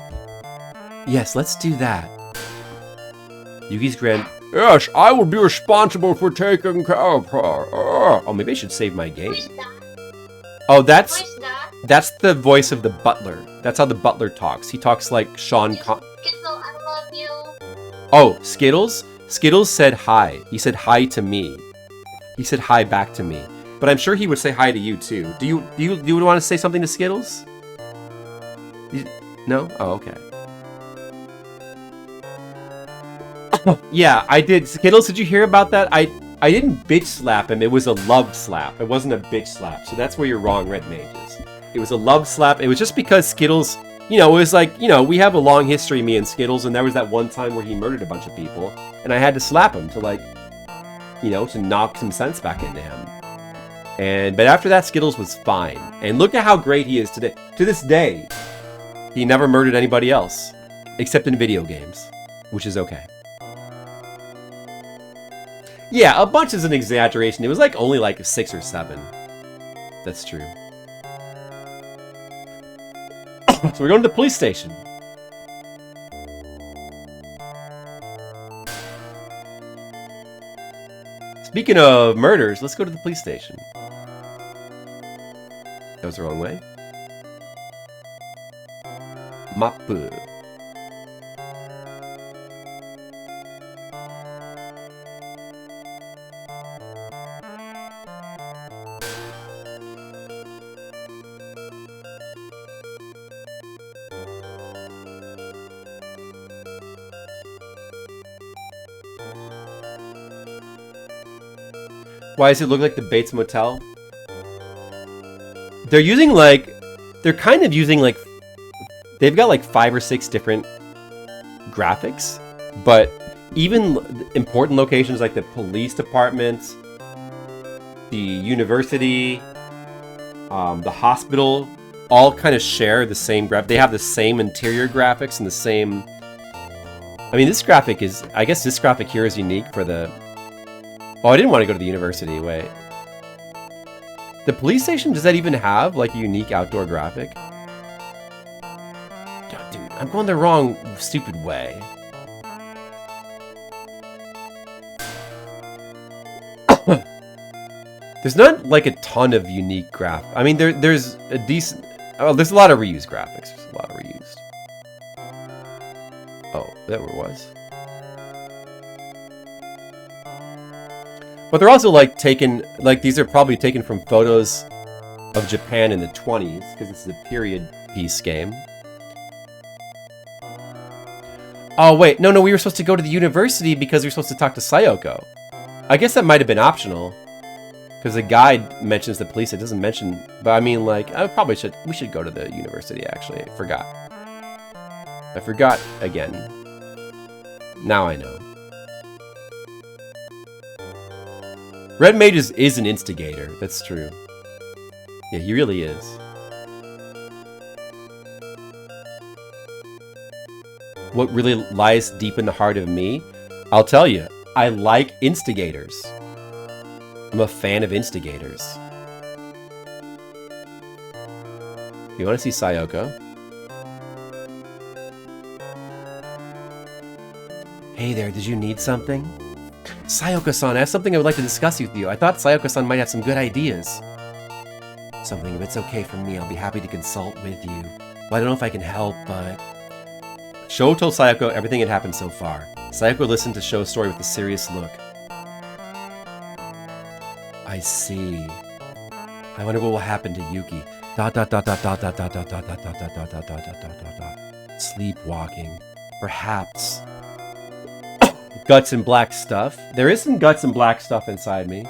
C: Yes, let's do that. Yuki's grand...
D: Yes, I will be responsible for taking care of her.
C: Oh, maybe I should save my
B: Who
C: game.
B: is that?
C: Oh,
B: Who
C: that's
B: is that?
C: the voice of the butler. That's how the butler talks. He talks like Sean Con...
B: Kittle, I love you.
C: Oh, Skittles? Skittles said hi. He said hi to me. He said hi back to me. But I'm sure he would say hi to you too. Do you want to say something to Skittles? No? Oh, okay. Yeah, I did. Skittles, did you hear about that? I didn't bitch slap him. It was a love slap. It wasn't a bitch slap. So that's where you're wrong, Red Mages. It was a love slap. It was just because Skittles, it was like, we have a long history, me and Skittles, and there was that one time where he murdered a bunch of people, and I had to slap him to to knock some sense back into him. But after that, Skittles was fine. And look at how great he is today. To this day, he never murdered anybody else, except in video games, which is okay. Yeah, a bunch is an exaggeration. It was only 6 or 7. That's true. So we're going to the police station. Speaking of murders, let's go to the police station. That was the wrong way. Mappu. Why does it look like the Bates Motel? They're using they're kind of using they've got 5 or 6 different graphics, but even important locations like the police department, the university, the hospital, all kind of share the same graphic. They have the same interior graphics and the same... I mean, this graphic is... I guess this graphic here is unique for the... Oh, I didn't want to go to the university. Wait. The police station, does that even have, a unique outdoor graphic? Oh, dude, I'm going the wrong stupid way. There's not, a ton of unique graphics. I mean, there's a decent... Oh, there's a lot of reused graphics. There's a lot of reused. Oh, there it was. But they're also taken, these are probably taken from photos of Japan in the 20s, because this is a period piece game. Oh wait, no, we were supposed to go to the university because we were supposed to talk to Sayoko. I guess that might have been optional, because the guide mentions the police, it doesn't mention, but I mean, we should go to the university, actually. I forgot again. Now I know. Red Mage is an instigator. That's true. Yeah, he really is. What really lies deep in the heart of me? I'll tell you. I like instigators. I'm a fan of instigators. You want to see Sayoko? Hey there, did you need something? Sayoko-san, I have something I would like to discuss with you. I thought Sayoko-san might have some good ideas. Something, if it's okay for me, I'll be happy to consult with you. Well, I don't know if I can help, but... Sho told Sayoko everything had happened so far. Sayoko listened to Sho's story with a serious look. I see. I wonder what will happen to Yuki. ... Sleepwalking. Perhaps. Guts and black stuff. There is some guts and black stuff inside me.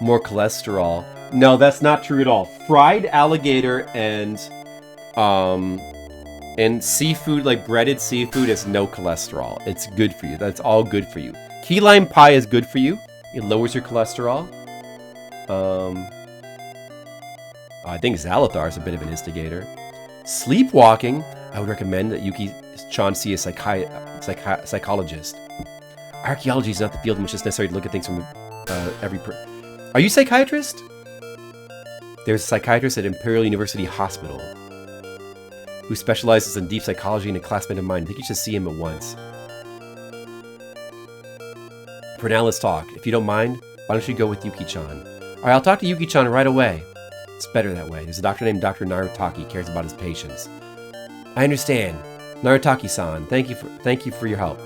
C: More cholesterol. No, that's not true at all. Fried alligator and And seafood, like breaded seafood, has no cholesterol. It's good for you. That's all good for you. Key lime pie is good for you. It lowers your cholesterol. I think Zalathar is a bit of an instigator. Sleepwalking, I would recommend that Yuki-chan see a psychologist. Archaeology is not the field in which it's necessary to look at things from Are you a psychiatrist? There's a psychiatrist at Imperial University Hospital who specializes in deep psychology and a classmate of mine. I think you should see him at once. For now, let's talk. If you don't mind, why don't you go with Yuki-chan? Alright, I'll talk to Yuki-chan right away. It's better that way. There's a doctor named Dr. Narutaki cares about his patients. I understand. Narutaki-san, thank you for your help.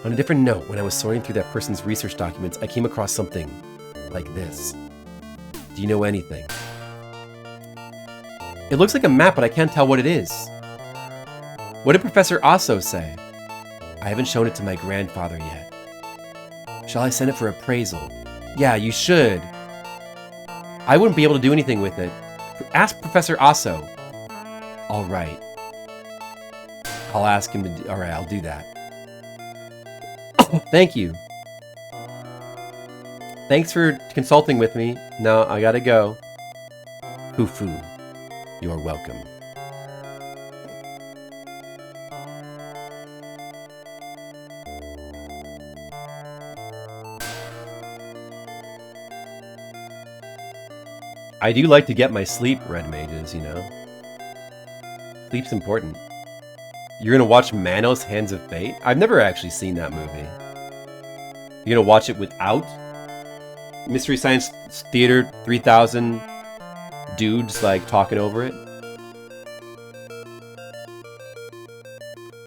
C: On a different note, when I was sorting through that person's research documents, I came across something like this. Do you know anything? It looks like a map, but I can't tell what it is. What did Professor Aso say? I haven't shown it to my grandfather yet. Shall I send it for appraisal? Yeah, you should. I wouldn't be able to do anything with it. Ask Professor Aso. All right. I'll ask him to. All right, I'll do that. Thank you. Thanks for consulting with me. Now I gotta go. Hufu, you're welcome. I do like to get my sleep, Red Mages, you know. Sleep's important. You're gonna watch Manos Hands of Fate? I've never actually seen that movie. You're gonna watch it without Mystery Science Theater 3000 dudes like talking over it?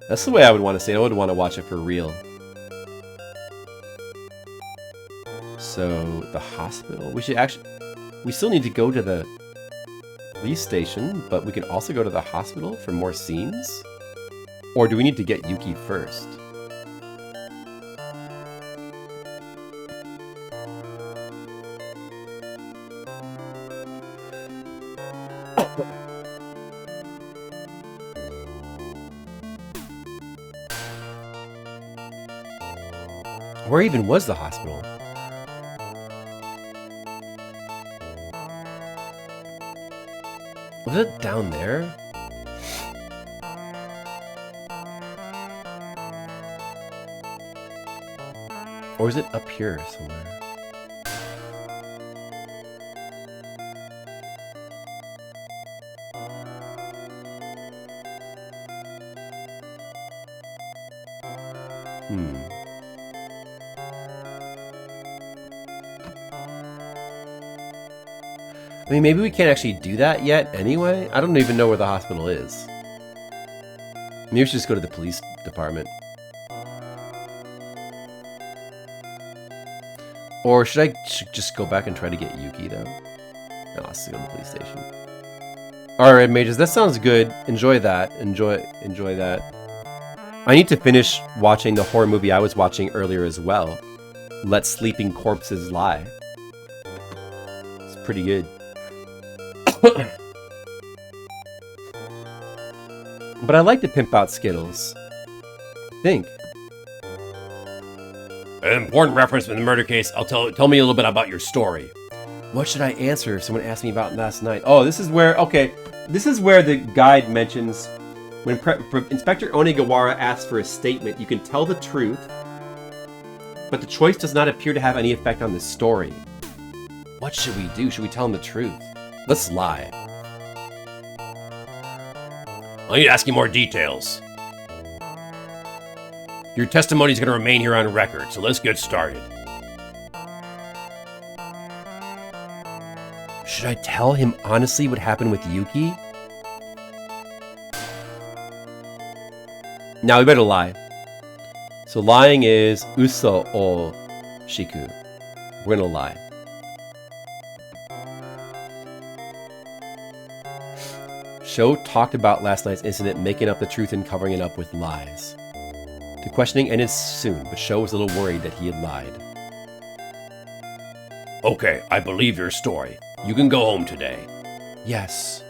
C: That's the way I would want to say it. I would want to watch it for real. So, the hospital. We still need to go to the police station, but we can also go to the hospital for more scenes? Or do we need to get Yuki first? Where even was the hospital? Was it down there? Or is it up here somewhere? I mean, maybe we can't actually do that yet anyway? I don't even know where the hospital is. Maybe we should just go to the police department. Or should I just go back and try to get Yuki, though? No, let's go to the police station. Alright, Mages, that sounds good. Enjoy that. Enjoy that. I need to finish watching the horror movie I was watching earlier as well. Let Sleeping Corpses Lie. It's pretty good. But I like to pimp out Skittles. I think.
D: An important reference in the murder case. Tell me a little bit about your story.
C: What should I answer if someone asked me about last night? Oh, this is where, okay. This is where the guide mentions when Inspector Onigawara asks for a statement, you can tell the truth, but the choice does not appear to have any effect on the story. What should we do? Should we tell him the truth? Let's lie.
D: I need to ask you more details. Your testimony is going to remain here on record, so let's get started.
C: Should I tell him honestly what happened with Yuki? Now we better lie. So lying is uso o shiku. We're gonna lie. Sho talked about last night's incident, making up the truth and covering it up with lies. The questioning ended soon, but Sho was a little worried that he had lied.
D: Okay, I believe your story. You can go home today.
C: Yes.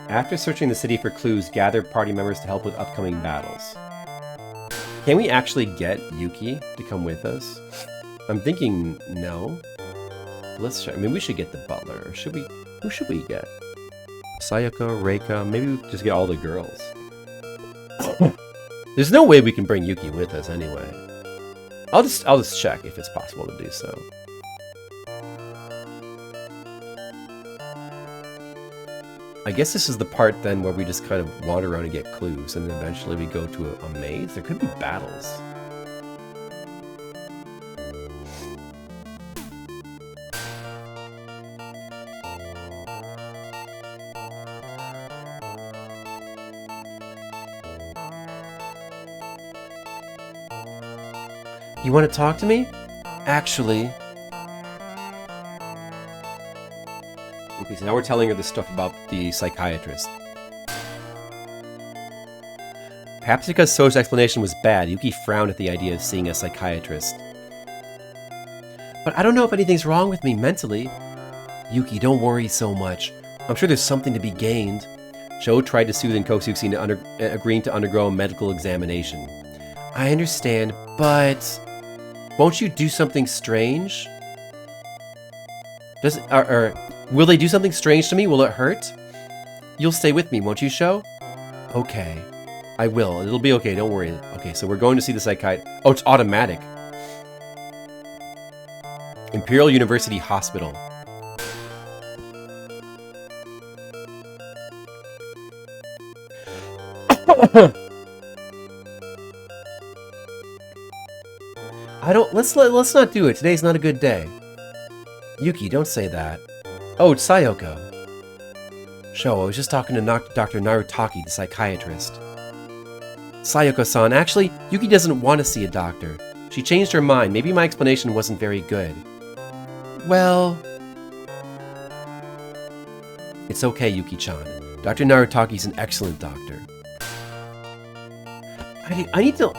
C: After searching the city for clues, gather party members to help with upcoming battles. Can we actually get Yuki to come with us? I'm thinking no. Let's try. I mean, we should get the butler. Or should we? Who should we get? Sayaka, Reika. Maybe we just get all the girls. There's no way we can bring Yuki with us anyway. I'll just check if it's possible to do so. I guess this is the part then where we just kind of wander around and get clues, and then eventually we go to a maze. There could be battles. You want to talk to me? Actually... Okay, so now we're telling her the stuff about the psychiatrist. Perhaps because So's explanation was bad, Yuki frowned at the idea of seeing a psychiatrist. But I don't know if anything's wrong with me mentally. Yuki, don't worry so much. I'm sure there's something to be gained. Sho tried to soothe Kosuke into agreeing to undergo a medical examination. I understand, but... Won't you do something strange? Will they do something strange to me? Will it hurt? You'll stay with me, won't you, Sho? Okay. I will. It'll be okay, don't worry. Okay, so we're going to see the psychiatrist. Oh, it's automatic. Imperial University Hospital. Let's not do it. Today's not a good day. Yuki, don't say that. Oh, it's Sayoko. Sho, I was just talking to Dr. Narutaki, the psychiatrist. Sayoko-san, actually, Yuki doesn't want to see a doctor. She changed her mind. Maybe my explanation wasn't very good. Well... It's okay, Yuki-chan. Dr. Narutaki's an excellent doctor. I need to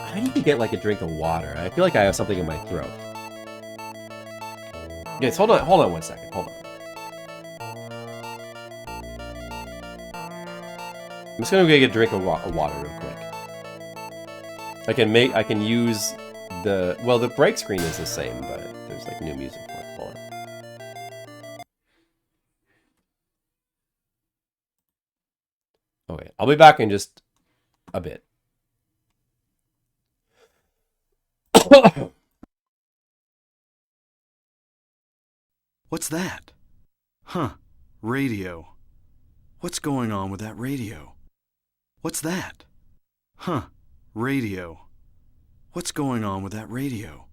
C: get like a drink of water. I feel like I have something in my throat. Yes, hold on 1 second. Hold on. I'm just gonna go get a drink of water real quick. I can use the break screen is the same, but there's like new music for it. Hold on. Okay, I'll be back in just a bit.
E: What's that? Huh. Radio. What's going on with that radio? What's that? Huh. Radio. What's going on with that radio?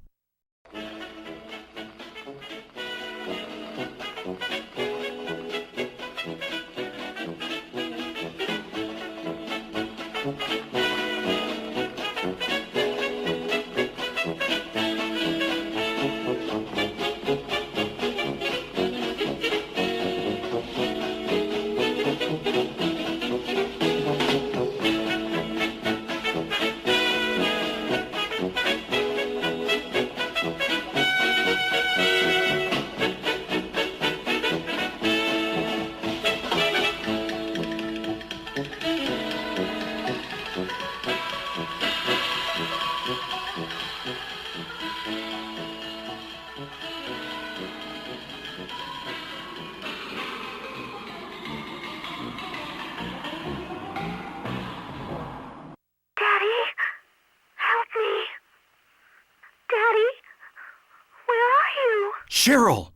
E: Cheryl!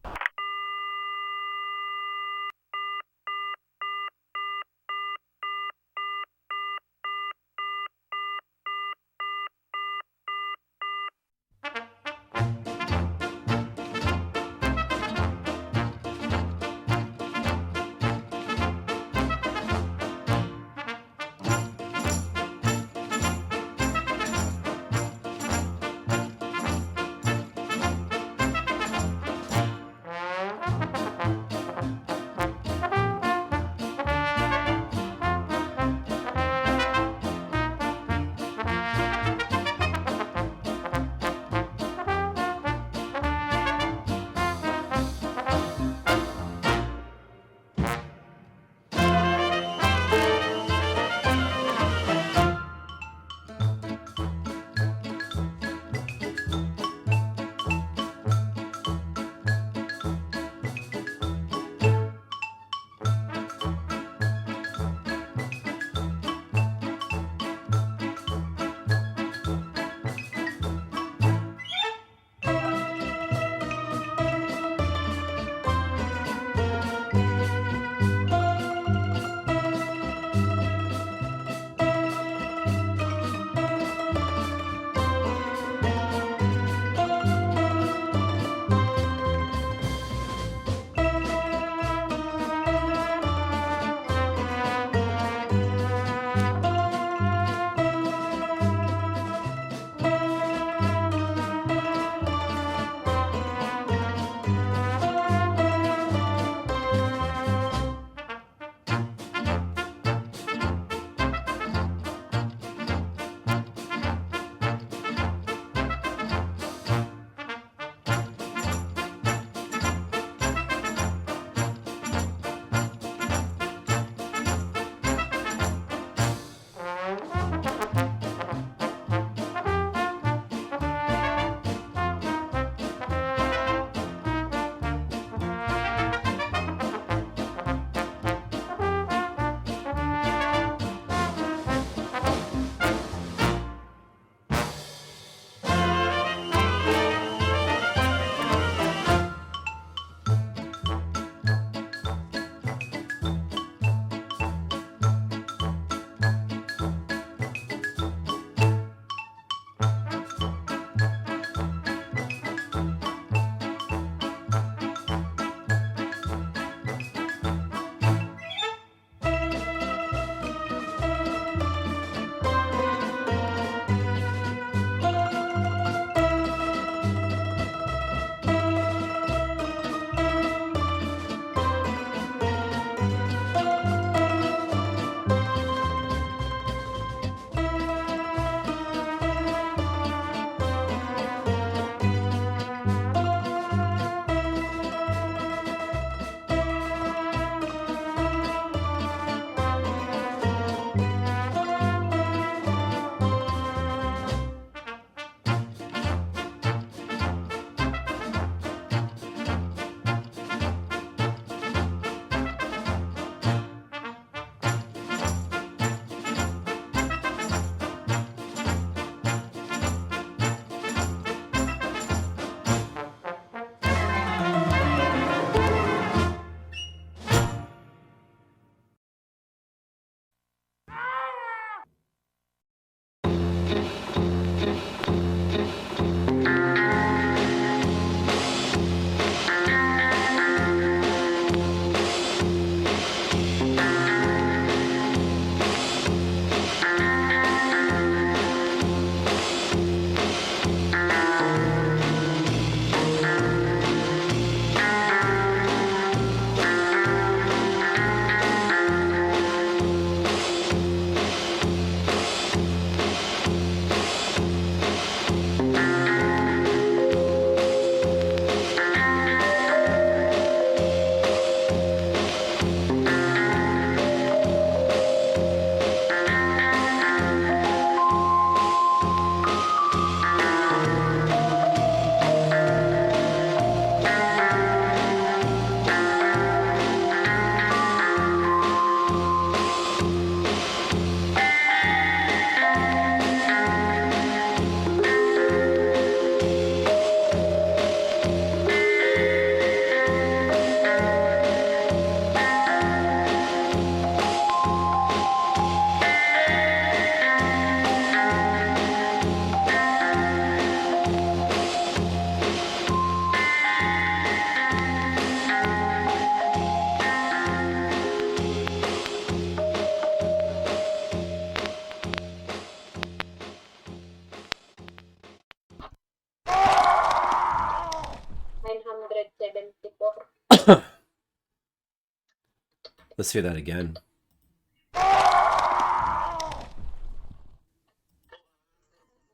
C: Let's hear that again.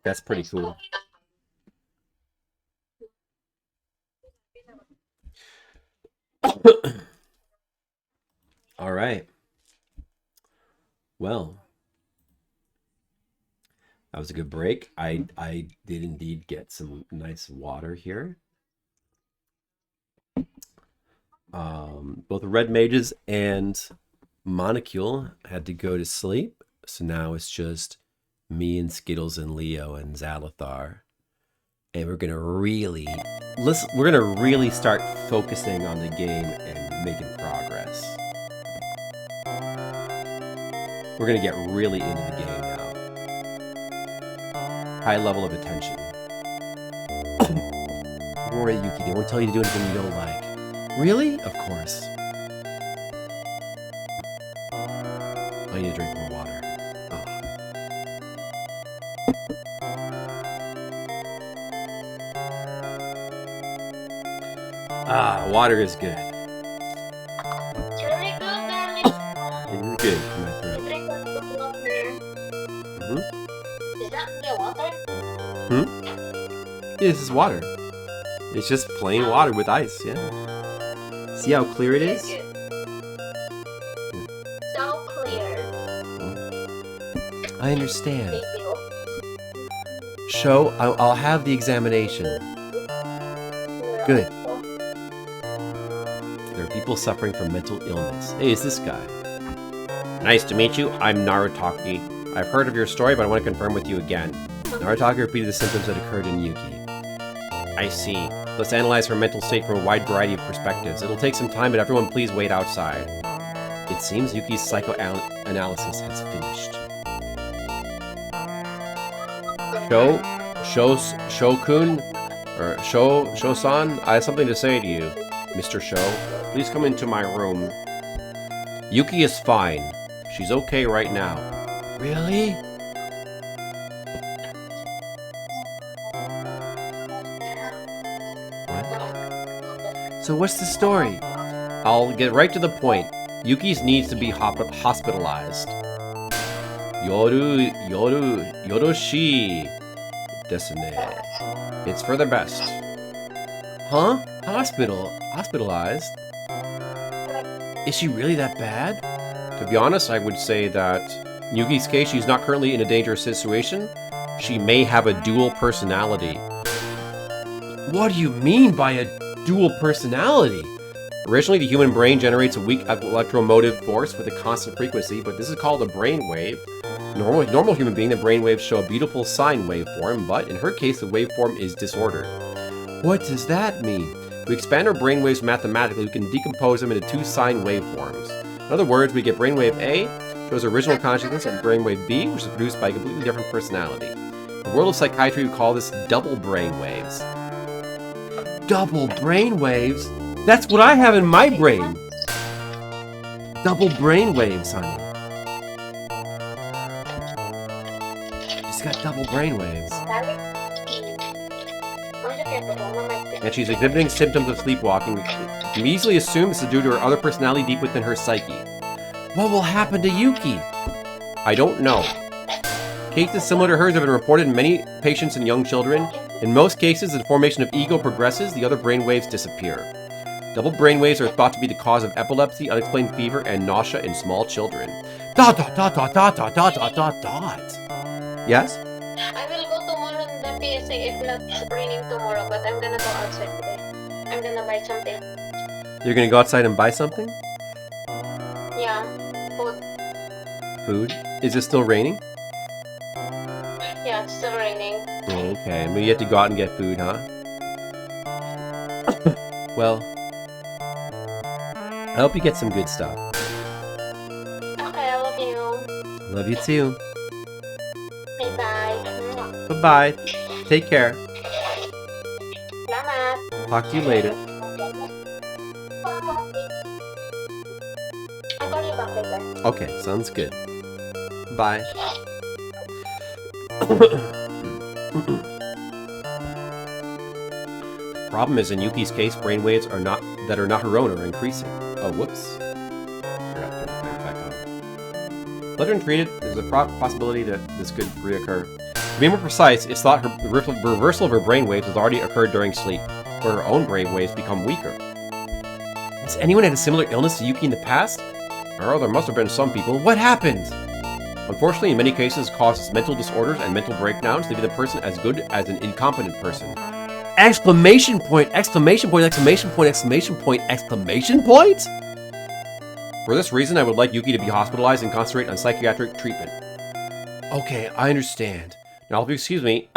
C: That's pretty cool. All right. Well, that was a good break. I did indeed get some nice water here. Both Red Mages and Monocule had to go to sleep, so now it's just me and Skittles and Leo and Zalathar, and we're gonna really start focusing on the game and making progress. We're gonna get really into the game now. High level of attention. Don't worry, Yuki. They won't tell you to do anything you don't like. Really? Of course. I need to drink more water. Oh. Ah, water is good.
B: It's really good, darling.
C: It is good for my throat.
B: Drink a lot of water.
C: Mhm.
B: Is that the water?
C: Yeah, this is water. It's just plain water with ice, yeah. See how clear it is?
B: Good. So clear.
C: I understand.
B: Thank you.
C: Show, I'll have the examination. Good. There are people suffering from mental illness. Hey, it's this guy.
D: Nice to meet you. I'm Narutaki. I've heard of your story, but I want to confirm with you again.
C: Narutaki repeated the symptoms that occurred in Yuki.
D: I see. Let's analyze her mental state from a wide variety of perspectives. It'll take some time, but everyone please wait outside.
C: It seems Yuki's psychoanalysis has finished.
D: Shokun? Or Sho-san? I have something to say to you. Mr. Sho, please come into my room. Yuki is fine. She's okay right now.
C: Really? So what's the story?
D: I'll get right to the point. Yuki's needs to be hospitalized. Yoroshi desu ne. It's for the best.
C: Huh? Hospitalized? Is she really that bad?
D: To be honest, I would say that in Yuki's case, she's not currently in a dangerous situation. She may have a dual personality.
C: What do you mean by a dual personality?
D: Originally, the human brain generates a weak electromotive force with a constant frequency, but this is called a brainwave. Normal human being, the brainwaves show a beautiful sine waveform, but in her case, the waveform is disordered.
C: What does that mean?
D: We expand our brainwaves mathematically, we can decompose them into two sine waveforms. In other words, we get brainwave A, shows original consciousness, and brainwave B, which is produced by a completely different personality. In the world of psychiatry, we call this double brainwaves.
C: Double brainwaves? That's what I have in my brain. Double brainwaves, honey. She's got double brainwaves.
D: And she's exhibiting symptoms of sleepwalking. We can easily assume this is due to her other personality deep within her psyche.
C: What will happen to Yuki?
D: I don't know. Cases similar to hers have been reported in many patients and young children. In most cases, the formation of ego progresses, the other brainwaves disappear. Double brainwaves are thought to be the cause of epilepsy, unexplained fever, and nausea in small children.
C: Dot. Yes?
B: I will go tomorrow in the PSA if not raining tomorrow, but I'm gonna go outside today. I'm gonna buy something.
C: You're gonna go outside and buy something?
B: Yeah, food.
C: Food? Is it still raining?
B: Yeah, it's still raining.
C: Oh, okay, but you have to go out and get food, huh? Well, I hope you get some good stuff.
B: Okay, I love you.
C: Love you too.
B: Bye-bye.
C: Bye-bye. Take care.
B: Salamat.
C: Talk to you later.
B: I'll call you back later.
C: Okay, sounds good. Bye.
D: Problem is, in Yuki's case, brainwaves that are not her own are increasing. Oh, whoops. Forgot to Left untreated, there's a possibility that this could reoccur. To be more precise, it's thought her reversal of her brainwaves has already occurred during sleep, where her own brainwaves become weaker. Has anyone had a similar illness to Yuki in the past? Oh, there must have been some people. What happened? Unfortunately, in many cases, it causes mental disorders and mental breakdowns, leaving the person as good as an incompetent person. Exclamation point! Exclamation point! Exclamation point! Exclamation point! Exclamation point! For this reason, I would like Yuki to be hospitalized and concentrate on psychiatric treatment. Okay, I understand. Now, if you excuse me,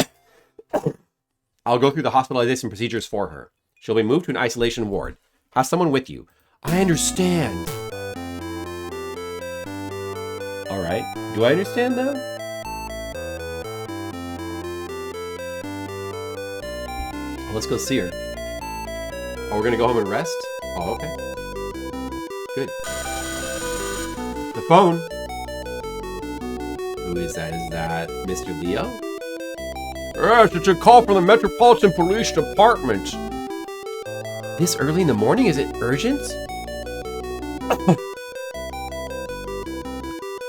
D: I'll go through the hospitalization procedures for her. She'll be moved to an isolation ward. Have someone with you. I understand. Alright. Do I understand, though? Well, let's go see her. Oh, we're gonna go home and rest? Oh, okay. Good. The phone. Who is that? Is that Mr. Leo? Yes, it's a call from the Metropolitan Police Department. This early in the morning? Is it urgent?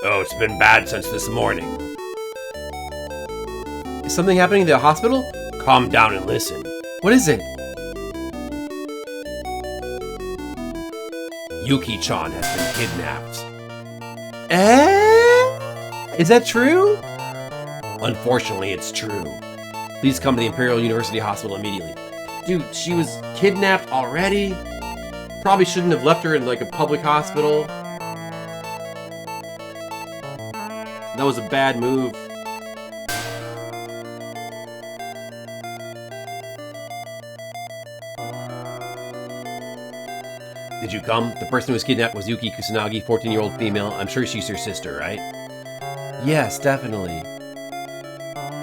D: Oh, it's been bad since this morning. Is something happening at the hospital? Calm down and listen. What is it? Yuki-chan has been kidnapped. Is that true? Unfortunately, it's true. Please come to the Imperial University Hospital immediately. Dude, she was kidnapped already? Probably shouldn't have left her in like a public hospital. That was a bad move. Did you come? The person who was kidnapped was Yuki Kusanagi, 14-year-old female. I'm sure she's your sister, right? Yes, definitely.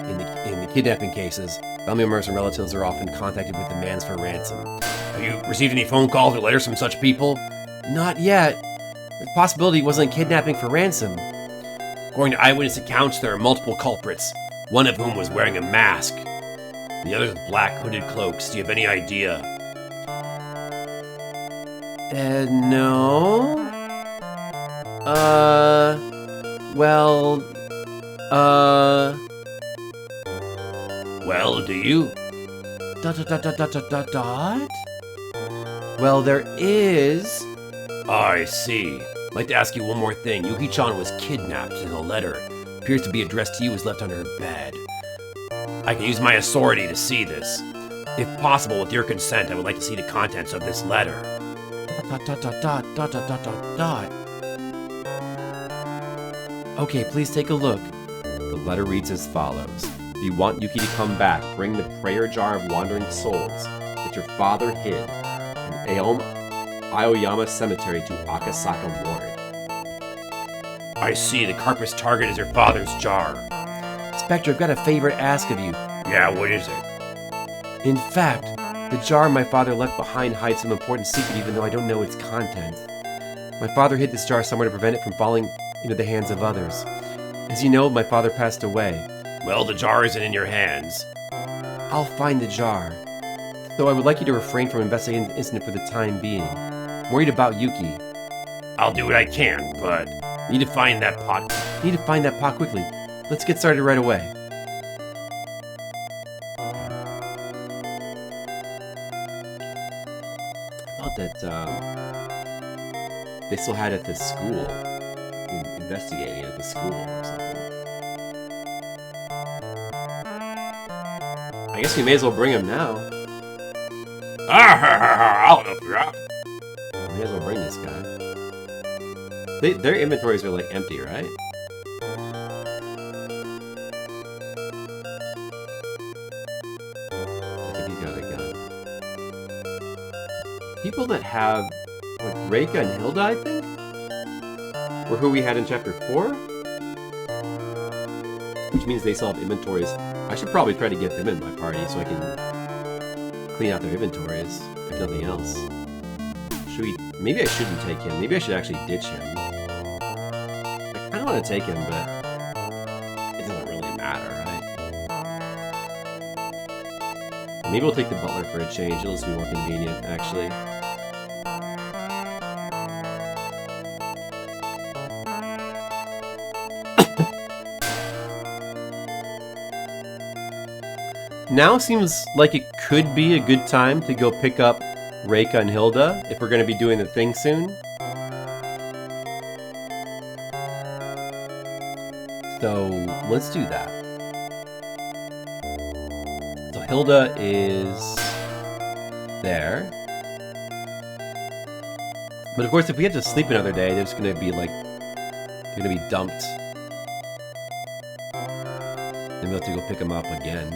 D: In the kidnapping cases, family members and relatives are often contacted with demands for ransom. Have you received any phone calls or letters from such people? Not yet. The possibility wasn't kidnapping for ransom. According to eyewitness accounts, there are multiple culprits, one of whom was wearing a mask. The others with black hooded cloaks. Do you have any idea? No. Well, do you? Dot? Well, there is. I see. I'd like to ask you one more thing. Yuki-chan was kidnapped, and a letter appears to be addressed to you is left on her bed. I can use my authority to see this. If possible, with your consent, I would like to see the contents of this letter. Dot. Okay, please take a look. The letter reads as follows. If you want Yuki to come back, bring the prayer jar of wandering souls that your father hid in Aoyama Cemetery to Akasaka Ward. I see. The culprit's target is your father's jar. Spectre, I've got a favor to ask of you. Yeah, what is it? In fact, the jar my father left behind hides some important secret even though I don't know its contents. My father hid this jar somewhere to prevent it from falling into the hands of others. As you know, my father passed away. Well, the jar isn't in your hands. I'll find the jar. Though I would like you to refrain from investigating the incident for the time being. I'm worried about Yuki. I'll do what I can, but I need to find that pot. Need to find that pot quickly. Let's get started right away. I thought that they still had it at the school. Investigating at the school or something. I guess we may as well bring him now. I'll help you out. May as well bring this guy. Their inventories are like empty, right? I think he's got a gun. People that have like Reika and Hilda, I think? Or who we had in chapter 4? Which means they still have inventories. I should probably try to get them in my party so I can clean out their inventories, if nothing else. Should we... Maybe I shouldn't take him. Maybe I should actually ditch him. I kind of want to take him, but it doesn't really matter, right? Maybe we'll take the butler for a change. It'll just be more convenient, actually. now seems like it could be a good time to go pick up Reika and Hilda if we're going to be doing the thing soon. So let's do that. So Hilda is there. But of course, if we have to sleep another day, they're just going to be like, they're going to be dumped. And we'll have to go pick them up again.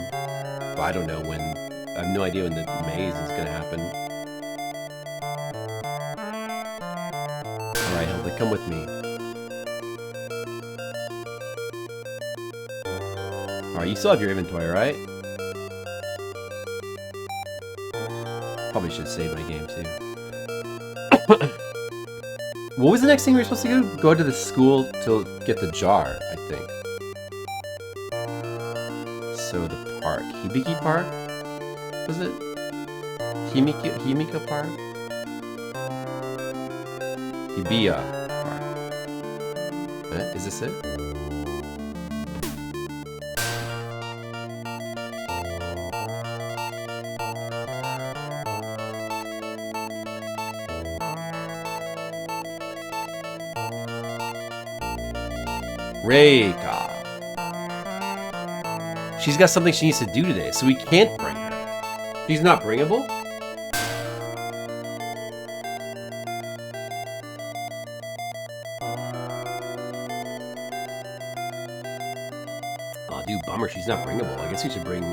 D: But I don't know when. I have no idea when the maze is going to happen. Alright, Hilda, come with me. Alright, you still have your inventory, right? Probably should save my game, too. What was the next thing we were supposed to do? Go to the school to get the jar, I think. So the park. Hibiki Park? Was it? Himika Park? Hibiya Park. Is this it? Reika. She's got something she needs to do today, so we can't bring her. She's not bringable? Oh, dude, bummer. She's not bringable. I guess we should bring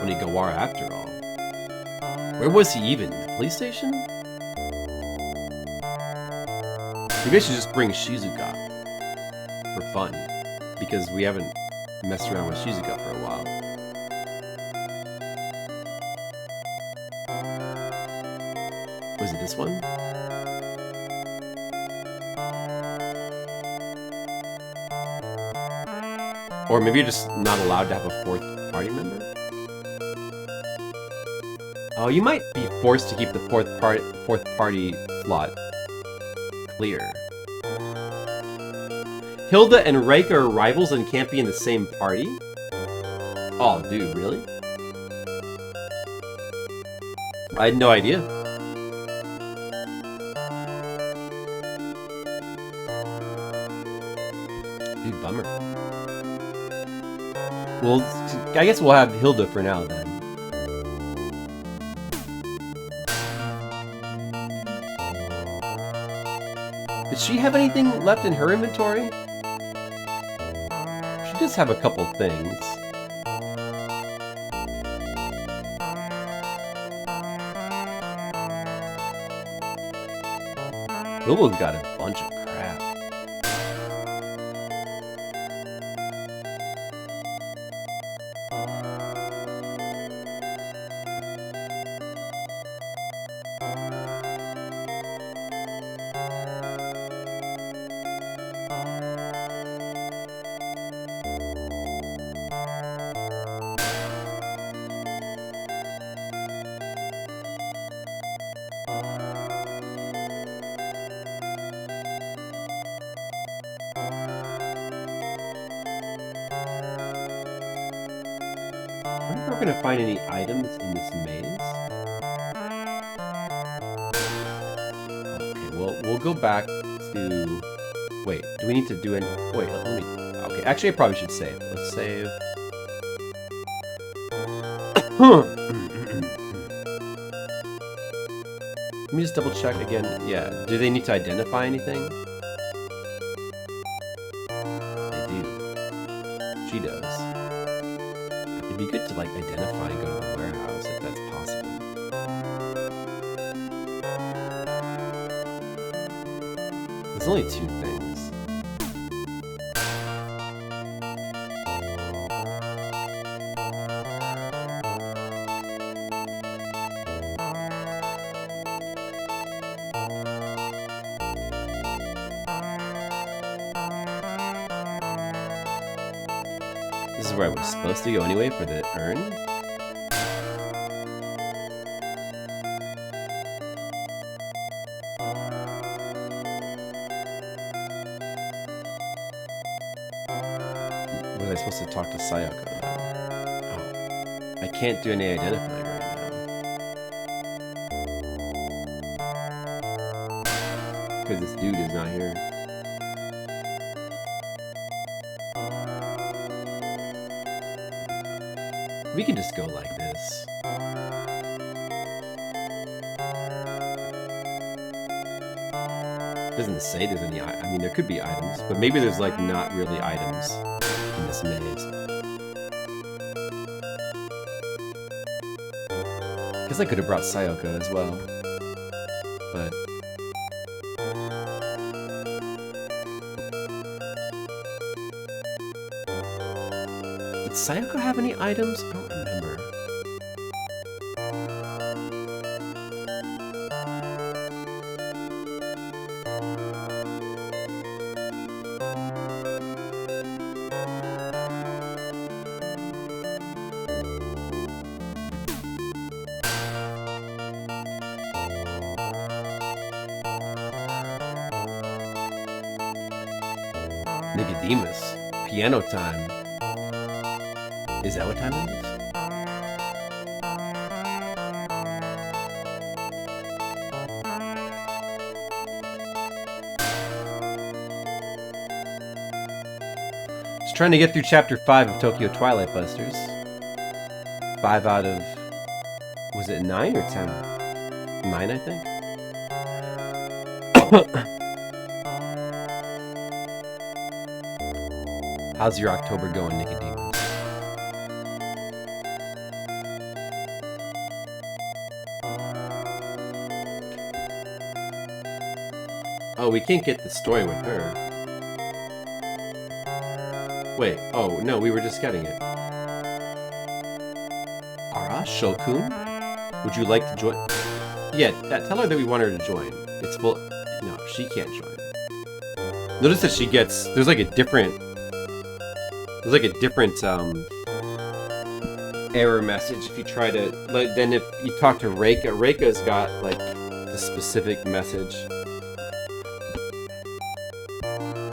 D: Onigawara after all. Where was he even? The police station? Maybe I should just bring Shizuka. For fun. Because we haven't messed around with Shizuka for a while. Was it this one? Or maybe you're just not allowed to have a fourth party member? Oh, you might be forced to keep the fourth party slot clear. Hilda and Reika are rivals and can't be in the same party? Oh, dude, really? I had no idea. Dude, bummer. Well, I guess we'll have Hilda for now, then. Did she have anything left in her inventory? She does have a couple things. Lulu's got a bunch of crap. I wonder if we're gonna find any items in this maze. Okay, well, we'll go back to... Wait, do we need to do any... Wait, let me... Okay, actually I probably should save. Let's save... Let me just double check again. Yeah, do they need to identify anything? They do. She does. It'd be good to, like, identify and go to the warehouse if that's possible. There's only 2 things. This is where I was supposed to go anyway for the urn. Was I supposed to talk to Sayaka though? I can't do any identifying right now. Because this dude is not here. We can just go like this. Doesn't say there's any. I mean, there could be items, but maybe there's like not really items in this maze. Guess I could have brought Sayoko as well, but did Sayoko have any items? I don't remember. Nicodemus. Piano time. Is that what time it is? Just trying to get through chapter 5 of Tokyo Twilight Busters. 5 out of... was it 9 or 10? 9, I think? How's your October going, Nicodemus? Oh, we can't get the story with her. Wait, oh, no, we were just getting it. Ara, Shokun? Would you like to join? Yeah, tell her that we want her to join. It's full... No, she can't join. Notice that she gets... There's like a different error message if you try to... Like, then if you talk to Reika, Reika's got, like, the specific message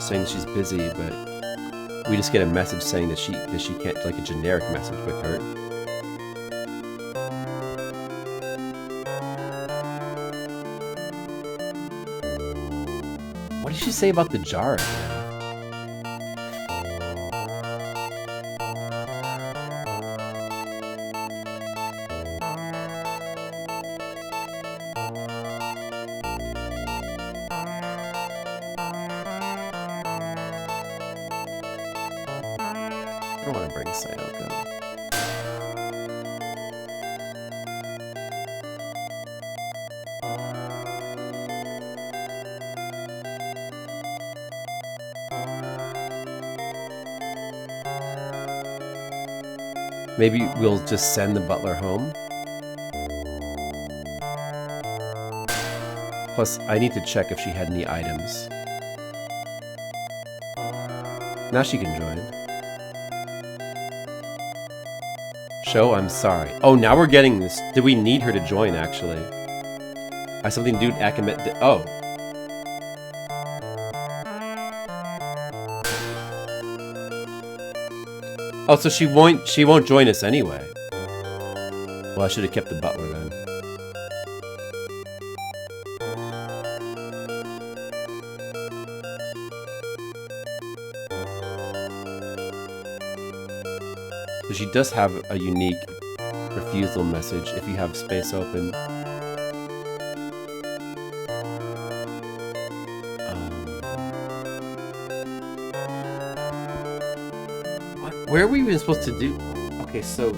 D: saying she's busy, but we just get a message saying that she can't, like a generic message with her. What did she say about the jar again? I don't want to bring Sayoko. Maybe we'll just send the butler home. Plus, I need to check if she had any items. Now she can join. Show, I'm sorry. Oh, now we're getting this. Did we need her to join, actually? I have something to do with Akamet. Oh. Oh, so she won't join us anyway. Well, I should have kept the butler then. So she does have a unique refusal message if you have space open. Where are we even supposed to do? Okay, so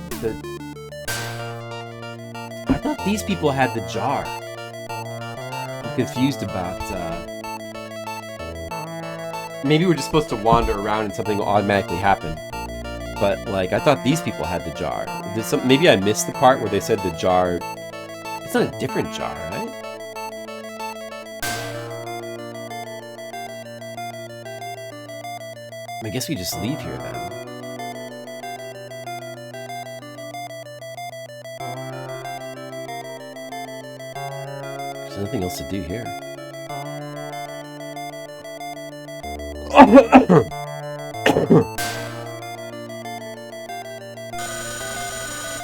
D: I thought these people had the jar. I'm confused about. Maybe we're just supposed to wander around and something will automatically happen. But like, I thought these people had the jar. Maybe I missed the part where they said the jar. It's not a different jar, right? I guess we just leave here then. There's nothing else to do here.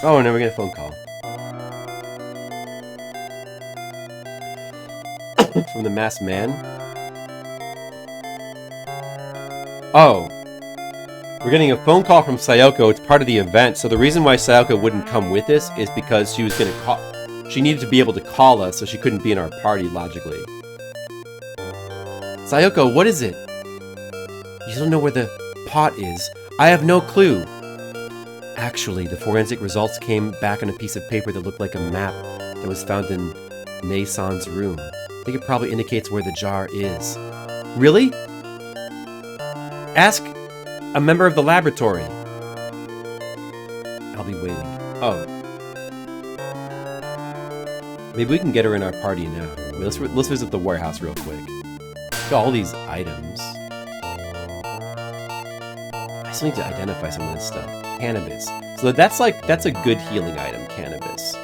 A: Oh, and then we get a phone call. From the masked man. Oh. We're getting a phone call from Sayoko. It's part of the event. So the reason why Sayoko wouldn't come with us is because she was going to call... She needed to be able to call us, so she couldn't be in our party, logically. Sayoko, what is it? You don't know where the pot is. I have no clue. Actually, the forensic results came back on a piece of paper that looked like a map that was found in Nasan's room. I think it probably indicates where the jar is. Really? Ask a member of the laboratory. I'll be waiting. Oh. Maybe we can get her in our party now. Wait, let's visit the warehouse real quick. Look at all these items. I still need to identify some of this stuff. Cannabis. So that's a good healing item, cannabis.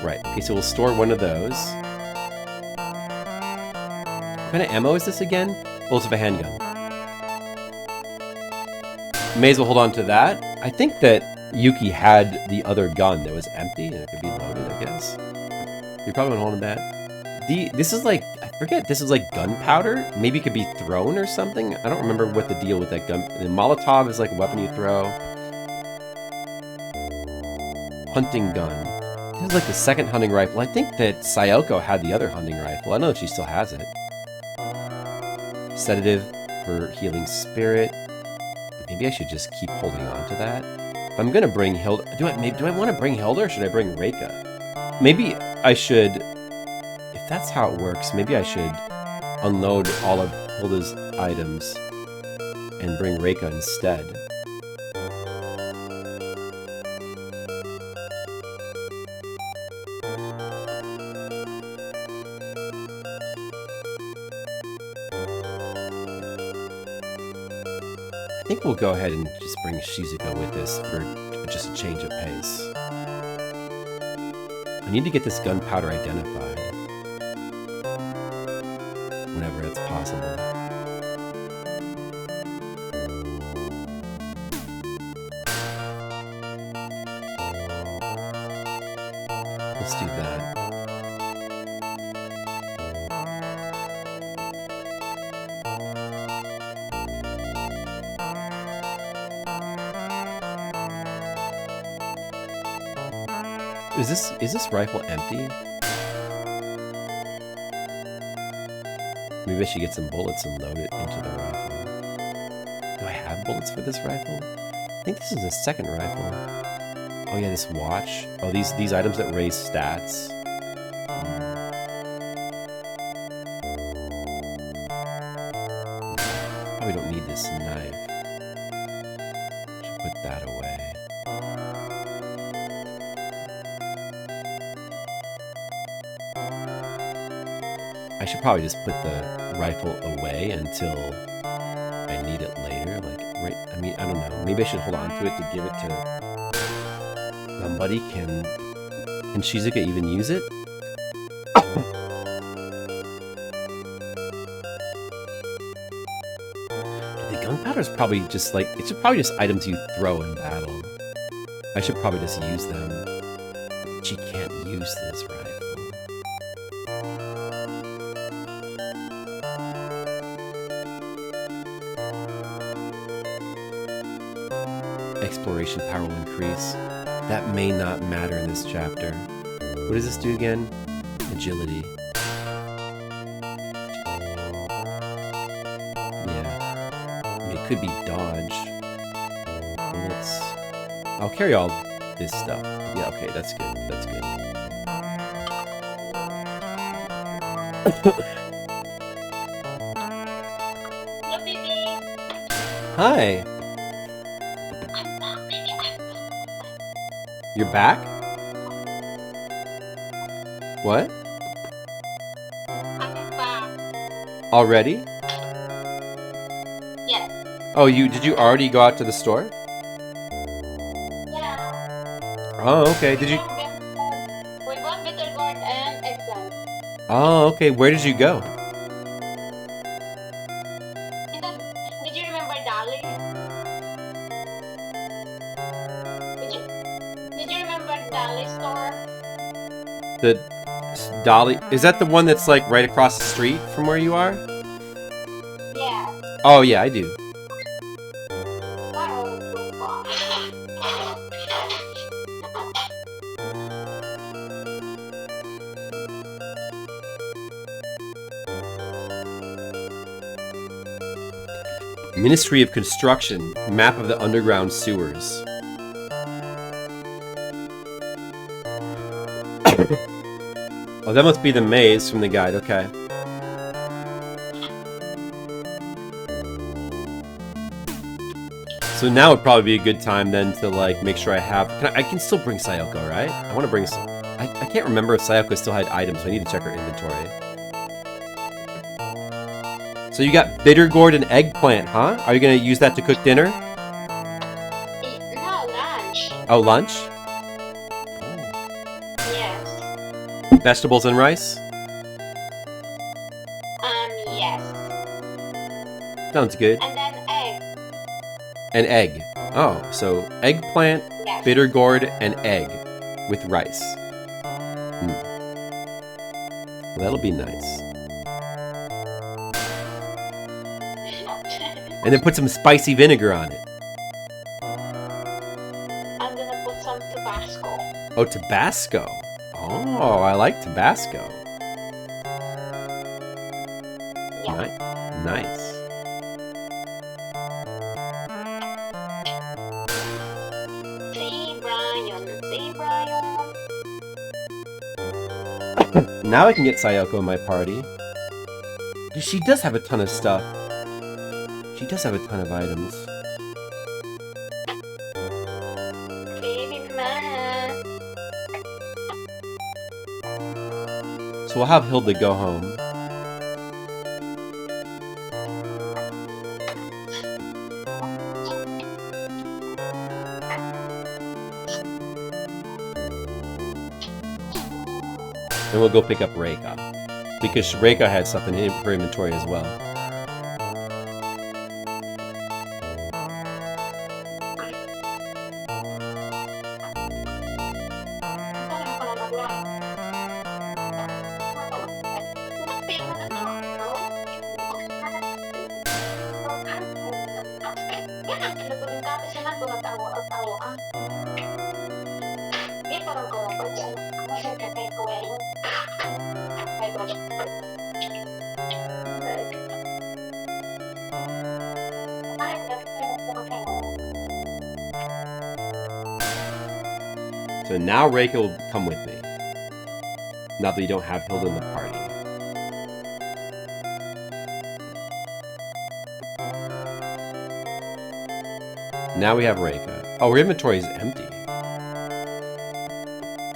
A: Right. Okay, so we'll store one of those. What kind of ammo is this again? Bullets of a handgun. May as well hold on to that. I think that Yuki had the other gun that was empty and it could be loaded, I guess. You probably want to hold on to that. This is like, I forget, this is like gunpowder? Maybe it could be thrown or something? I don't remember what the deal with that gun. The Molotov is like a weapon you throw. Hunting gun. This is like the second hunting rifle. I think that Sayoko had the other hunting rifle. I don't know if she still has it. Sedative for healing spirit. Maybe I should just keep holding on to that. If I'm gonna bring Hilda, do I want to bring Hilda or should I bring Reika? Maybe I should, if that's how it works, maybe I should unload all of Hilda's items and bring Reika instead. I think we'll go ahead and just bring Shizuka with us for just a change of pace. I need to get this gunpowder identified. Whenever it's possible. Let's do that. Is this rifle empty? Maybe I should get some bullets and load it into the rifle. Do I have bullets for this rifle? I think this is a second rifle. Oh yeah, this watch. Oh, these items that raise stats. Probably don't need this knife. Should put that away. I should probably just put the rifle away until I need it later. Like, right? I mean, I don't know. Maybe I should hold on to it to give it to somebody. Can Shizuka even use it? The gunpowder's probably just like, it's probably just items you throw in battle. I should probably just use them. She can't use this rifle. Exploration power will increase. That may not matter in this chapter. What does this do again? Agility. Yeah. I mean, it could be dodge. Bullets. I'll carry all this stuff. Yeah, okay, that's good. That's good.
B: Hello, baby.
A: Hi. You're back? What?
B: I'm back.
A: Already?
B: Yes.
A: Oh, did you already go out to the store?
B: Yeah.
A: Oh, okay. Did you?
B: We bought bitter gourd and eggplant.
A: Oh, okay. Where did you go?
B: Did you remember Dolly? Did you? Dolly store.
A: The Dolly, is that the one that's like right across the street from where you are?
B: Yeah.
A: Oh yeah, I do. Ministry of Construction, map of the underground sewers. Oh, that must be the maze from the guide, okay. So now would probably be a good time then to like make sure I have... I can still bring Sayoko, right? I want to bring some... I can't remember if Sayoko still had items, so I need to check her inventory. So you got bitter gourd and eggplant, huh? Are you going to use that to cook dinner?
B: No, lunch.
A: Oh, lunch?
B: Yes.
A: Vegetables and rice?
B: Yes.
A: Sounds good.
B: And then egg.
A: An egg. Oh, so eggplant,
B: Yes.
A: bitter gourd, and egg with rice. Well, that'll be nice. And then put some spicy vinegar on it.
B: I'm gonna put some Tabasco.
A: Oh, Tabasco. Oh, I like Tabasco.
B: Yeah.
A: Nice.
B: See, Brian. See, Brian.
A: Now I can get Sayoko in my party. She does have a ton of stuff. She does have a ton of items.
B: Baby man.
A: So we'll have Hilda go home. And we'll go pick up Reika. Because Reika had stuff in her inventory as well. So now Reika will come with me. Now that you don't have Hilda in the party. Now we have Reika. Oh, her inventory is empty.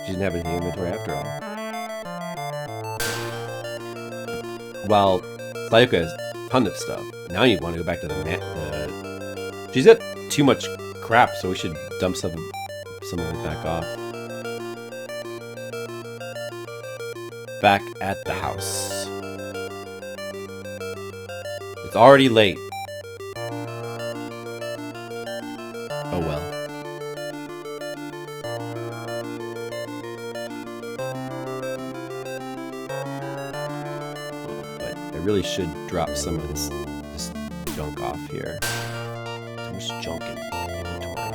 A: She didn't have anything in inventory after all. Well, Sayoko has a ton of stuff. Now you want to go back to the She's got too much crap, so we should dump some of it back off. Back at the house. It's already late. Oh well. But I really should drop some of this junk off here. Too much junk in inventory.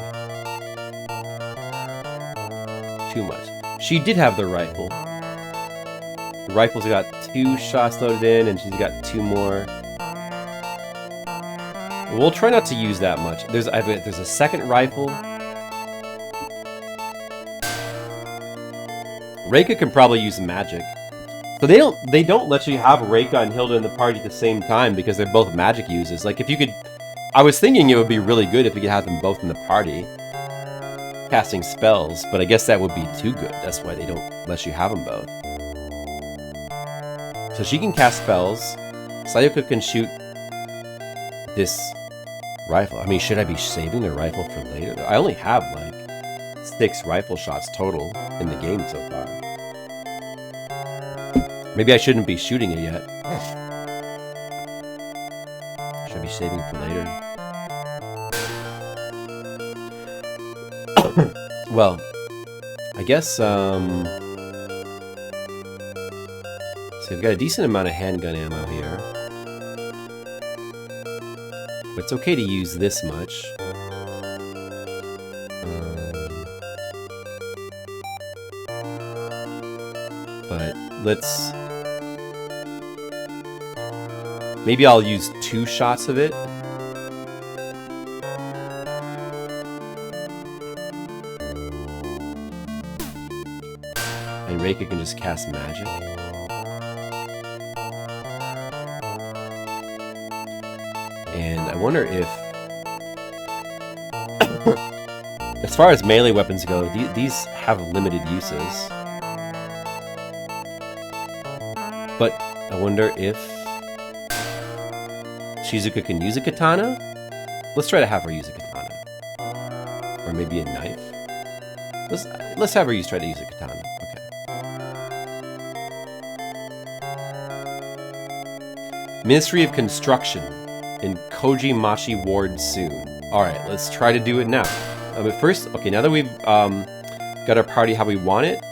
A: Too much. She did have the rifle. The rifle's got 2 shots loaded in, and she's got 2 more. We'll try not to use that much. There's a second rifle. Reika can probably use magic. So they don't let you have Reika and Hilda in the party at the same time because they're both magic users. Like if you could, I was thinking it would be really good if you could have them both in the party, casting spells. But I guess that would be too good. That's why they don't let you have them both. So she can cast spells. Sayoko can shoot this rifle. I mean, should I be saving the rifle for later? I only have like 6 rifle shots total in the game so far. Maybe I shouldn't be shooting it yet. Should I be saving it for later? Well,
C: I guess, so we've got a decent amount of handgun ammo here. But it's okay to use this much. But let's... Maybe I'll use 2 shots of it. And Reika can just cast magic. And I wonder if... as far as melee weapons go, these have limited uses. But I wonder if Shizuka can use a katana? Let's try to have her use a katana. Or maybe a knife. Let's have her try to use a katana. Okay. Ministry of Construction in Koji Machi Ward soon. Alright, let's try to do it now. But first, okay, now that we've got our party how we want it,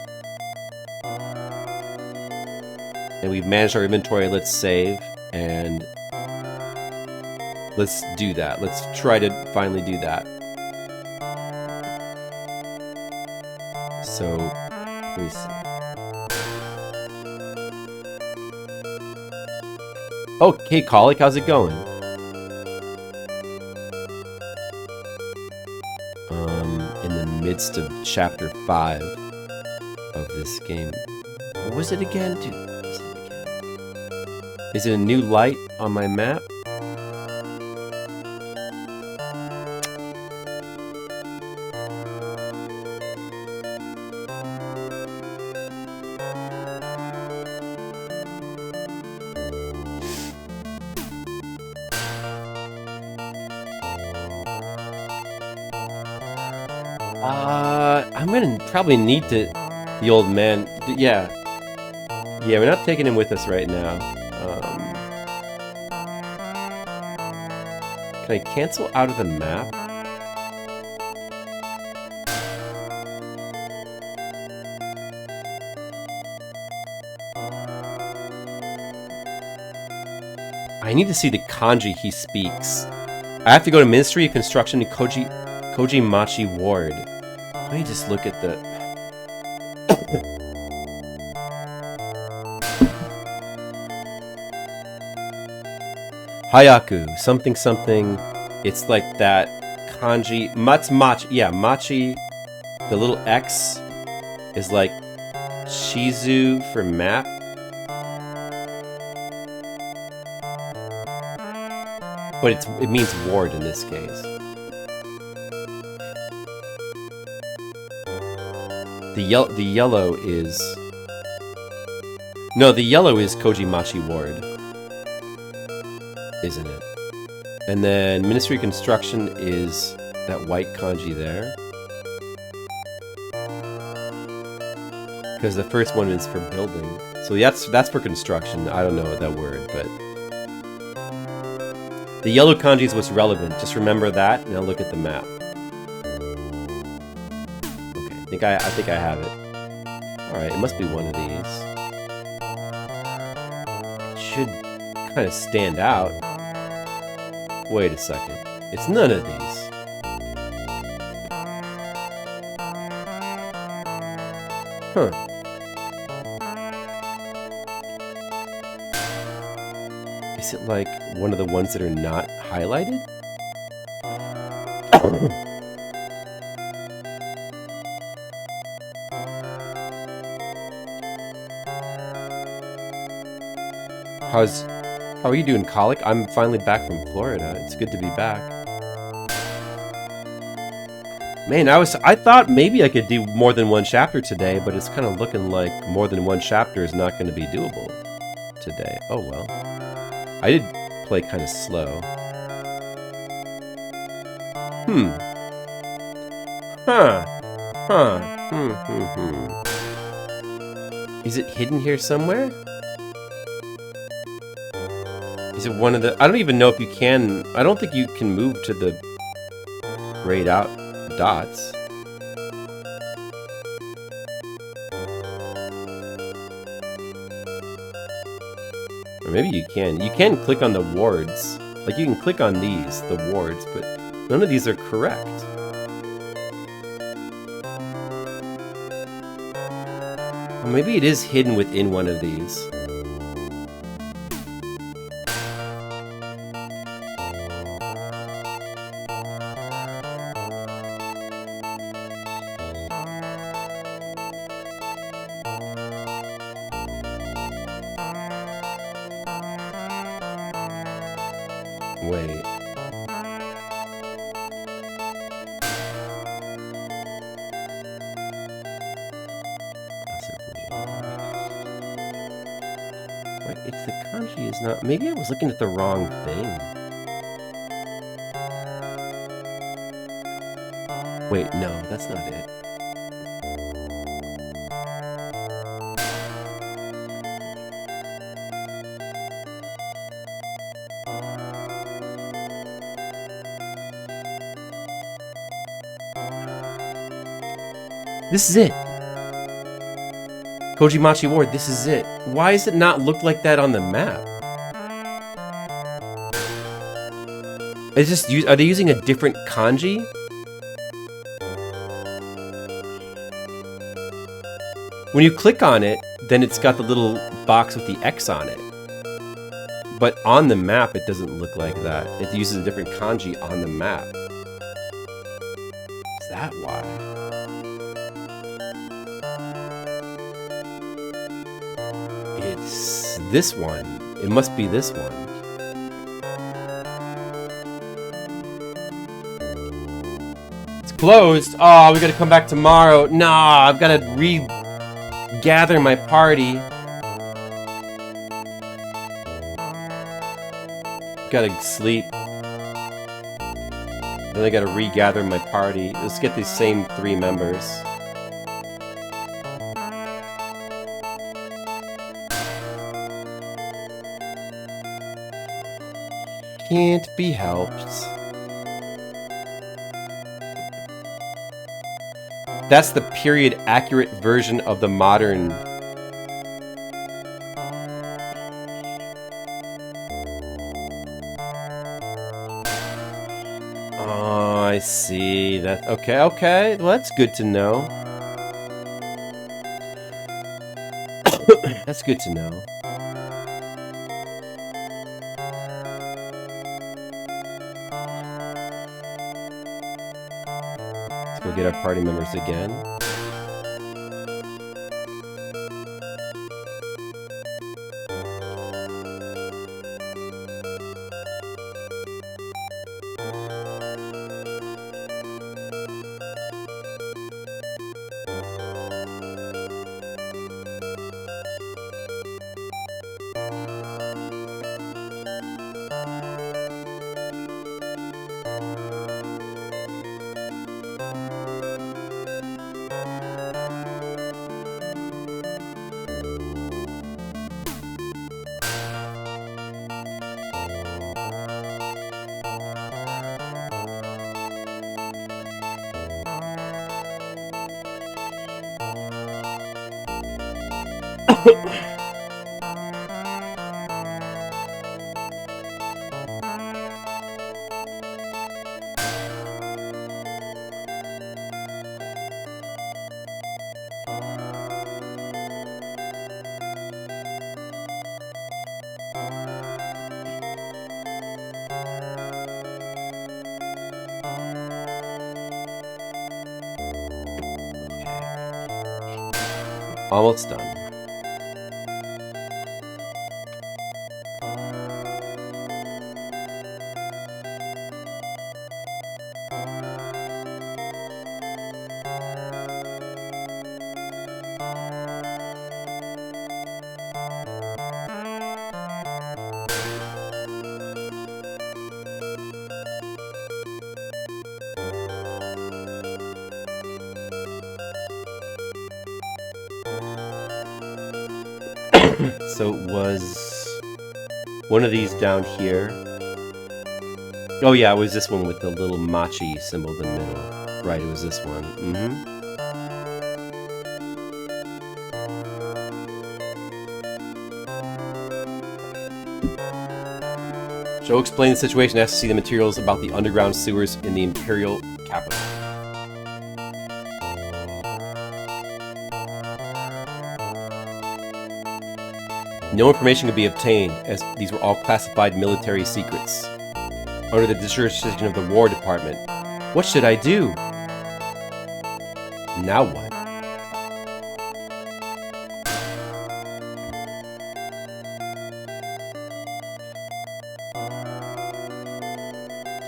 C: and we've managed our inventory, let's save, and let's do that. Let's try to finally do that. So, let me see. Okay, Colic, how's it going? In the midst of chapter 5 of this game. What was it again, dude? What was it again? Is it a new light on my map? I'm gonna probably need to... The old man... Yeah. Yeah, we're not taking him with us right now. Can I cancel out of the map? I need to see the kanji he speaks. I have to go to Ministry of Construction in Koji Machi Ward. Let me just look at the... Hayaku, something something. It's like that kanji. Machi. Yeah, Machi. The little X is like Shizu for map. But it means ward in this case. The yellow is... No, the yellow is Koji Machi Ward. Isn't it? And then Ministry of Construction is that white kanji there. Because the first one is for building. So that's for construction. I don't know that word, but... The yellow kanji is what's relevant. Just remember that, and I'll look at the map. Okay, I think I have it. Alright, it must be one of these. It should kind of stand out. Wait a second. It's none of these. Huh. Is it like one of the ones that are not highlighted? How are you doing, Colic? I'm finally back from Florida. It's good to be back. Man, I thought maybe I could do more than one chapter today, but it's kind of looking like more than one chapter is not going to be doable today. Oh well. I did play kind of slow. Is it hidden here somewhere? Is it one of the... I don't even know if you can... I don't think you can move to the grayed out dots. Or maybe you can. You can click on the wards. Like, you can click on these, the wards, but none of these are correct. Well, maybe it is hidden within one of these. Wait. Wait, it's the kanji is not... Maybe I was looking at the wrong thing. Wait, no, that's not it. This is it. Kojimachi Ward, this is it. Why does it not look like that on the map? It's just, are they using a different kanji? When you click on it, then it's got the little box with the X on it. But on the map, it doesn't look like that. It uses a different kanji on the map. Is that why? It's this one. It must be this one. It's closed. Oh, we gotta come back tomorrow. Nah, I've gotta regather my party. Gotta sleep. Then I gotta regather my party. Let's get these same 3 members. Can't be helped. That's the period accurate version of the modern. Oh, I see. That okay, okay. Well, that's good to know. That's good to know. Let's go get our party members again. Almost done. So it was one of these down here. Oh yeah, it was this one with the little machi symbol in the middle. Right, it was this one.
D: Joe explained the situation and asked to see the materials about the underground sewers in the Imperial capital. No information could be obtained, as these were all classified military secrets. Under the jurisdiction of the War Department. What should I do? Now what?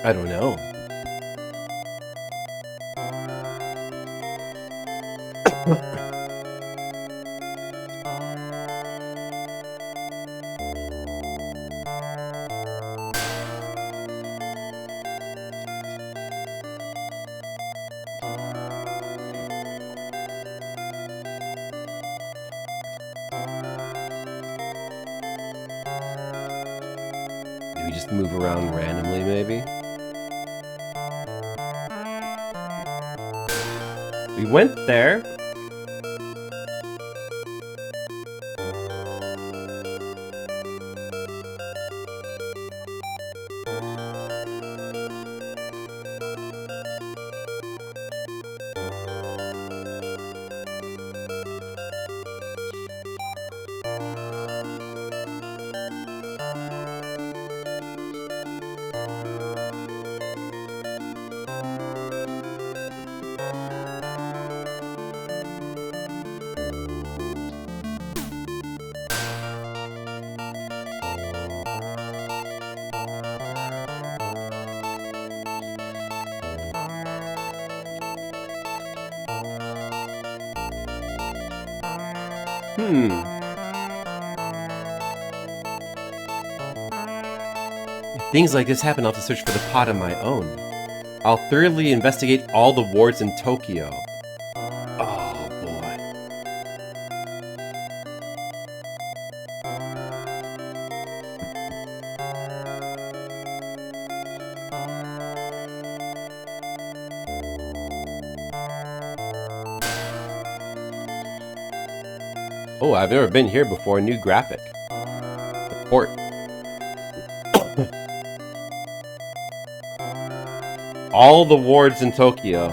D: I don't know. Do we just move around randomly, maybe? We went there. If things like this happen, I'll have to search for the pot on my own. I'll thoroughly investigate all the wards in Tokyo. Oh, boy. Oh, I've never been here before. New graphic. The port. All the wards in Tokyo.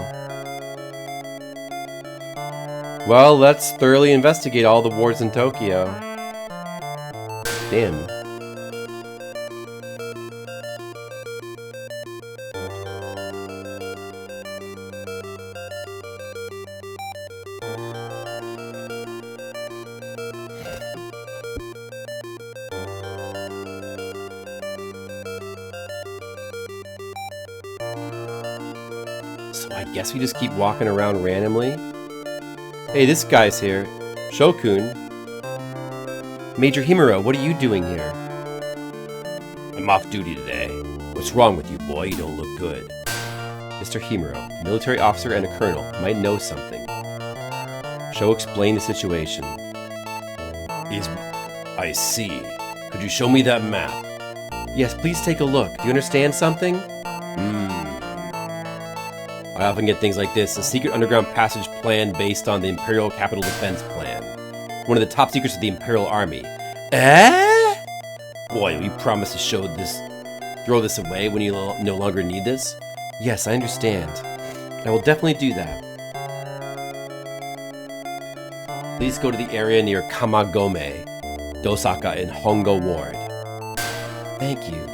D: Well, let's thoroughly investigate all the wards in Tokyo. Damn. So I guess we just keep walking around randomly. Hey, this guy's here. Shokun. Major Himuro, what are you doing here? I'm off duty today. What's wrong with you, boy? You don't look good. Mr. Himuro, military officer and a colonel, might know something. Sho explained the situation. I see. Could you show me that map? Yes, please take a look. Do you understand something? I often get things like this, a secret underground passage plan based on the Imperial Capital Defense Plan. One of the top secrets of the Imperial Army. Eh? Boy, will you promise to throw this away when you no longer need this? Yes, I understand. I will definitely do that. Please go to the area near Kamagome, Dosaka in Hongo Ward. Thank you.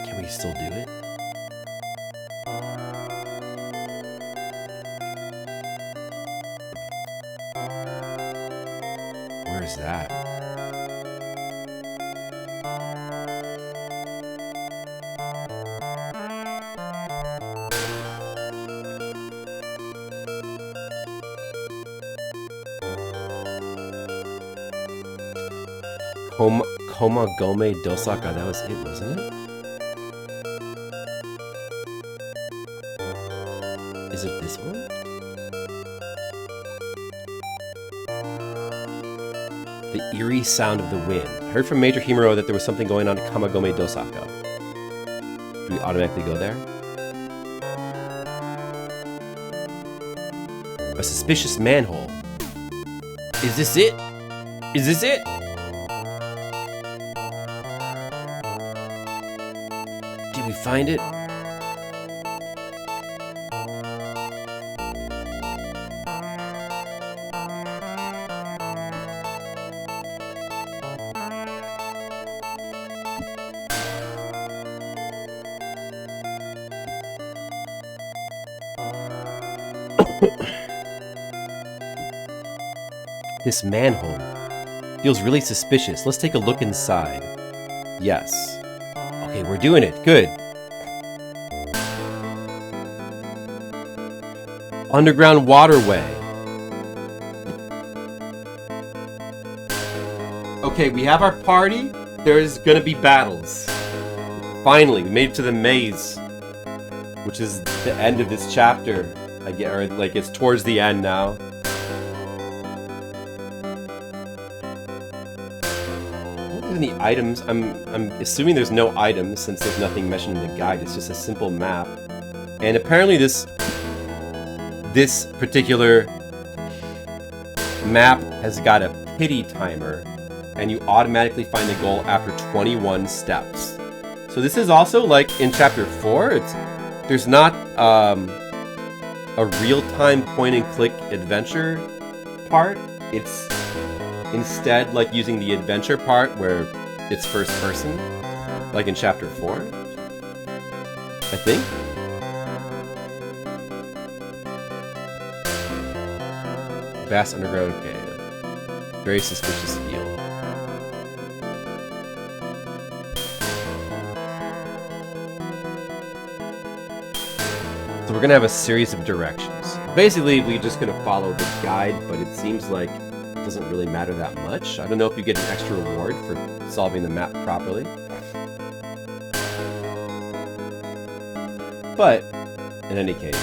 D: Can we still do it? Where's that? Komagome Dosaka, that was it, wasn't it? Is it this one? The eerie sound of the wind. I heard from Major Himuro that there was something going on at Kamagome Dosaka. Do we automatically go there? A suspicious manhole. Is this it? Is this it?
C: find it? This manhole feels really suspicious. Let's take a look inside. Yes. Okay, we're doing it. Good. Underground waterway.
A: Okay, we have our party. There's gonna be battles. Finally, we made it to the maze, which is the end of this chapter. I get, or like it's towards the end now. Any items? I'm assuming there's no items since there's nothing mentioned in the guide. It's just a simple map. And apparently this particular map has got a pity timer, and you automatically find the goal after 21 steps. So this is also like in chapter 4. There's not a real-time point-and-click adventure part. It's instead like using the adventure part where it's first person, like in chapter 4, I think. Vast underground cave. Very suspicious feel. So we're gonna have a series of directions. Basically, we're just gonna follow the guide, but it seems like doesn't really matter that much. I don't know if you get an extra reward for solving the map properly. But, in any case.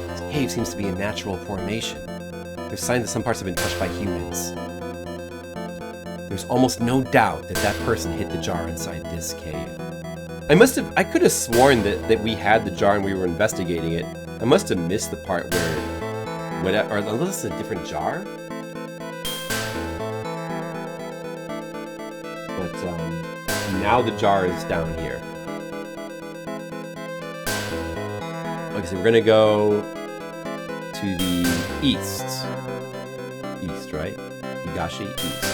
A: This cave seems to be a natural formation. There's signs that some parts have been touched by humans. There's almost no doubt that that person hid the jar inside this cave. I could have sworn that we had the jar and we were investigating it. I must have missed the part where, or unless it's a different jar? But, now the jar is down here. Okay, so we're gonna go to the east. East, right? Higashi, east.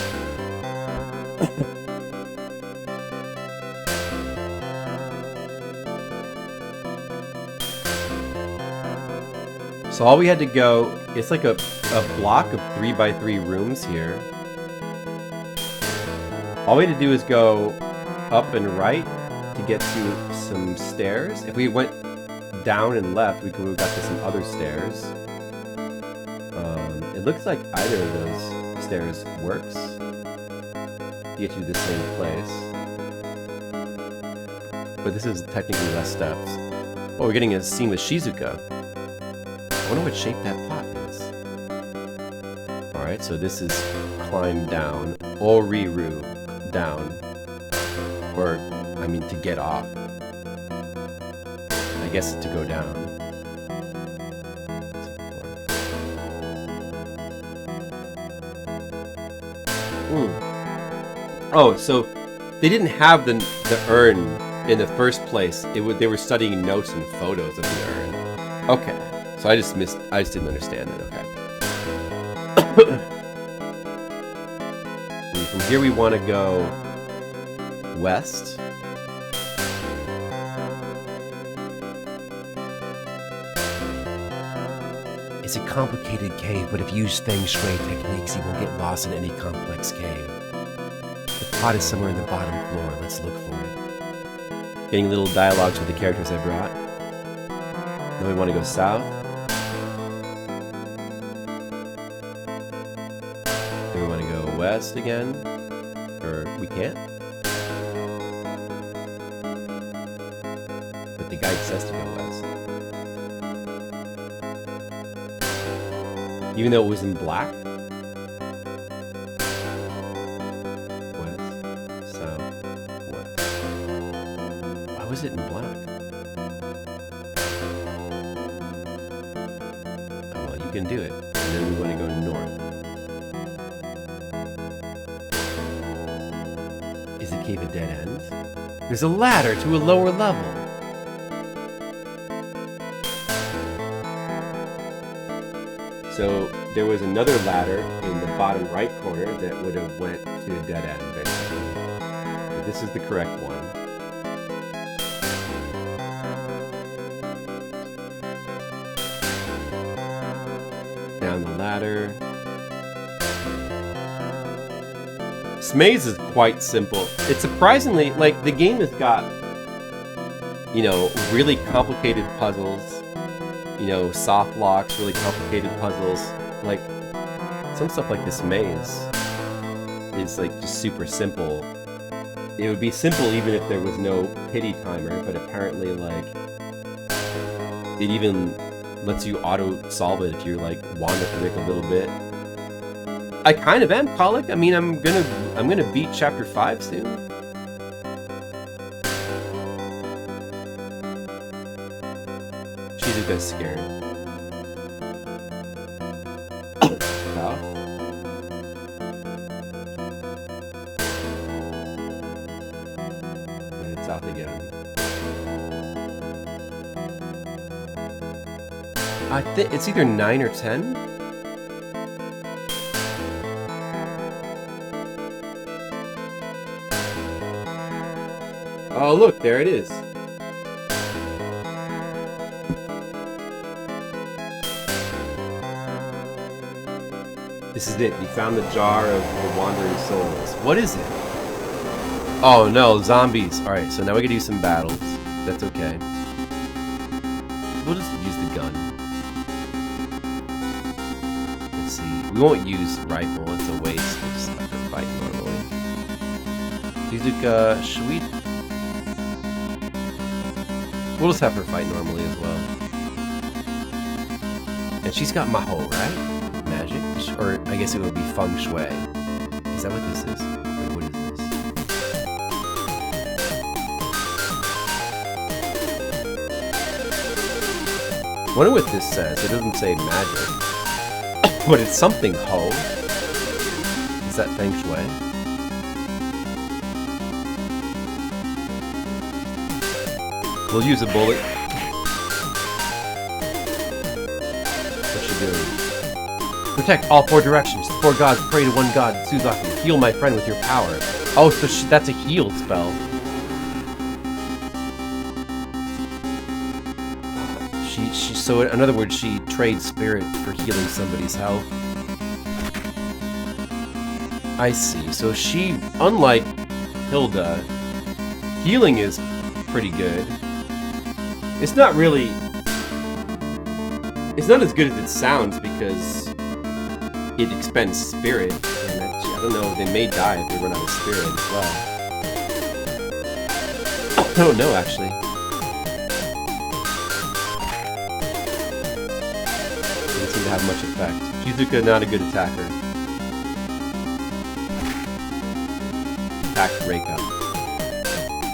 A: So all we had to go, it's like a block of 3x3 rooms here. All we had to do is go up and right to get to some stairs. If we went down and left, we could have got to some other stairs. It looks like either of those stairs works to get you to the same place. But this is technically less steps. Oh, we're getting a scene with Shizuka. I wonder what shape that pot is. Alright, so this is climb down. Oriru down. Or, I mean, to get off. I guess to go down. Oh, so they didn't have the urn in the first place. They were studying notes and photos of the urn. Okay. So I just didn't understand it, okay. And from here we want to go west.
C: It's a complicated cave, but if you use Feng Shui techniques, you won't get lost in any complex cave. The pot is somewhere in the bottom floor. Let's look for it.
A: Getting little dialogues with the characters I brought. Then we want to go south. Then we want to go west again. Or we can't. But the guide says to go west. Even though it was in black? West, south, west. Why was it in black?
C: can do it. And then we want to go north. Is the cave a dead end? There's a ladder to a lower level.
A: So there was another ladder in the bottom right corner that would have went to a dead end, basically. But this is the correct one. Down the ladder. This maze is quite simple. It's surprisingly, like, the game has got, you know, really complicated puzzles. You know, soft locks, really complicated puzzles. Like, some stuff like this maze is, like, just super simple. It would be simple even if there was no pity timer, but apparently, like, it even lets you auto-solve it if you, like, wander through it a little bit. I kind of am, Colic. I mean, I'm gonna beat Chapter 5 soon. Shizuka's scared. South. And it's south again. I think it's either 9 or 10. Oh, look, there it is. This is it. You found the jar of the wandering souls. What is it? Oh no, zombies. Alright, so now we gotta do some battles. That's okay. We'll just use the gun. Let's see. We won't use rifle. It's a waste. We'll just have to fight normally. Shizuka, should we... We'll just have her fight normally as well. And she's got Maho, right? Magic? Or I guess it would be Feng Shui. Is that what this is? Wait, what is this? I wonder what this says. It doesn't say magic. But it's something Ho. Is that Feng Shui? We'll use a bullet. What's she doing? Protect all 4 directions. The 4 gods pray to one god, Suzaku. Heal my friend with your power. Oh, so that's a heal spell. So in other words, she trades spirit for healing somebody's health. I see. So she, unlike Hilda, healing is pretty good. It's not really... It's not as good as it sounds because it expends spirit. And I don't know, they may die if they run out of spirit as well. I don't know, actually. Doesn't seem to have much effect. Shizuka, not a good attacker. Attack Reika.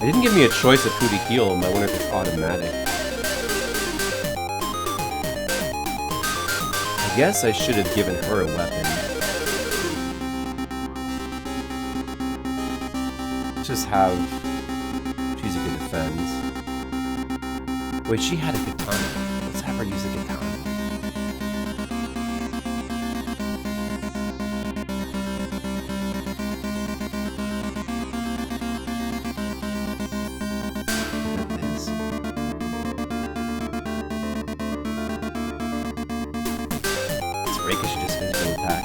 A: It didn't give me a choice of who to heal him. I wonder if it's automatic. I guess I should have given her a weapon. Let's just have Shizuka defends. Wait, she had a katana. Let's have her use a katana. Reika should just physical attack.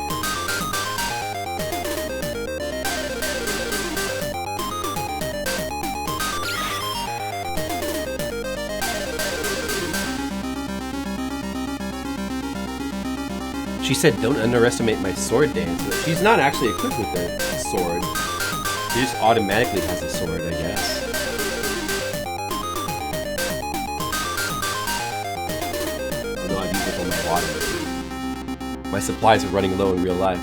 A: She said, don't underestimate my sword dance. But she's not actually equipped with a sword. She just automatically has a sword, I guess. Although I've used it for my water. My supplies are running low in real life.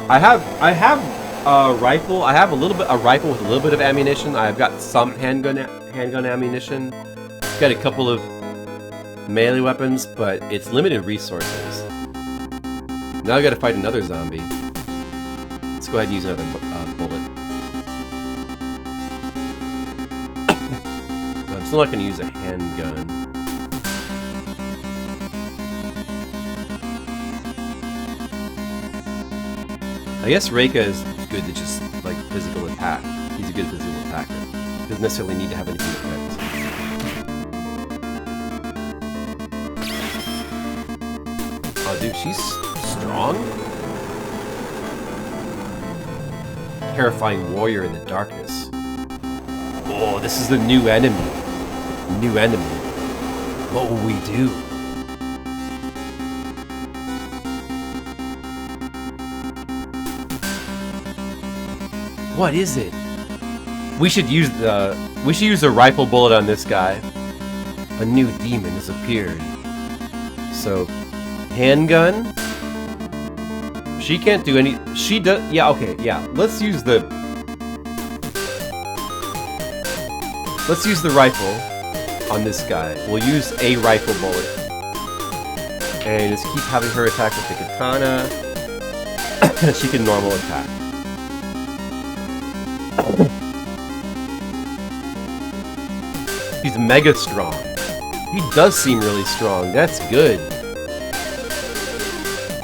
A: I have a rifle. I have a rifle with a little bit of ammunition. I've got some handgun ammunition. Got a couple of
D: melee weapons, but it's limited resources. Now I gotta fight another zombie. Let's go ahead and use another bullet. I'm still not gonna use a handgun. I guess Reika is good to just, like, physical attack. He's a good physical attacker. Doesn't necessarily need to have anything equipped. Oh, dude, she's strong? Terrifying warrior in the darkness. Oh, this is the new enemy. New enemy. What will we do? What is it? We should use the rifle bullet on this guy. A new demon has appeared. So, handgun. She can't do any. She does. Yeah. Okay. Yeah. Let's use the rifle on this guy. We'll use a rifle bullet and just keep having her attack with the katana. She can normal attack. He's mega strong. He does seem really strong. That's good.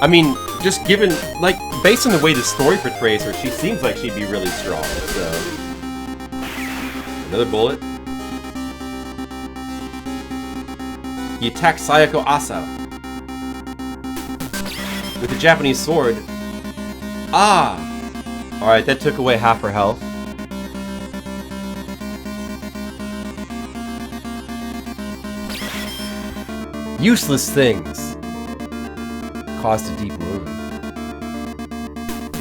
D: I mean, just given, like, based on the way the story portrays her, she seems like she'd be really strong, so... Another bullet. He attacks Sayako Asa with a Japanese sword. Ah! Alright, that took away half her health. Useless things caused a deep wound.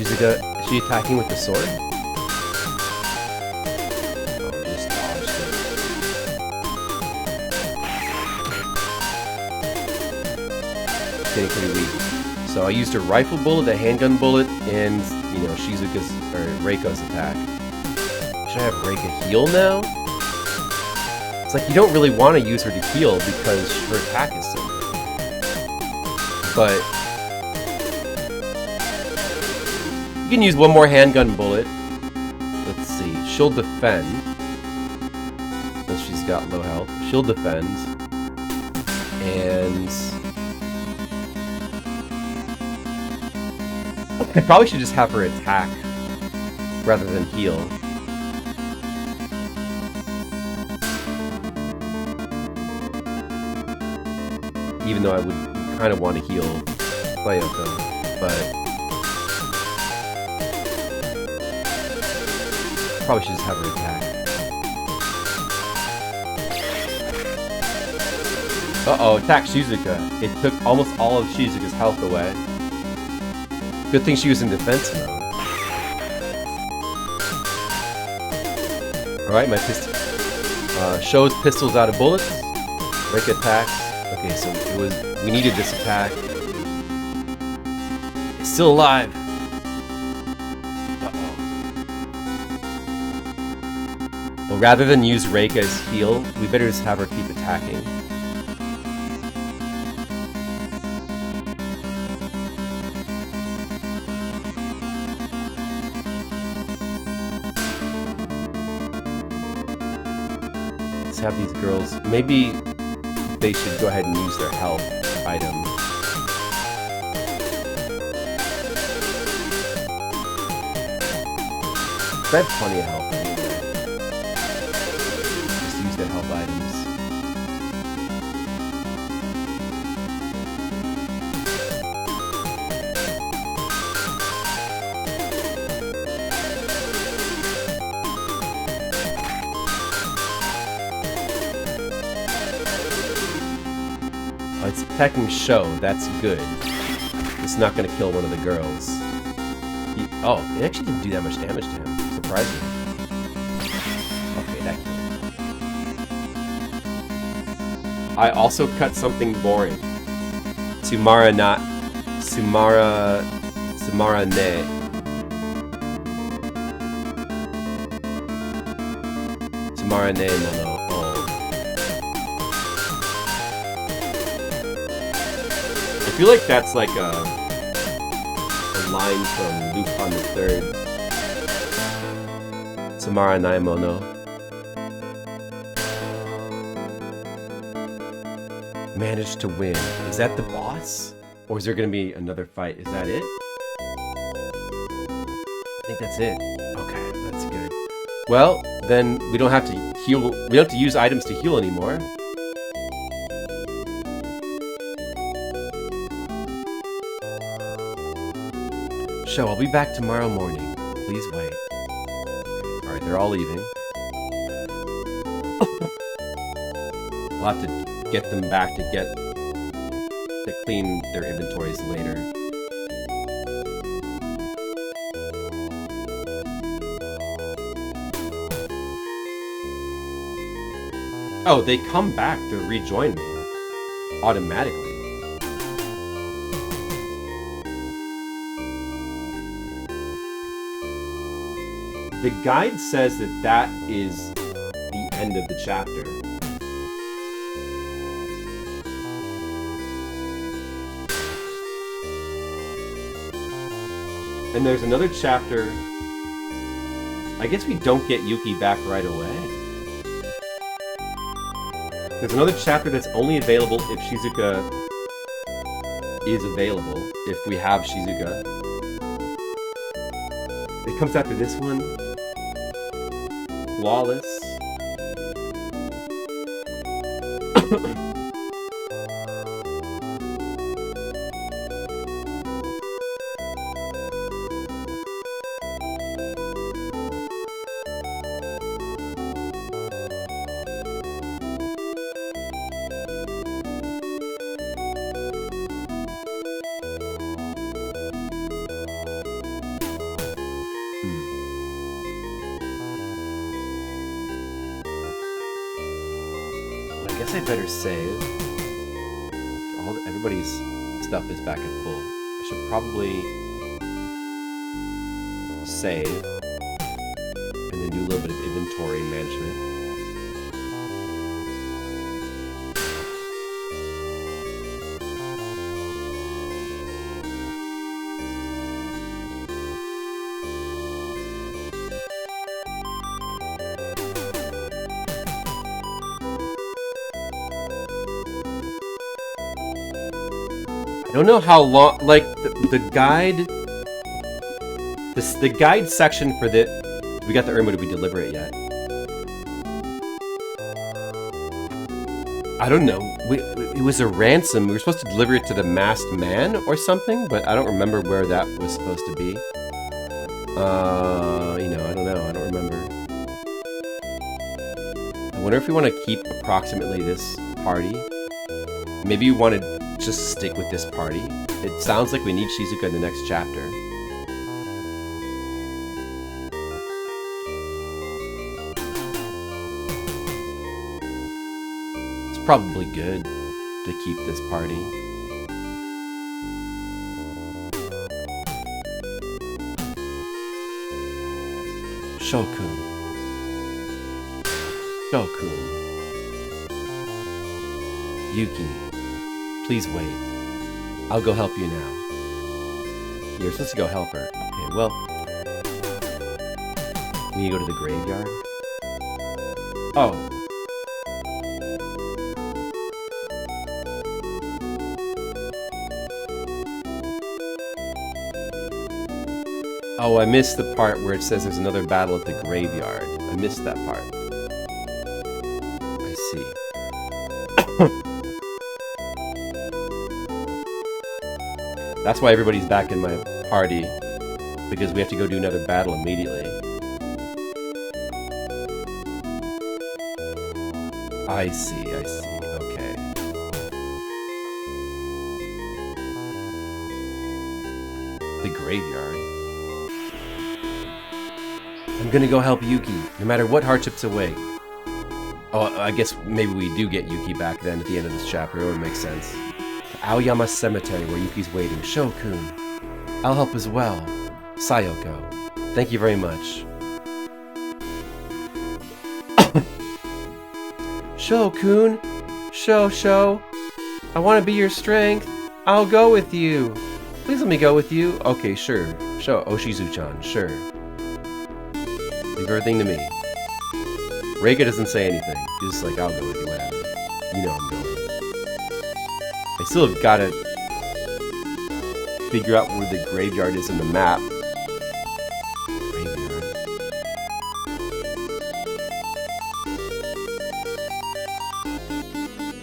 D: Is she attacking with the sword? Oh, just dodged it. Getting pretty weak. So I used a rifle bullet, a handgun bullet, and, you know, Shizuka's or Reiko's attack. Should I have Reika heal now? It's like you don't really want to use her to heal because her attack is so good. But you can use one more handgun bullet. Let's see. She'll defend. Since she's got low health. She'll defend. And I probably should just have her attack rather than heal. Even though I would kind of want to heal Sayako, but probably should just have her attack. Uh-oh, attack Shizuka. It took almost all of Shizuka's health away. Good thing she was in defense mode. Alright, my pistol. Shows pistols out of bullets. Break attacks. Okay, so we needed this attack. It's still alive. Uh-oh. Well, rather than use Reika's heal, we better just have her keep attacking. Let's have these girls... Maybe they should go ahead and use their health item. I have plenty of health anyway. Just use their health items. Oh, it's attacking Sho, that's good. It's not gonna kill one of the girls. Oh, it actually didn't do that much damage to him. Surprising. Okay, that killed. I also cut something boring. Sumara ne. Sumara ne mono. Oh.
A: feel like that's like a line from Lupin the Third.
C: Samara Naimono. Managed to win. Is that the boss?
A: Or is there going to be another fight? Is that it?
C: I think that's it. Okay, that's good.
A: Well, then we don't have to heal. We don't have to use items to heal anymore.
C: Show, I'll be back tomorrow morning. Please wait.
A: Alright, they're all leaving. We'll have to get them back to clean their inventories later. Oh, they come back to rejoin me automatically. The guide says that that is the end of the chapter. And there's another chapter. I guess we don't get Yuki back right away. There's another chapter that's only available if Shizuka is available, if we have Shizuka. It comes after this one. Flawless.
C: I guess I better save.
A: Everybody's stuff is back at full. I should probably save and then do a little bit of inventory management. I don't know how long, like, the guide, the guide section for the, we got the urn, but did we deliver it yet? I don't know, it was a ransom, we were supposed to deliver it to the masked man or something, but I don't remember where that was supposed to be. You know, I don't know, I don't remember. I wonder if we want to keep approximately this party. Maybe we want to just stick with this party. It sounds like we need Shizuka in the next chapter. It's probably good to keep this party.
C: Shokun. Shokun. Yuki. Please wait. I'll go help you now.
A: You're supposed to go help her.
C: Okay, well...
A: We need to go to the graveyard? Oh. Oh, I missed the part where it says there's another battle at the graveyard. I missed that part. I see. That's why everybody's back in my party, because we have to go do another battle immediately. I see, okay. The graveyard.
C: I'm gonna go help Yuki, no matter what hardships await. Oh, I guess maybe we do get Yuki back then at the end of this chapter. It would make sense. To Aoyama Cemetery, where Yuki's waiting. Shokun. I'll help as well. Sayoko. Thank you very much. Shokun. Sho. I want to be your strength.
D: I'll go with you. Please let me go with you. Okay, sure. Show Oshizu-chan, sure. Leave everything to me. Reika doesn't say anything. She's just like, I'll go with you, whatever. You know I'm going. I still have got to figure out where the graveyard is in the map. Graveyard.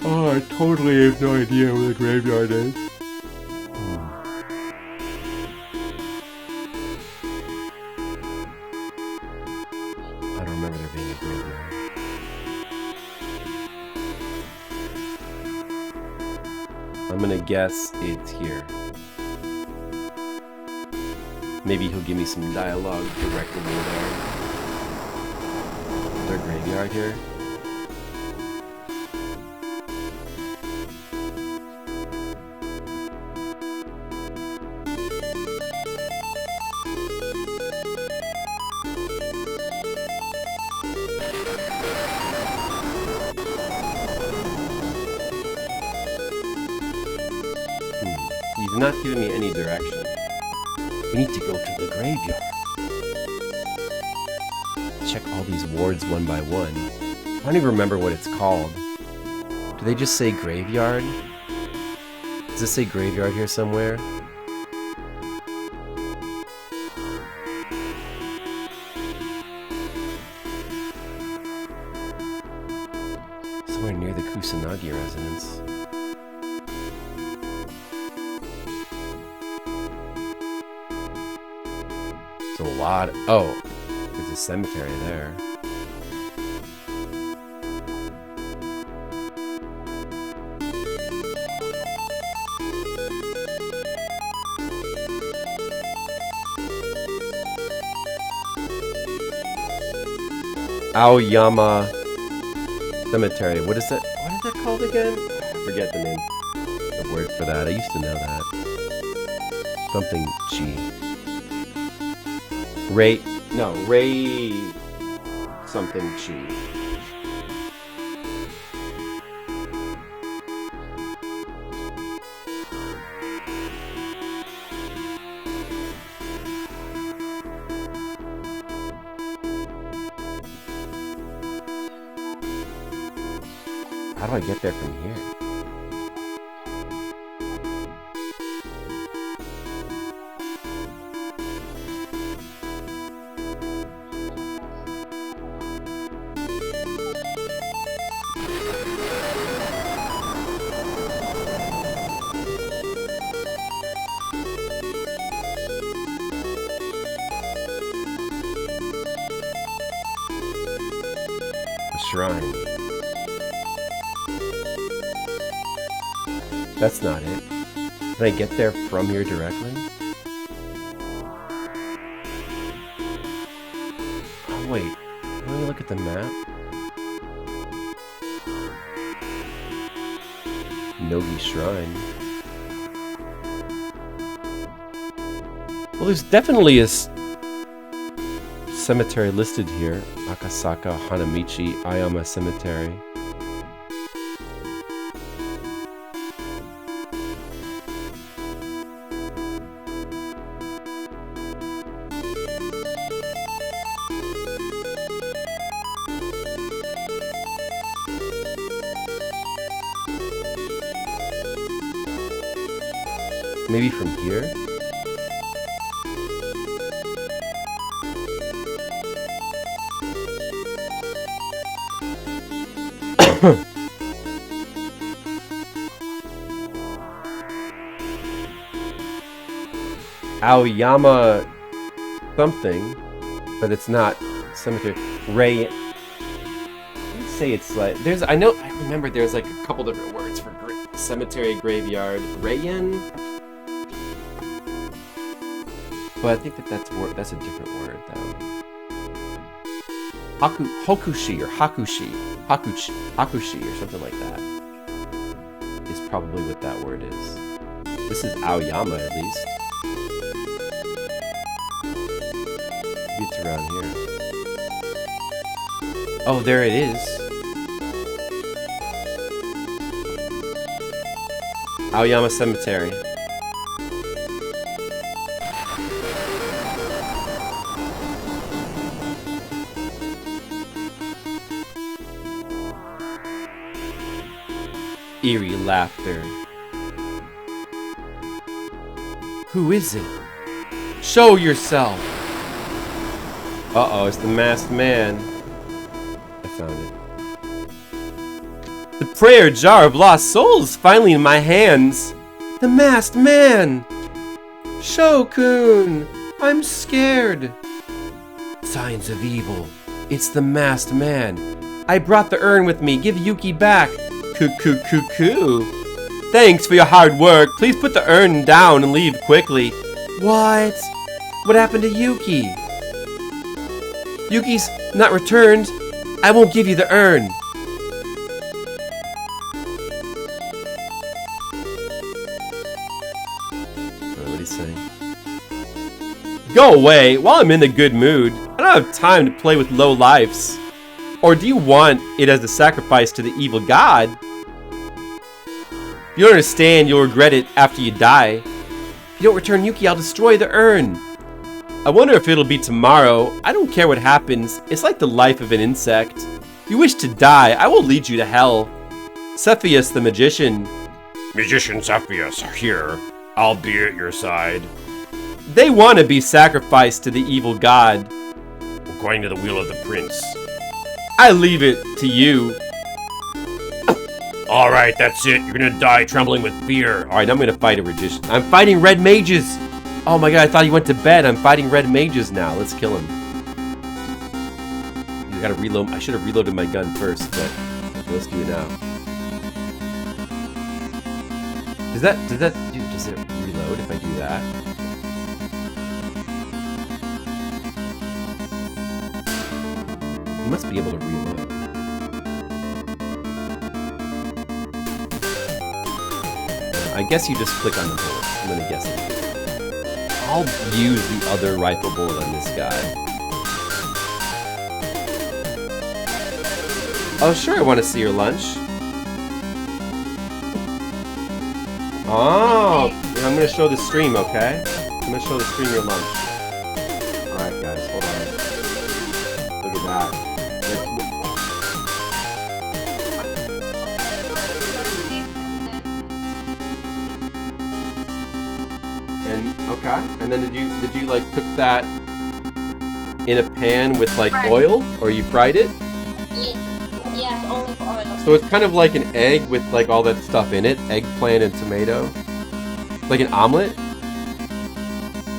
D: Oh, I totally have no idea where the graveyard is. I don't remember there being a graveyard. I'm gonna guess it's here. Maybe he'll give me some dialogue directly over there. Is there a graveyard here? He's not giving me any direction. We need to go to the graveyard. Check all these wards one by one. I don't even remember what it's called. Do they just say graveyard? Does this say graveyard here somewhere? Somewhere near the Kusanagi residence. A lot of, oh, there's a cemetery there. Aoyama Cemetery. What is that? What is that called again? I forget the name. The word for that. I used to know that. Something chi. Ray something chi. How do I get there from here? Shrine. That's not it. Can I get there from here directly? Oh wait, let me look at the map. Nogi Shrine. Well, there's definitely a cemetery listed here. Akasaka Hanamichi Ayama Cemetery. Maybe from here? Aoyama something, but it's not cemetery. Ray. Let's say it's like there's. I remember there's like a couple different words for cemetery, graveyard, Rayen. But I think that's a different word though. Hokushi or Hakushi or something like that is probably what that word is. This is Aoyama at least. Maybe it's around here. Oh, there it is. Aoyama Cemetery. Eerie laughter. Who is it? Show yourself! Uh-oh, it's the masked man. I found it. The prayer jar of lost souls finally in my hands. The masked man! Shokun! I'm scared. Signs of evil. It's the masked man. I brought the urn with me. Give Yuki back. Cuckoo. Thanks for your hard work. Please put the urn down and leave quickly. What? What happened to Yuki? Yuki's not returned. I won't give you the urn. What he's saying? Go away. While I'm in a good mood, I don't have time to play with low lifes. Or do you want it as a sacrifice to the evil god? If you don't understand, you'll regret it after you die. If you don't return Yuki, I'll destroy the urn. I wonder if it'll be tomorrow. I don't care what happens. It's like the life of an insect. If you wish to die, I will lead you to hell. Cepheus the magician.
F: Magician Cepheus here. I'll be at your side.
D: They want to be sacrificed to the evil god.
F: According to the will of the prince.
D: I leave it to you.
F: Alright, that's it. You're gonna die trembling with fear.
D: Alright, I'm gonna fight a magician. I'm fighting red mages! Oh my god, I thought he went to bed. I'm fighting red mages now. Let's kill him. You gotta reload. I should have reloaded my gun first, but let's do it now. Does it reload if I do that? You must be able to reload. I guess you just click on the bullet. I'm gonna guess it. I'll use the other rifle bullet on this guy. Oh, sure, I want to see your lunch. Oh, yeah, I'm gonna show the stream, okay? I'm gonna show the stream your lunch. Alright, guys, hold on. Look at that. Okay. And then did you like cook that in a pan with like oil, or you fried it?
B: Yes, only for oil.
D: So it's kind of like an egg with like all that stuff in it, eggplant and tomato, like an omelet.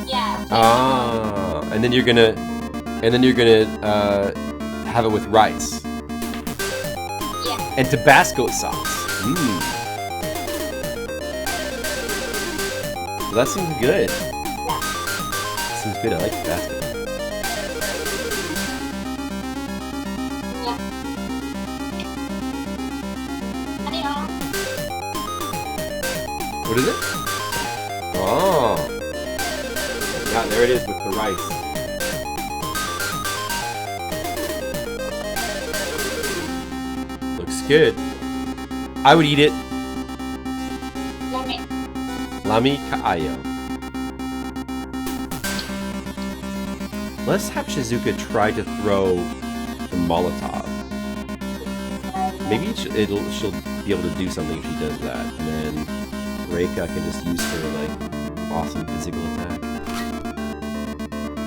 B: Yeah.
D: Ah, and then you're gonna have it with rice.
B: Yeah.
D: And Tabasco sauce. Mmm. Well, that seems good.
B: Yeah.
D: Seems good. I like Tabasco.
B: Yeah.
D: What is it? Oh. Yeah, there it is with the rice. Looks good. I would eat it. Lami Kaayo. Let's have Shizuka try to throw the Molotov. Maybe she'll be able to do something if she does that. And then Reika can just use her like awesome physical attack.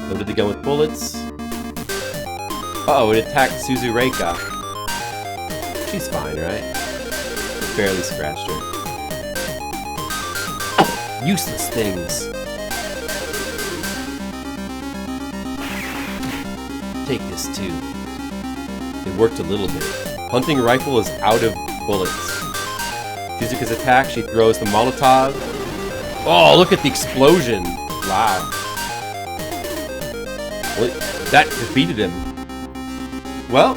D: Loaded the gun with bullets. Uh-oh, it attacked Suzu Reika. She's fine, right? It barely scratched her. Useless things. Take this too. It worked a little bit. Hunting rifle is out of bullets. Shizuka's attack, she throws the Molotov. Oh, look at the explosion. Wow. Well, that defeated him. Well,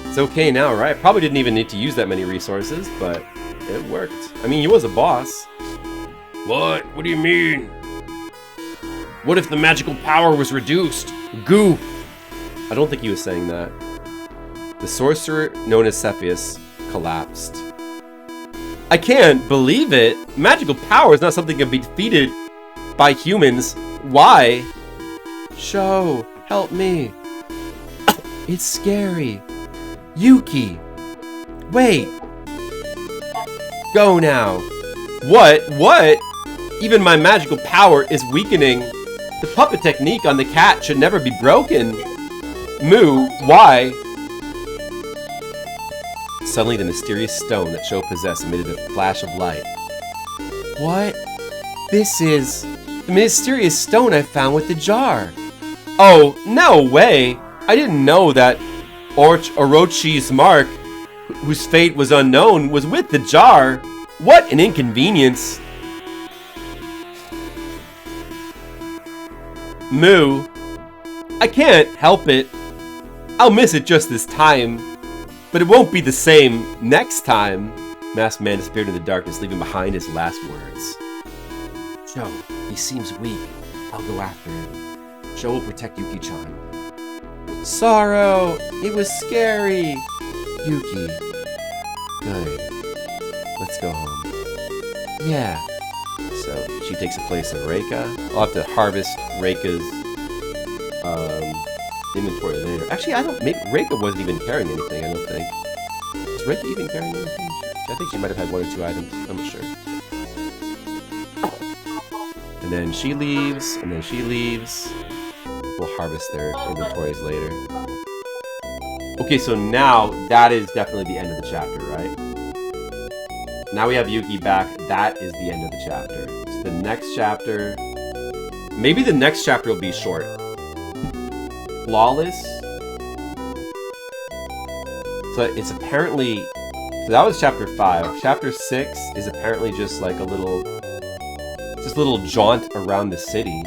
D: it's okay now, right? Probably didn't even need to use that many resources, but it worked. I mean, he was a boss.
F: What? What do you mean? What if the magical power was reduced?
D: Goo! I don't think he was saying that. The sorcerer known as Cepheus collapsed. I can't believe it. Magical power is not something that can be defeated by humans. Why? Show, help me. It's scary. Yuki. Wait. Go now. What? What? Even my magical power is weakening. The puppet technique on the cat should never be broken. Moo, why? Suddenly the mysterious stone that Sho possessed emitted a flash of light. What? This is the mysterious stone I found with the jar. Oh, no way! I didn't know that Orochi's mark, whose fate was unknown, was with the jar. What an inconvenience! Moo, I can't help it. I'll miss it just this time, but it won't be the same next time. Masked Man disappeared in the darkness, leaving behind his last words. Sho, he seems weak. I'll go after him. Sho will protect Yuki-chan. Sorrow! It was scary! Yuki. Good. Let's go home. Yeah. So, she takes the place of Reika. I'll have to harvest Reika's inventory later. Actually, I don't... Maybe Reika wasn't even carrying anything, I don't think. Is Reika even carrying anything? I think she might have had 1 or 2 items. I'm not sure. And then she leaves, and then she leaves. We'll harvest their inventories later. Okay, so now that is definitely the end of the chapter, right? Now we have Yuki back. That is the end of the chapter. So the next chapter... Maybe the next chapter will be short. Flawless. So it's apparently... So that was chapter 5. Chapter 6 is apparently just like a little... Just a little jaunt around the city.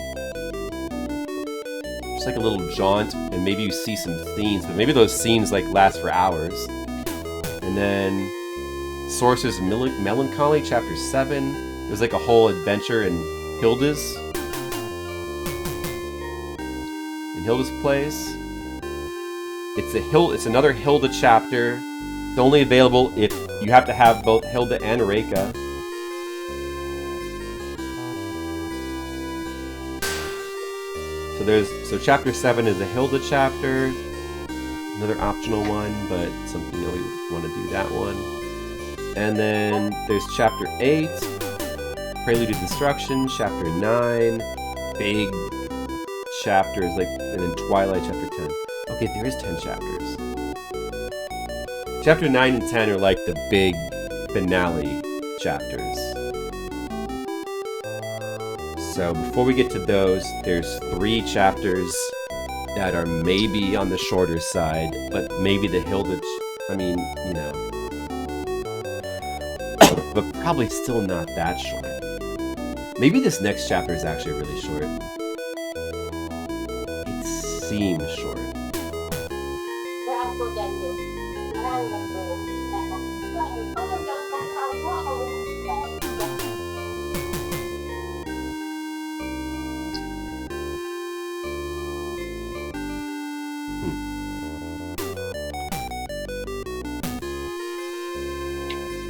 D: Just like a little jaunt, and maybe you see some scenes, but maybe those scenes like last for hours. And then Sources of Melancholy, chapter 7. There's like a whole adventure in Hilda's place. It's another Hilda chapter. It's only available if you have to have both Hilda and Reika. So chapter 7 is a Hilda chapter, another optional one, but something that we want to do that one. And then there's chapter 8, Prelude to Destruction, chapter 9, big chapters, like, and then Twilight chapter 10. Okay, there is 10 chapters. Chapter 9 and 10 are like the big finale chapters. So before we get to those, there's 3 chapters that are maybe on the shorter side, but maybe the Hilda, but probably still not that short. Maybe this next chapter is actually really short. It seems short.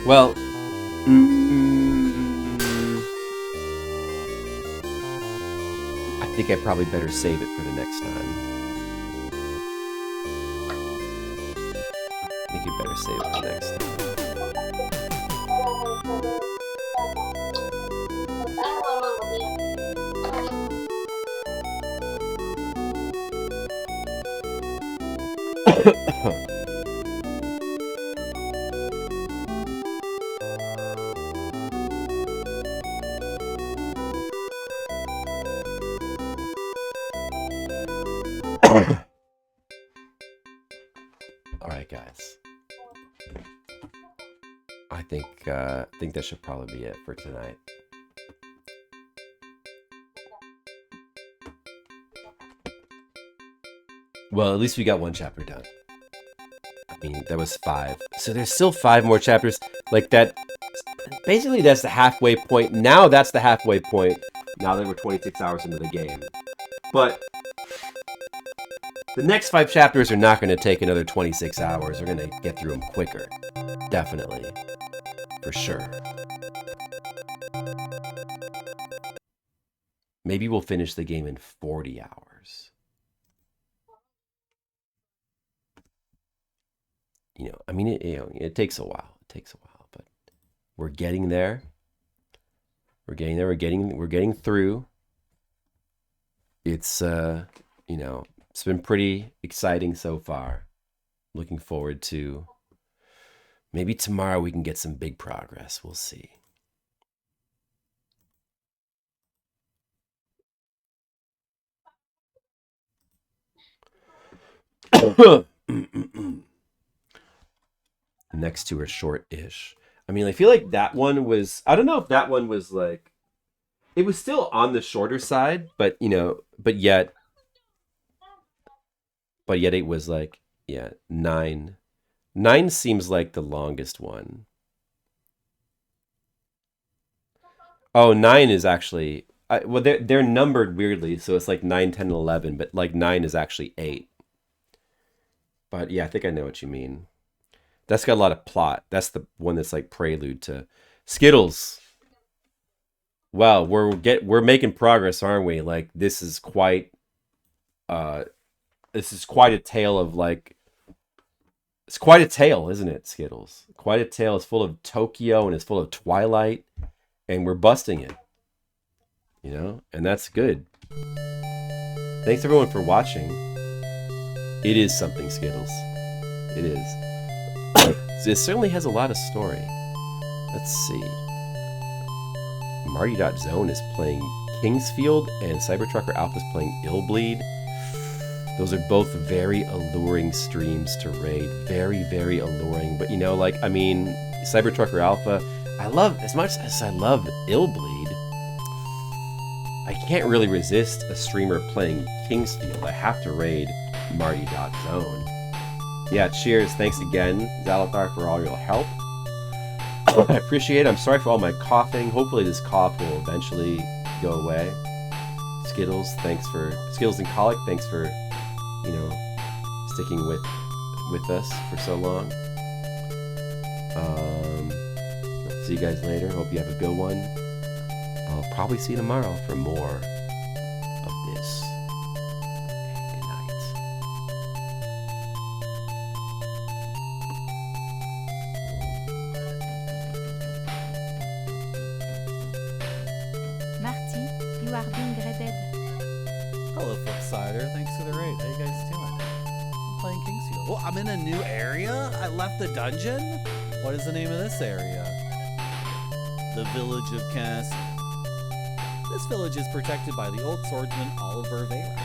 D: Well, I think I probably better save it for the next time. I think you better save it for the next time. Alright, guys. I think that should probably be it for tonight. Well, at least we got 1 chapter done. I mean, that was 5. So there's still 5 more chapters. Like that, basically that's the halfway point. Now that's the halfway point. Now that we're 26 hours into the game. But the next 5 chapters are not going to take another 26 hours. We're going to get through them quicker. Definitely. For sure.
C: Maybe we'll finish the game in 40 hours. You know, I mean, it takes a while. It takes a while, but we're getting there. We're getting there. We're getting through. It's you know, it's been pretty exciting so far. Looking forward to maybe tomorrow we can get some big progress. We'll see. Next two are short-ish. I mean, I feel like that one was, I don't know if that one was like, it was still on the shorter side, but you know, but yet it was like, yeah, 9. 9 seems like the longest one. Oh, 9 is actually, well, they're numbered weirdly, so it's like 9, 10, and 11, but like 9 is actually 8. But yeah, I think I know what you mean. That's got a lot of plot. That's the one that's like prelude to Skittles. Wow, we're making progress, aren't we? Like this is quite a tale of like, it's quite a tale, isn't it, Skittles? Quite a tale. It's full of Tokyo and it's full of Twilight, and we're busting it. You know, and that's good. Thanks everyone for watching. It is something, Skittles. It is. It certainly has a lot of story. Let's see. Marty.Zone is playing Kingsfield, and Cybertrucker Alpha is playing Illbleed. Those are both very alluring streams to raid. Very, very alluring. But you know, like, I mean, Cybertrucker Alpha, I love, as much as I love Illbleed, I can't really resist a streamer playing Kingsfield. I have to raid Marty.Zone. Yeah, cheers. Thanks again, Zalathar, for all your help. I appreciate it. I'm sorry for all my coughing. Hopefully this cough will eventually go away. Skittles, Skittles and Colic, thanks for, you know, sticking with us for so long. See you guys later. Hope you have a good one. I'll probably see you tomorrow for more of this. Okay, good night.
G: Marty, you are being raided.
H: Hello, Flipsider. Thanks for the raid. How you guys doing? I'm playing Kingsfield. Well, I'm in a new area? I left the dungeon? What is the name of this area? The Village of Cass. This village is protected by the old swordsman Oliver Veyra.